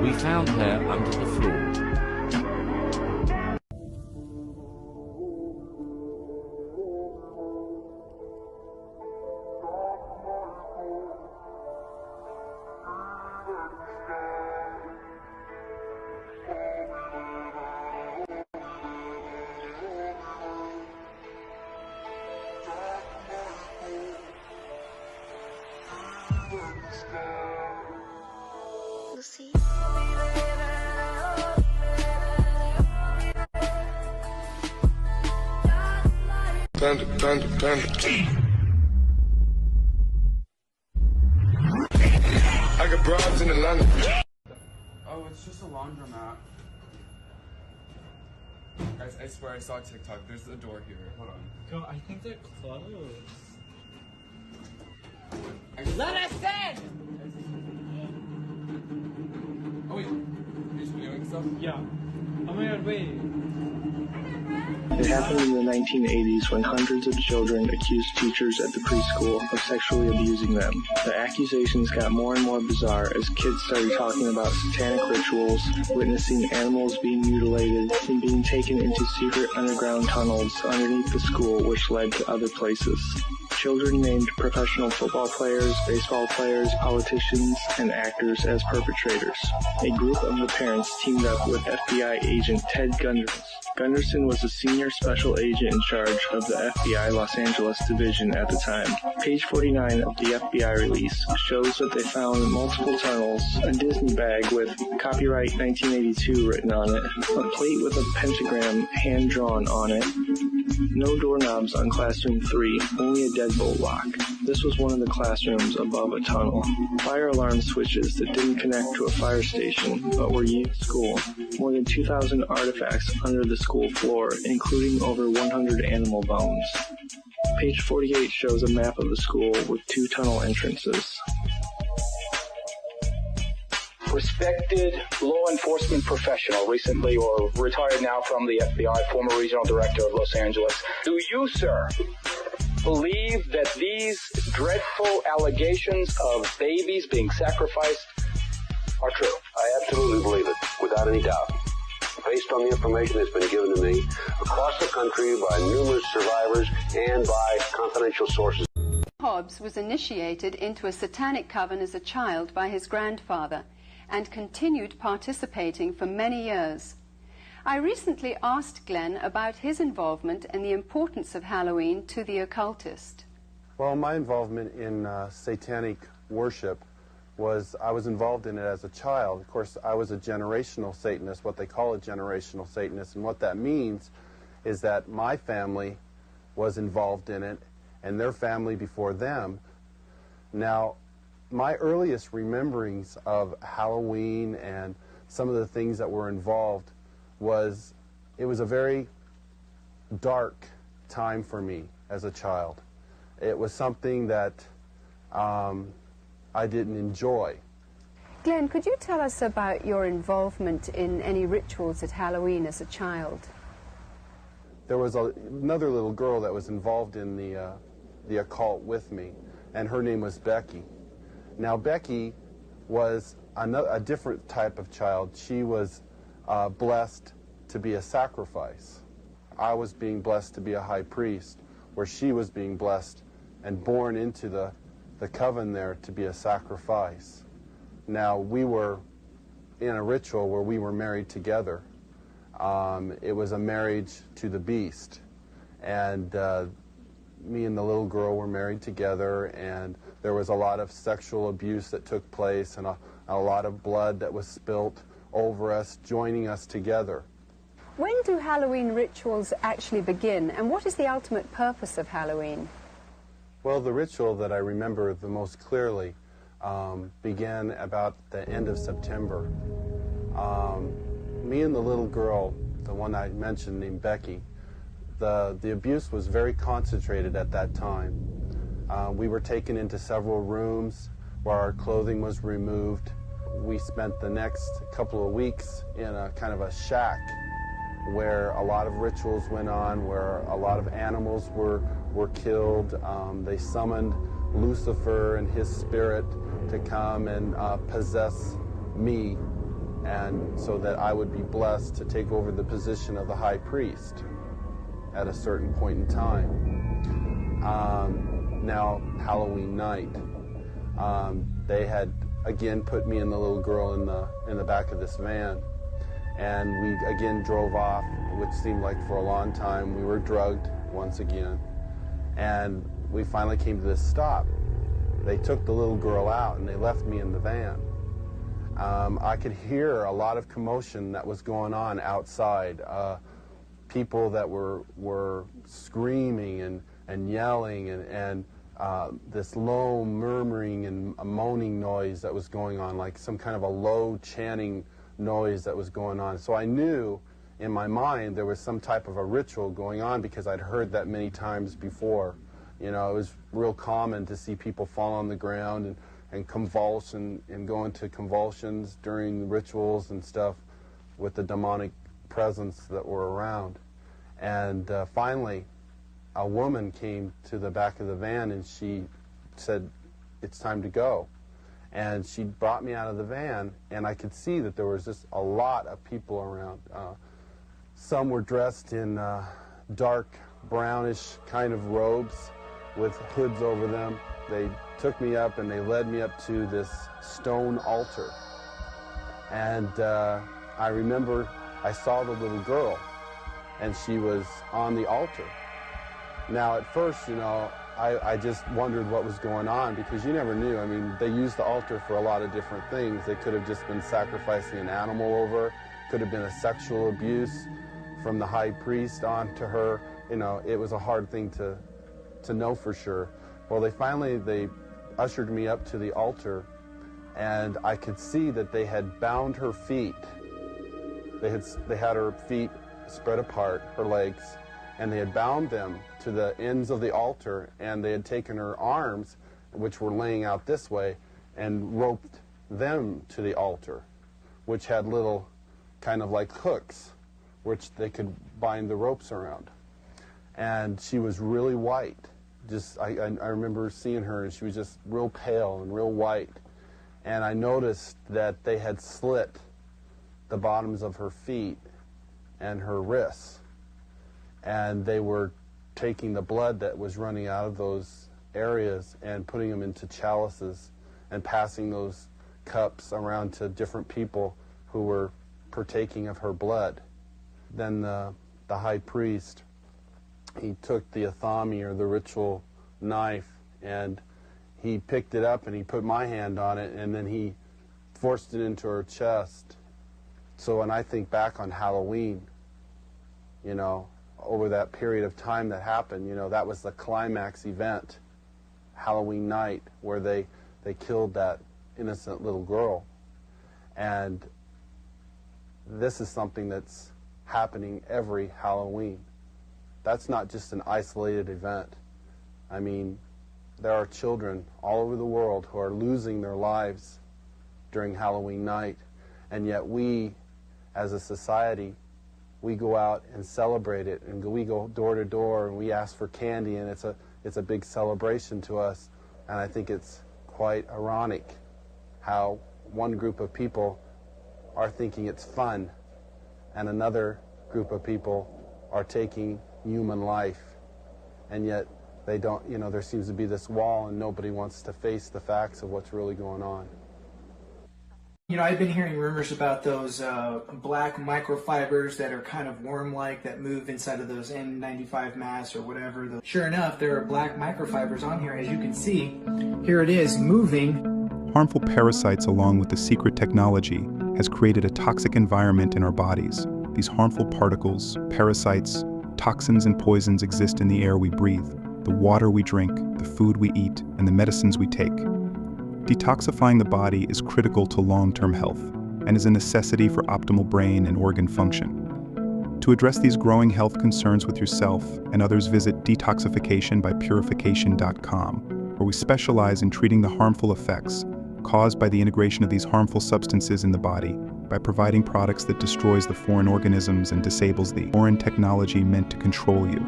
We found her under the floor. I got broads in Atlanta. Oh, it's just a laundromat. Guys, I swear I saw TikTok. There's a door here. Hold on. Girl, I think they're closed. Let us in! Oh wait, you're just doing stuff? Yeah. Oh my god, wait. It happened in the 1980s when hundreds of children accused teachers at the preschool of sexually abusing them. The accusations got more and more bizarre as kids started talking about satanic rituals, witnessing animals being mutilated, and being taken into secret underground tunnels underneath the school which led to other places. Children named professional football players, baseball players, politicians, and actors as perpetrators. A group of the parents teamed up with FBI agent Ted Gunderson. Gunderson was a senior special agent in charge of the FBI Los Angeles division at the time. Page 49 of the FBI release shows that they found multiple tunnels, a Disney bag with copyright 1982 written on it, a plate with a pentagram hand-drawn on it, no doorknobs on classroom 3, only a deadbolt lock. This was one of the classrooms above a tunnel. Fire alarm switches that didn't connect to a fire station, but were used at school. More than 2,000 artifacts under the school floor, including over 100 animal bones. Page 48 shows a map of the school with 2 tunnel entrances. Respected law enforcement professional, recently or retired now from the FBI, former regional director of Los Angeles. Do you, sir, believe that these dreadful allegations of babies being sacrificed are true? I absolutely believe it, without any doubt. Based on the information that's been given to me across the country by numerous survivors and by confidential sources. Hobbs was initiated into a satanic coven as a child by his grandfather and continued participating for many years. I recently asked Glenn about his involvement and the importance of Halloween to the occultist. Well, my involvement in satanic worship was, I was involved in it as a child. Of course, I was a generational Satanist, what they call a generational Satanist, and what that means is that my family was involved in it and their family before them. Now, my earliest rememberings of Halloween and some of the things that were involved was, it was a very dark time for me as a child. It was something that I didn't enjoy. Glenn, could you tell us about your involvement in any rituals at Halloween as a child? There was another little girl that was involved in the occult with me, and her name was Becky. Now, Becky was a different type of child. She was blessed to be a sacrifice. I was being blessed to be a high priest, where she was being blessed and born into the coven there to be a sacrifice. Now, we were in a ritual where we were married together. It was a marriage to the beast, and me and the little girl were married together, and there was a lot of sexual abuse that took place, and a lot of blood that was spilt over us, joining us together. When do Halloween rituals actually begin, and what is the ultimate purpose of Halloween? Well, the ritual that I remember the most clearly began about the end of September. Me and the little girl, the one I mentioned named Becky, the abuse was very concentrated at that time. We were taken into several rooms where our clothing was removed. We spent the next couple of weeks in a kind of a shack where a lot of rituals went on, where a lot of animals were killed. They summoned Lucifer and his spirit to come and possess me, and so that I would be blessed to take over the position of the high priest at a certain point in time. Now, Halloween night, they had again put me and the little girl in the back of this van, and we again drove off, which seemed like for a long time. We were drugged once again, and we finally came to this stop. They took the little girl out and they left me in the van. I could hear a lot of commotion that was going on outside. People that were screaming and yelling, and this low murmuring and a moaning noise that was going on, like some kind of a low chanting noise that was going on. So I knew in my mind there was some type of a ritual going on, because I'd heard that many times before. You know, it was real common to see people fall on the ground and convulse and go into convulsions during rituals and stuff with the demonic presence that were around. And finally, a woman came to the back of the van and she said, "It's time to go." And she brought me out of the van, and I could see that there was just a lot of people around. Some were dressed in dark brownish kind of robes with hoods over them. They took me up and they led me up to this stone altar. And I remember I saw the little girl, and she was on the altar. Now, at first, you know, I just wondered what was going on, because you never knew. I mean, they used the altar for a lot of different things. They could have just been sacrificing an animal over, could have been a sexual abuse from the high priest onto her. You know, it was a hard thing to know for sure. Well, they ushered me up to the altar, and I could see that they had bound her feet. They had her feet spread apart, her legs, and they had bound them to the ends of the altar, and they had taken her arms, which were laying out this way, and roped them to the altar, which had little kind of like hooks, which they could bind the ropes around. And she was really white. I remember seeing her, and she was just real pale and real white. And I noticed that they had slit the bottoms of her feet and her wrists, and they were taking the blood that was running out of those areas and putting them into chalices and passing those cups around to different people who were partaking of her blood. Then the high priest, he took the athami, or the ritual knife, and he picked it up and he put my hand on it, and then he forced it into her chest. So when I think back on Halloween, you know, over that period of time that happened, you know, that was the climax event, Halloween night, where they they killed that innocent little girl. And this is something that's happening every Halloween. That's not just an isolated event. I mean, there are children all over the world who are losing their lives during Halloween night, and yet we, as a society, we go out and celebrate it, and we go door to door and we ask for candy, and it's a big celebration to us. And I think it's quite ironic how one group of people are thinking it's fun and another group of people are taking human life, and yet they don't, you know, there seems to be this wall and nobody wants to face the facts of what's really going on. You know, I've been hearing rumors about those black microfibers that are kind of worm-like that move inside of those N95 masks or whatever. Sure enough, there are black microfibers on here, as you can see. Here it is, moving. Harmful parasites, along with the secret technology, has created a toxic environment in our bodies. These harmful particles, parasites, toxins and poisons exist in the air we breathe, the water we drink, the food we eat, and the medicines we take. Detoxifying the body is critical to long-term health and is a necessity for optimal brain and organ function. To address these growing health concerns with yourself and others, visit detoxificationbypurification.com, where we specialize in treating the harmful effects caused by the integration of these harmful substances in the body by providing products that destroys the foreign organisms and disables the foreign technology meant to control you.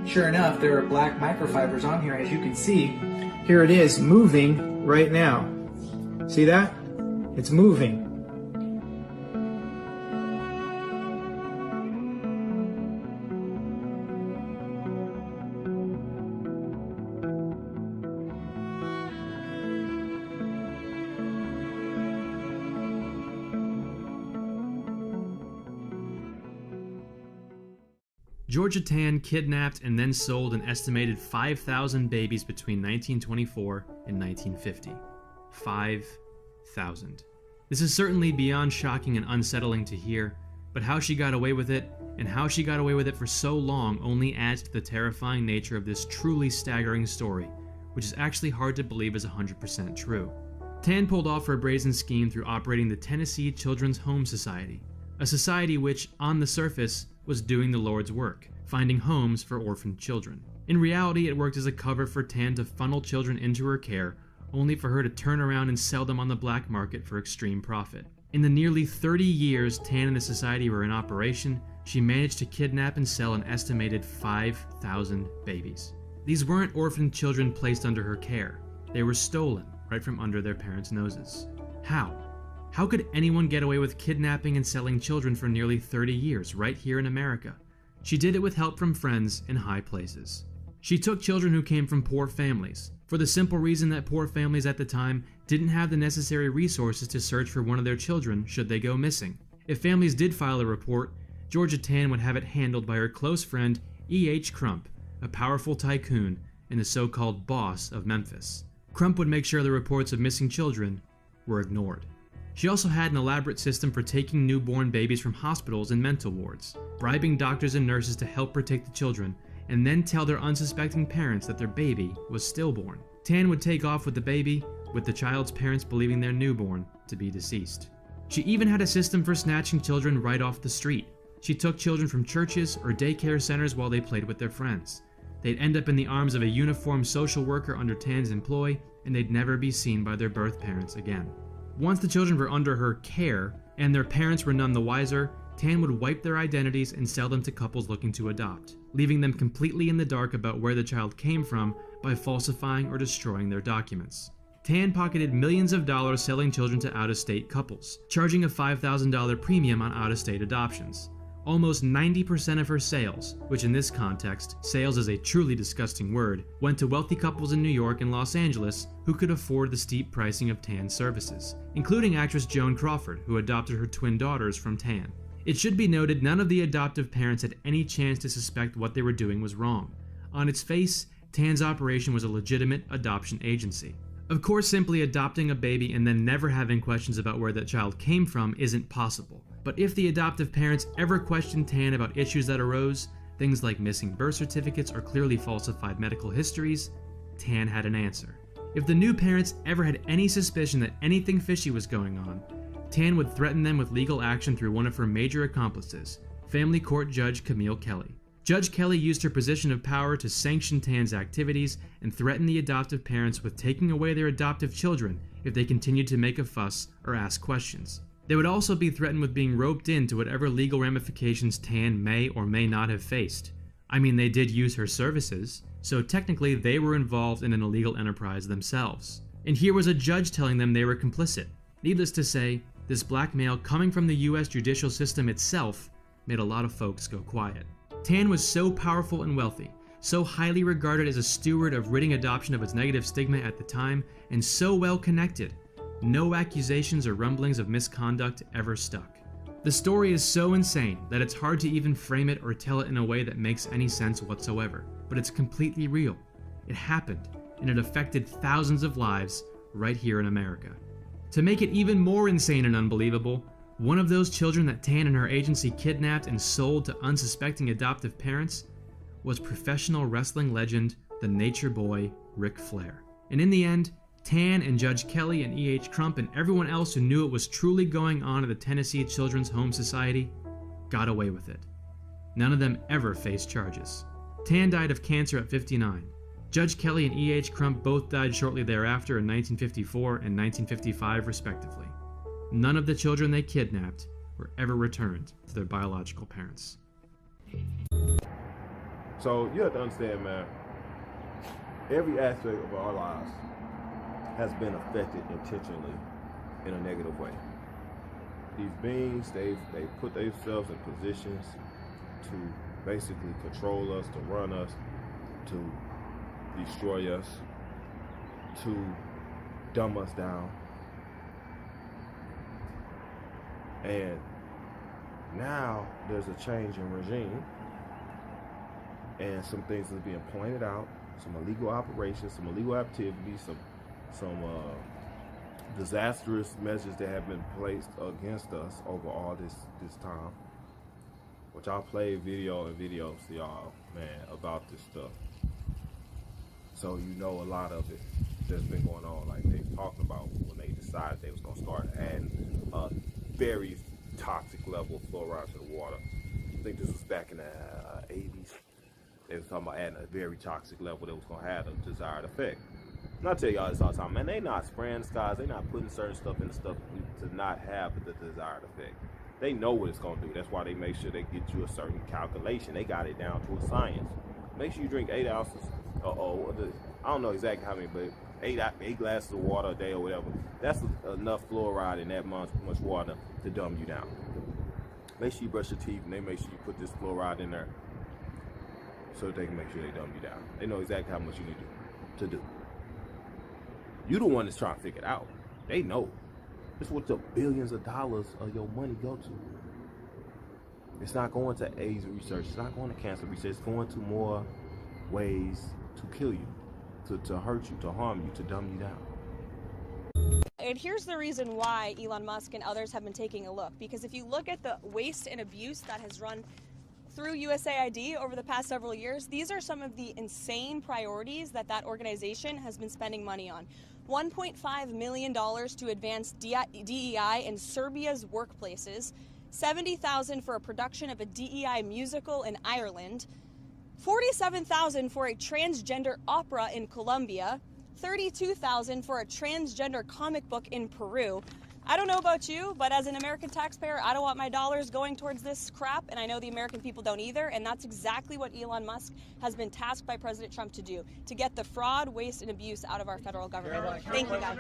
Sure enough, there are black microfibers on here, as you can see. Here it is, moving right now. See that? It's moving. Georgia Tann kidnapped and then sold an estimated 5,000 babies between 1924 and 1950. 5,000. This is certainly beyond shocking and unsettling to hear, but how she got away with it, and how she got away with it for so long, only adds to the terrifying nature of this truly staggering story, which is actually hard to believe is 100% true. Tann pulled off her brazen scheme through operating the Tennessee Children's Home Society, a society which, on the surface, was doing the Lord's work, finding homes for orphaned children. In reality, it worked as a cover for Tann to funnel children into her care, only for her to turn around and sell them on the black market for extreme profit. In the nearly 30 years Tann and the society were in operation, she managed to kidnap and sell an estimated 5,000 babies. These weren't orphaned children placed under her care. They were stolen right from under their parents' noses. How? How could anyone get away with kidnapping and selling children for nearly 30 years right here in America? She did it with help from friends in high places. She took children who came from poor families, for the simple reason that poor families at the time didn't have the necessary resources to search for one of their children should they go missing. If families did file a report, Georgia Tann would have it handled by her close friend E.H. Crump, a powerful tycoon and the so-called boss of Memphis. Crump would make sure the reports of missing children were ignored. She also had an elaborate system for taking newborn babies from hospitals and mental wards, bribing doctors and nurses to help protect the children, and then tell their unsuspecting parents that their baby was stillborn. Tann would take off with the baby, with the child's parents believing their newborn to be deceased. She even had a system for snatching children right off the street. She took children from churches or daycare centers while they played with their friends. They'd end up in the arms of a uniformed social worker under Tann's employ, and they'd never be seen by their birth parents again. Once the children were under her care, and their parents were none the wiser, Tann would wipe their identities and sell them to couples looking to adopt, leaving them completely in the dark about where the child came from by falsifying or destroying their documents. Tann pocketed millions of dollars selling children to out-of-state couples, charging a $5,000 premium on out-of-state adoptions. Almost 90% of her sales, which in this context, sales is a truly disgusting word, went to wealthy couples in New York and Los Angeles who could afford the steep pricing of Tann's services, including actress Joan Crawford, who adopted her twin daughters from Tann. It should be noted none of the adoptive parents had any chance to suspect what they were doing was wrong. On its face, Tann's operation was a legitimate adoption agency. Of course, simply adopting a baby and then never having questions about where that child came from isn't possible. But if the adoptive parents ever questioned Tann about issues that arose, things like missing birth certificates or clearly falsified medical histories, Tann had an answer. If the new parents ever had any suspicion that anything fishy was going on, Tan would threaten them with legal action through one of her major accomplices, Family Court Judge Camille Kelly. Judge Kelly used her position of power to sanction Tan's activities and threaten the adoptive parents with taking away their adoptive children if they continued to make a fuss or ask questions. They would also be threatened with being roped into whatever legal ramifications Tan may or may not have faced. I mean, they did use her services, so technically they were involved in an illegal enterprise themselves. And here was a judge telling them they were complicit. Needless to say, this blackmail coming from the US judicial system itself made a lot of folks go quiet. Tan was so powerful and wealthy, so highly regarded as a steward of ridding adoption of its negative stigma at the time, and so well connected, no accusations or rumblings of misconduct ever stuck. The story is so insane that it's hard to even frame it or tell it in a way that makes any sense whatsoever, but it's completely real. It happened, and it affected thousands of lives right here in America. To make it even more insane and unbelievable, one of those children that Tan and her agency kidnapped and sold to unsuspecting adoptive parents was professional wrestling legend, the Nature Boy, Ric Flair. And in the end, Tan and Judge Kelly and E.H. Crump and everyone else who knew it was truly going on at the Tennessee Children's Home Society got away with it. None of them ever faced charges. Tan died of cancer at 59. Judge Kelly and E.H. Crump both died shortly thereafter in 1954 and 1955 respectively. None of the children they kidnapped were ever returned to their biological parents. So you have to understand, man, every aspect of our lives has been affected intentionally in a negative way. These beings, they put themselves in positions to basically control us, to run us, to destroy us, to dumb us down. And now there's a change in regime, and some things are being pointed out, some illegal operations, some illegal activities, some disastrous measures that have been placed against us over all this time. Which I'll play videos to y'all, man, about this stuff. So you know a lot of it that's been going on. Like they talked about when they decided they was gonna start adding very toxic level of fluoride to the water. I think this was back in the 80s. They was talking about adding a very toxic level that was gonna have a desired effect. And I tell y'all this all the time, man, they not spraying the skies, they not putting certain stuff in the stuff to not have the desired effect. They know what it's gonna do. That's why they make sure they get you a certain calculation. They got it down to a science. Make sure you drink 8 ounces. I don't know exactly how many, but 8 glasses of water a day or whatever. That's enough fluoride in that much water to dumb you down. Make sure you brush your teeth, and they make sure you put this fluoride in there so that they can make sure they dumb you down. They know exactly how much you need to do. You the one that's trying to figure it out. They know. It's what the billions of dollars of your money go to. It's not going to AIDS research. It's not going to cancer research. It's going to more ways to kill you, to hurt you, to harm you, to dumb you down. And here's the reason why Elon Musk and others have been taking a look. Because if you look at the waste and abuse that has run through USAID over the past several years, these are some of the insane priorities that organization has been spending money on. $1.5 million to advance DEI in Serbia's workplaces, $70,000 for a production of a DEI musical in Ireland, $47,000 for a transgender opera in Colombia, $32,000 for a transgender comic book in Peru. I don't know about you, but as an American taxpayer, I don't want my dollars going towards this crap, and I know the American people don't either, and that's exactly what Elon Musk has been tasked by President Trump to do, to get the fraud, waste, and abuse out of our federal government. Thank you, guys.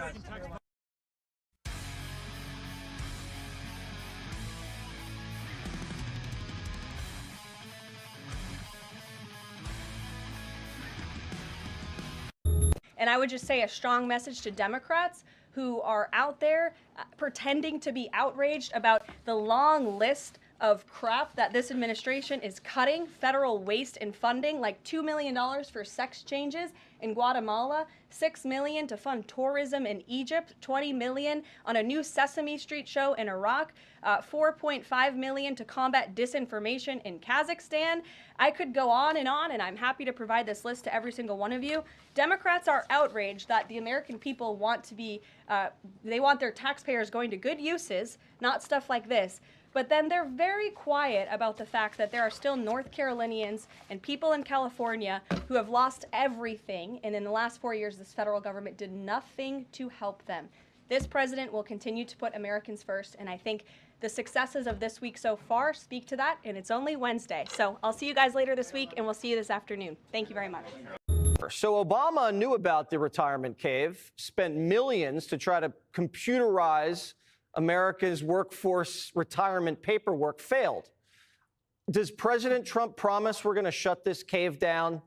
And I would just say a strong message to Democrats who are out there pretending to be outraged about the long list of crap that this administration is cutting federal waste and funding, like $2 million for sex changes in Guatemala, $6 million to fund tourism in Egypt, $20 million on a new Sesame Street show in Iraq, $4.5 million to combat disinformation in Kazakhstan. I could go on, and I'm happy to provide this list to every single one of you. Democrats are outraged that the American people want to be, they want their taxpayers going to good uses, not stuff like this. But then they're very quiet about the fact that there are still North Carolinians and people in California who have lost everything, and in the last 4 years, this federal government did nothing to help them. This president will continue to put Americans first, and I think the successes of this week so far speak to that, and it's only Wednesday. So I'll see you guys later this week, and we'll see you this afternoon. Thank you very much. So Obama knew about the retirement cave, spent millions to try to computerize America's workforce retirement paperwork, failed. Does President Trump promise we're going to shut this cave down?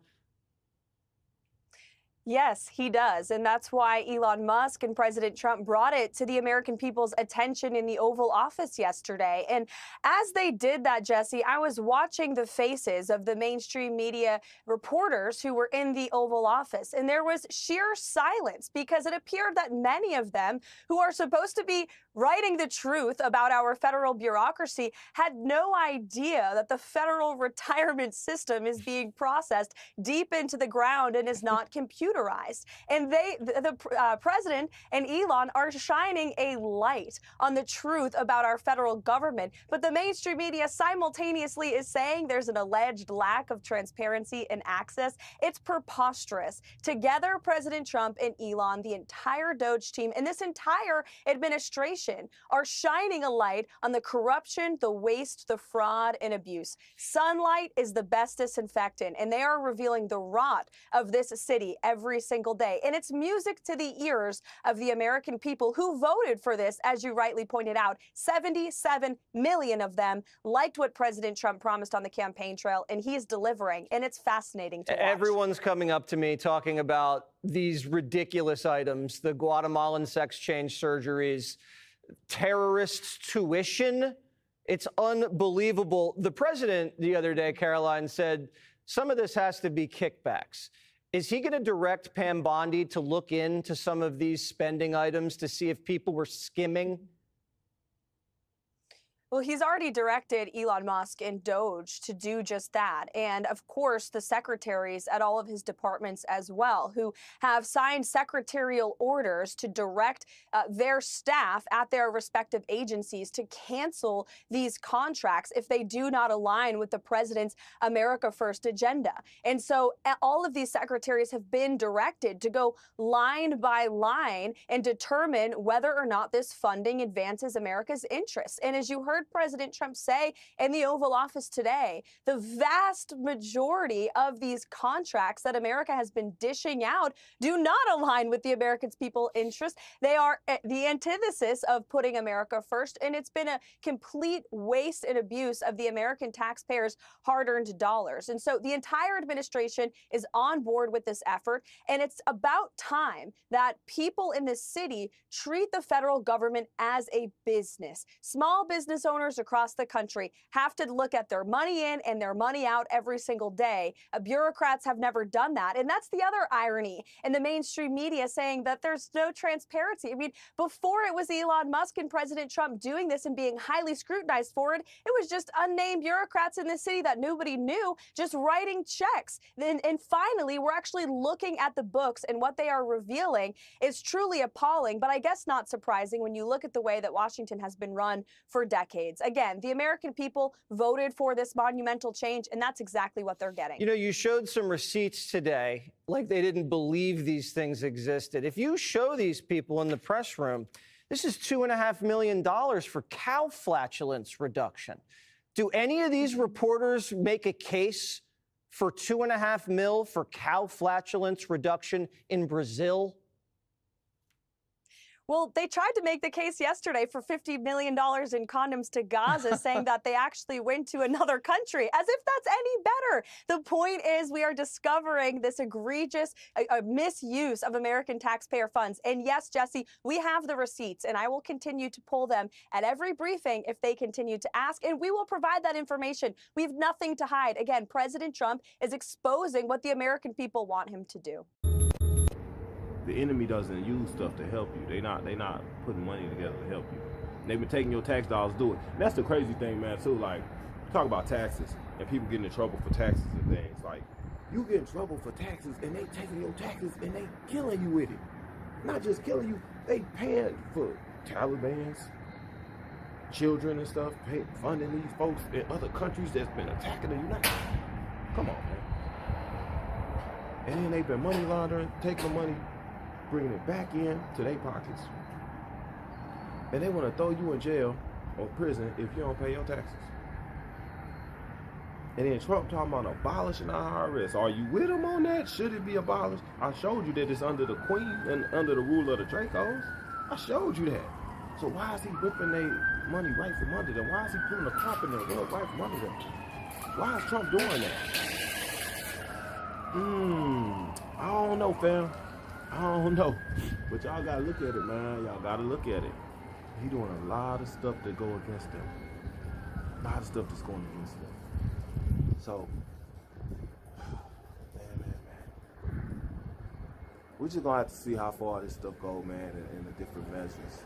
Yes, he does. And that's why Elon Musk and President Trump brought it to the American people's attention in the Oval Office yesterday. And as they did that, Jesse, I was watching the faces of the mainstream media reporters who were in the Oval Office. And there was sheer silence because it appeared that many of them who are supposed to be writing the truth about our federal bureaucracy had no idea that the federal retirement system is being processed deep into the ground and is not computerized. And the president and Elon are shining a light on the truth about our federal government. But the mainstream media simultaneously is saying there's an alleged lack of transparency and access. It's preposterous. Together, President Trump and Elon, the entire Doge team, and this entire administration are shining a light on the corruption, the waste, the fraud, and abuse. Sunlight is the best disinfectant, and they are revealing the rot of this city every single day. And it's music to the ears of the American people who voted for this, as you rightly pointed out. 77 million of them liked what President Trump promised on the campaign trail, and he is delivering, and it's fascinating to watch. Everyone's coming up to me talking about these ridiculous items, the Guatemalan sex change surgeries, terrorists' tuition. It's unbelievable. The president the other day, Caroline, said some of this has to be kickbacks. Is he going to direct Pam Bondi to look into some of these spending items to see if people were skimming? Well, he's already directed Elon Musk and Doge to do just that. And of course, the secretaries at all of his departments as well, who have signed secretarial orders to direct their staff at their respective agencies to cancel these contracts if they do not align with the president's America First agenda. And so all of these secretaries have been directed to go line by line and determine whether or not this funding advances America's interests. And as you heard President Trump say in the Oval Office today, the vast majority of these contracts that America has been dishing out do not align with the American people's interests. They are the antithesis of putting America first, and it's been a complete waste and abuse of the American taxpayers' hard-earned dollars. And so the entire administration is on board with this effort, and it's about time that people in this city treat the federal government as a business. Small business owners across the country have to look at their money in and their money out every single day. Bureaucrats have never done that. And that's the other irony in the mainstream media saying that there's no transparency. I mean, before it was Elon Musk and President Trump doing this and being highly scrutinized for it, it was just unnamed bureaucrats in the city that nobody knew just writing checks. And finally, we're actually looking at the books, and what they are revealing is truly appalling, but I guess not surprising when you look at the way that Washington has been run for decades. Again, the American people voted for this monumental change, and that's exactly what they're getting. You know, you showed some receipts today, like they didn't believe these things existed. If you show these people in the press room, this is $2.5 million for cow flatulence reduction. Do any of these reporters make a case for $2.5 million for cow flatulence reduction in Brazil? Well, they tried to make the case yesterday for $50 million in condoms to Gaza, saying that they actually went to another country, as if that's any better. The point is we are discovering this egregious misuse of American taxpayer funds. And yes, Jesse, we have the receipts, and I will continue to pull them at every briefing if they continue to ask, and we will provide that information. We have nothing to hide. Again, President Trump is exposing what the American people want him to do. The enemy doesn't use stuff to help you. They not putting money together to help you. They've been taking your tax dollars to do it. And that's the crazy thing, man, too. Like, talk about taxes and people getting in trouble for taxes and things. Like, you get in trouble for taxes and they taking your taxes and they killing you with it. Not just killing you, they paying for Taliban's children and stuff, funding these folks in other countries that's been attacking the United States. Come on, man. And then they've been money laundering, taking the money, bringing it back in to their pockets. And they want to throw you in jail or prison if you don't pay your taxes. And then Trump talking about abolishing our IRS. Are you with him on that? Should it be abolished? I showed you that it's under the Queen and under the rule of the Dracos. I showed you that. So why is he ripping their money right from under them? Why is he putting a crop in their rug right from under them? Why is Trump doing that? I don't know, fam. I don't know. But y'all gotta look at it, man. Y'all gotta look at it. He doing a lot of stuff that go against them. A lot of stuff that's going against them. So, man. We're just gonna have to see how far this stuff go, man, and the different measures.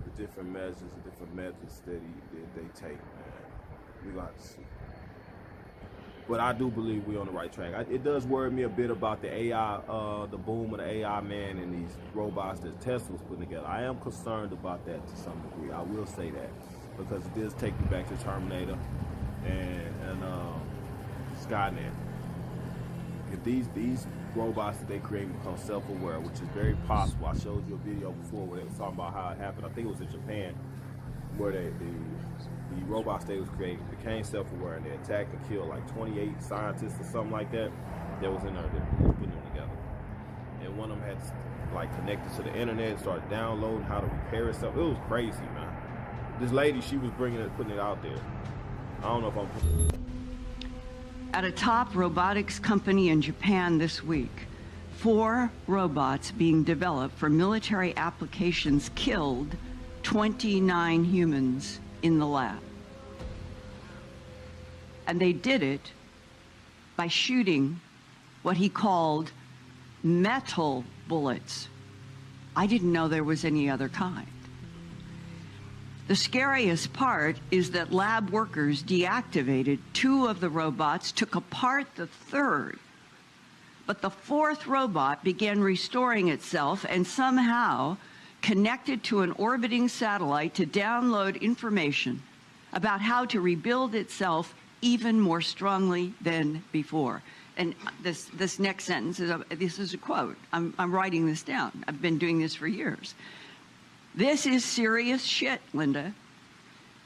The different measures that they take, man. We got to see. But I do believe we're on the right track. It does worry me a bit about the AI, the boom of the AI, man, and these robots that Tesla's putting together. I am concerned about that to some degree. I will say that, because it does take me back to Terminator and Skynet. If these robots that they create become self-aware, which is very possible. I showed you a video before where they was talking about how it happened. I think it was in Japan, where the robots they was creating became self-aware, and they attacked and killed like 28 scientists or something like that was in there that was putting them together. And one of them had like connected to the internet and started downloading how to repair itself. It was crazy, man. This lady, she was putting it out there. I don't know if I'm putting it. At a top robotics company in Japan this week, 4 robots being developed for military applications killed 29 humans in the lab. And they did it by shooting what he called metal bullets. I didn't know there was any other kind. The scariest part is that lab workers deactivated 2 of the robots, took apart the 3rd, but the 4th robot began restoring itself and somehow connected to an orbiting satellite to download information about how to rebuild itself even more strongly than before. And this next sentence is a quote. I'm writing this down. I've been doing this for years. This is serious shit, Linda,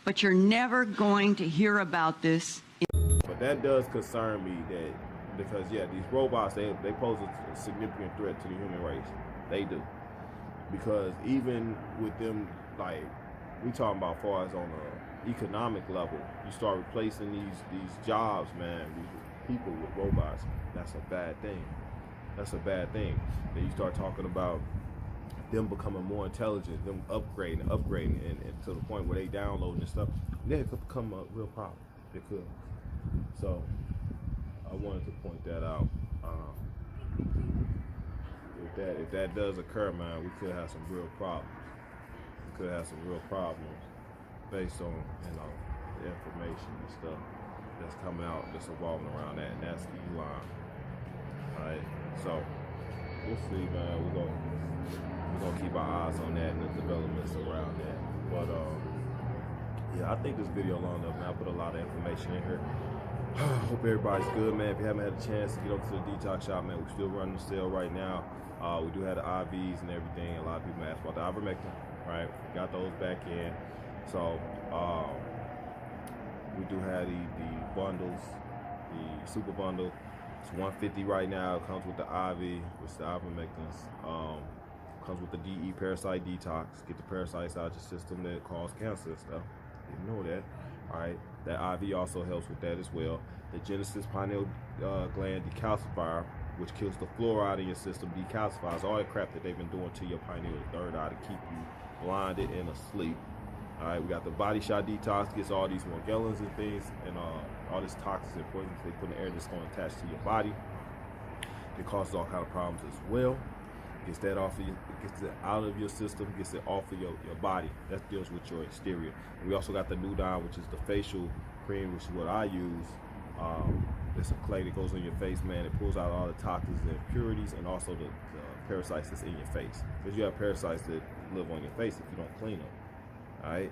but you're never going to hear about this. But that does concern me, that because yeah, these robots they pose a significant threat to the human race. They do, because even with them, like we talking about, far as on an economic level, you start replacing these jobs, man, these people with robots. That's a bad thing. That's a bad thing. Then you start talking about them becoming more intelligent, them upgrading and to the point where they downloading and stuff, then it could become a real problem. It could. So I wanted to point that out. If that does occur, man, we could have some real problems. We could have some real problems based on, you know, the information and stuff that's coming out, that's evolving around that, and that's Elon. All right, so we'll see, man. We're gonna keep our eyes on that and the developments around that. But yeah, I think this video long enough, man. I put a lot of information in here. Hope everybody's good, man. If you haven't had a chance to get over to the Detox Shop, man, we're still running the sale right now. We do have the IVs and everything. A lot of people ask about the ivermectin, right? Got those back in. So we do have the bundles, the super bundle. It's $150 right now. It comes with the IV, which is the ivermectins. Comes with the DE parasite detox. Get the parasites out of your system that cause cancer and stuff. You know that. All right. That IV also helps with that as well. The Genesis pineal gland decalcifier, which kills the fluoride in your system, decalcifies all the crap that they've been doing to your pineal third eye to keep you blinded and asleep. All right, we got the Body Shot Detox, gets all these Morgellons and things, and all this toxins and poisons they put in the air that's going to attach to your body. It causes all kind of problems as well. Gets that off of you, gets it out of your system, gets it off of your body. That deals with your exterior. And we also got the Nudon, which is the facial cream, which is what I use. It's a clay that goes on your face, man. It pulls out all the toxins and impurities, and also the parasites that's in your face. Because you have parasites that live on your face if you don't clean them. All right?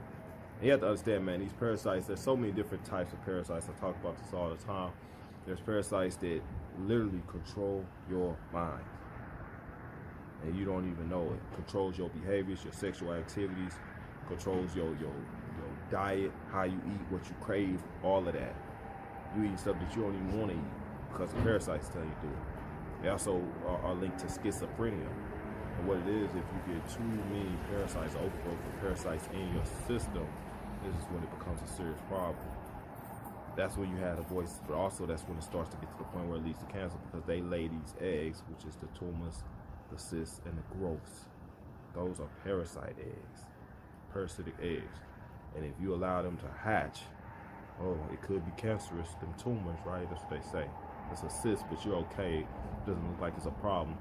And you have to understand, man, these parasites, there's so many different types of parasites. I talk about this all the time. There's parasites that literally control your mind. And you don't even know it. Controls your behaviors, your sexual activities, controls your diet, how you eat, what you crave, all of that. You eat stuff that you don't even want to eat because the parasites tell you to do it. They also are linked to schizophrenia. And what it is, if you get too many parasites, overgrowth of parasites in your system, this is when it becomes a serious problem. That's when you have a voice, but also that's when it starts to get to the point where it leads to cancer, because they lay these eggs, which is the tumors, the cysts, and the growths. Those are parasite eggs, parasitic eggs. And if you allow them to hatch, oh, it could be cancerous, them tumors, right? That's what they say. It's a cyst, but you're okay. It doesn't look like it's a problem,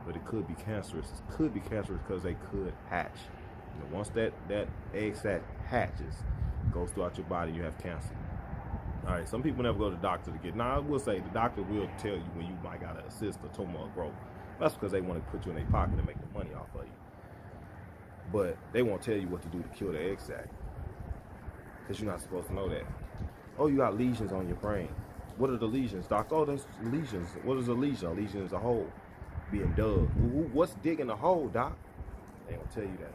but it could be cancerous. It could be cancerous because they could hatch. You know, once that egg sac hatches, goes throughout your body, you have cancer. All right, some people never go to the doctor to get, now I will say the doctor will tell you when you might got a cyst, a tumor, or growth. That's because they want to put you in their pocket and make the money off of you. But they won't tell you what to do to kill the egg sac, because you're not supposed to know that. Oh, you got lesions on your brain. What are the lesions, doc? Oh, there's lesions. What is a lesion? A lesion is a hole being dug. What's digging a hole, doc? They don't tell you that.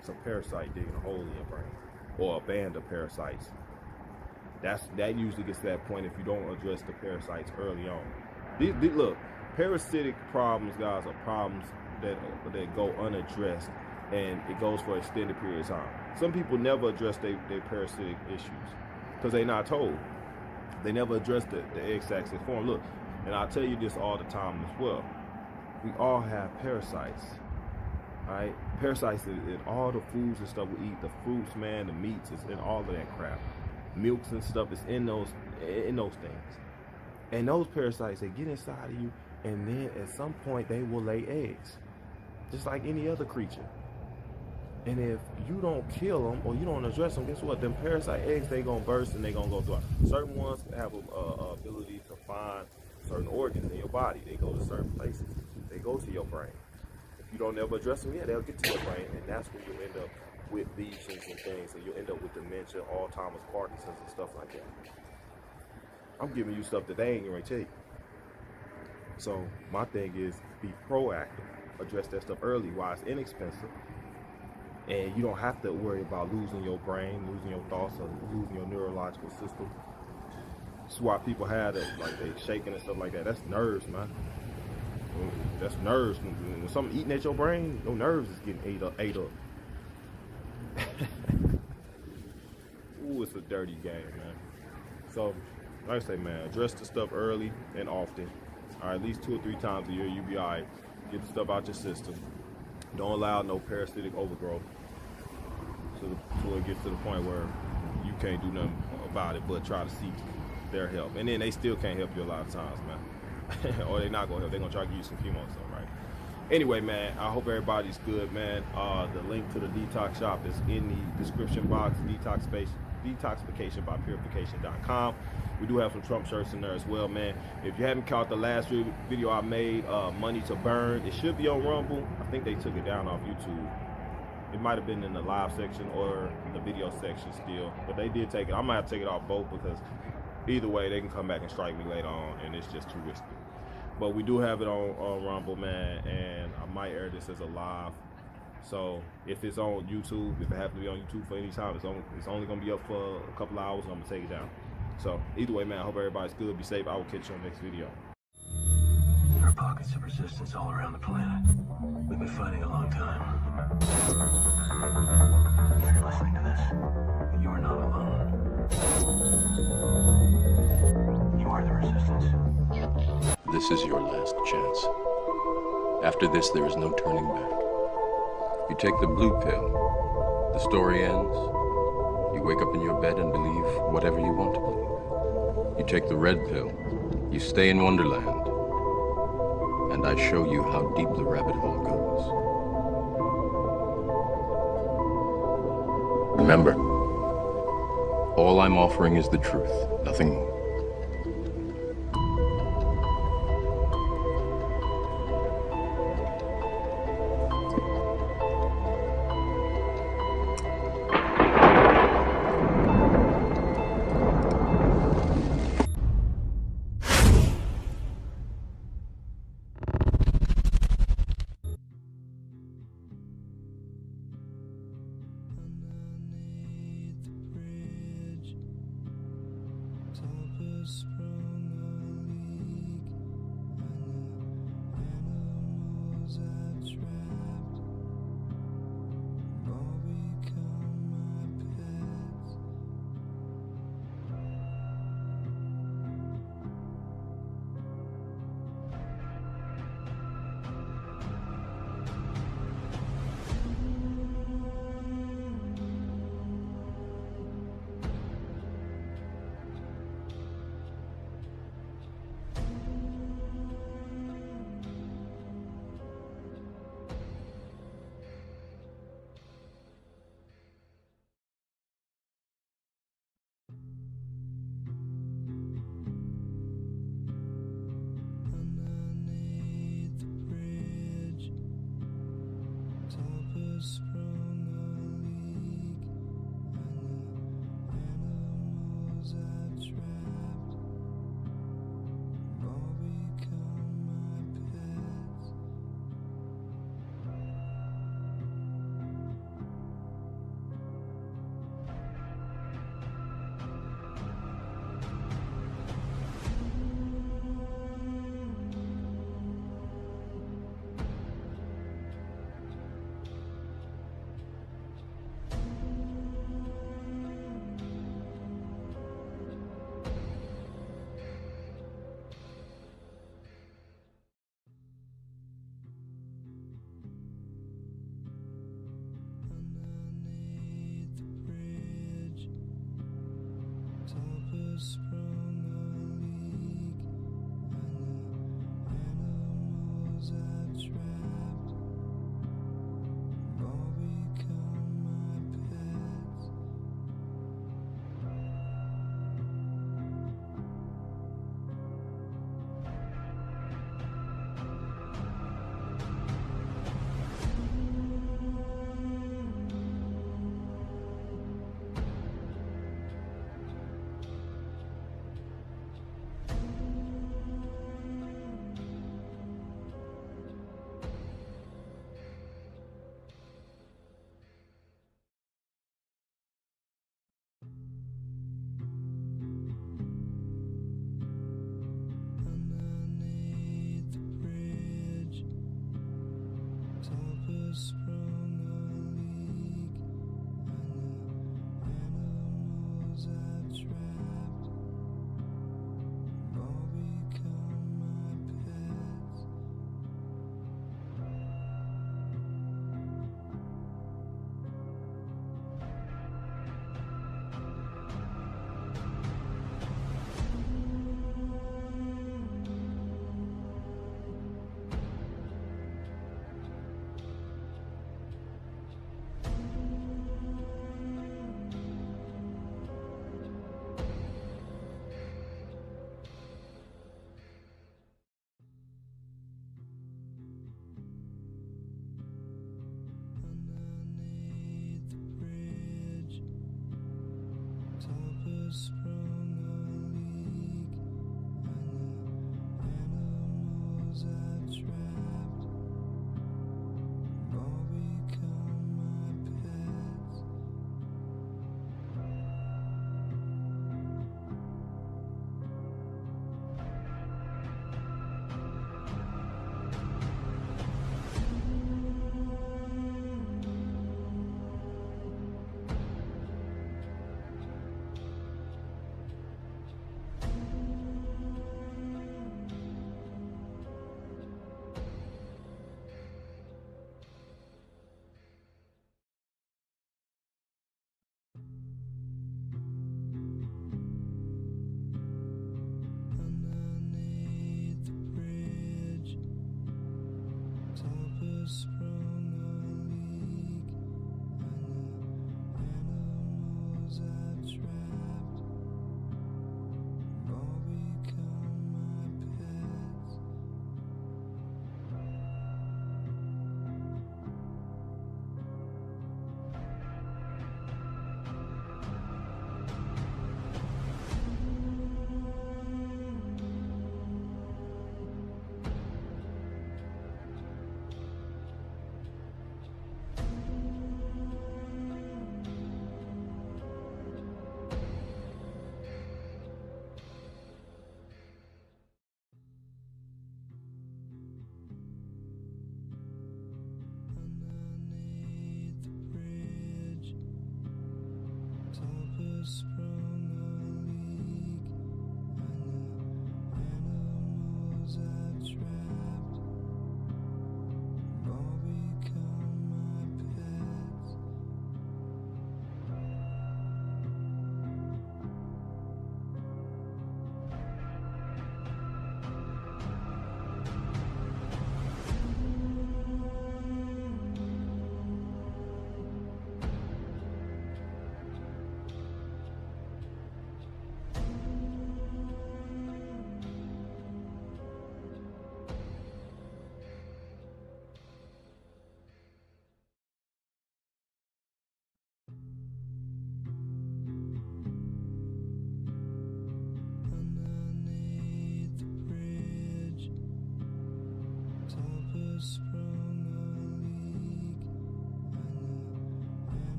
It's a parasite digging a hole in your brain, or a band of parasites. That usually gets to that point if you don't address the parasites early on. Look, parasitic problems, guys, are problems that go unaddressed, and it goes for an extended period of time. Some people never address their parasitic issues because they're not told. They never address the egg sacs that form. Look, and I tell you this all the time as well. We all have parasites, all right? Parasites in all the foods and stuff we eat, the fruits, man, the meats, it's in all of that crap. Milks and stuff is in those things. And those parasites, they get inside of you, and then at some point they will lay eggs, just like any other creature. And if you don't kill them or you don't address them, guess what? Them parasite eggs, they gonna burst and they gonna go through. Certain ones have a ability to find certain organs in your body. They go to certain places. They go to your brain. If you don't ever address them, they'll get to your brain, and that's when you end up with lesions and things, and you'll end up with dementia, Alzheimer's, Parkinson's, and stuff like that. I'm giving you stuff that they ain't gonna tell you. So my thing is, be proactive. Address that stuff early while it's inexpensive. And you don't have to worry about losing your brain, losing your thoughts, or losing your neurological system. That's why people have that, like they shaking and stuff like that. That's nerves, man. That's nerves. When something eating at your brain, your nerves is getting ate up. Ooh, it's a dirty game, man. So, like I say, man, address the stuff early and often. All right, at least 2 or 3 times a year, you'll be all right. Get the stuff out your system. Don't allow no parasitic overgrowth so it gets to the point where you can't do nothing about it but try to seek their help. And then they still can't help you a lot of times, man. Or they're not going to help. They're going to try to give you some chemo or something, right? Anyway, man, I hope everybody's good, man. The link to the detox shop is in the description box, detoxificationbypurification.com. We do have some Trump shirts in there as well, man. If you haven't caught the last video I made, Money to Burn, it should be on Rumble. I think they took it down off YouTube. It might have been in the live section or the video section still, but they did take it. I might have to take it off both, because either way, they can come back and strike me later on, and it's just too risky. But we do have it on Rumble, man, and I might air this as a live. So if it's on YouTube, if it happens to be on YouTube for any time, it's only going to be up for a couple hours, and I'm going to take it down. So either way, man, I hope everybody's good. Be safe. I will catch you on the next video. are pockets of resistance all around the planet. We've been fighting a long time. If you're listening to this, you are not alone. You are the resistance. This is your last chance. After this, there is no turning back. You take the blue pill, the story ends. You wake up in your bed and believe whatever you want to believe. You take the red pill, you stay in Wonderland, and I show you how deep the rabbit hole goes. Remember, all I'm offering is the truth, nothing more. Underneath the bridge,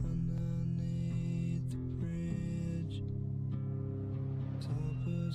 Underneath the bridge, top of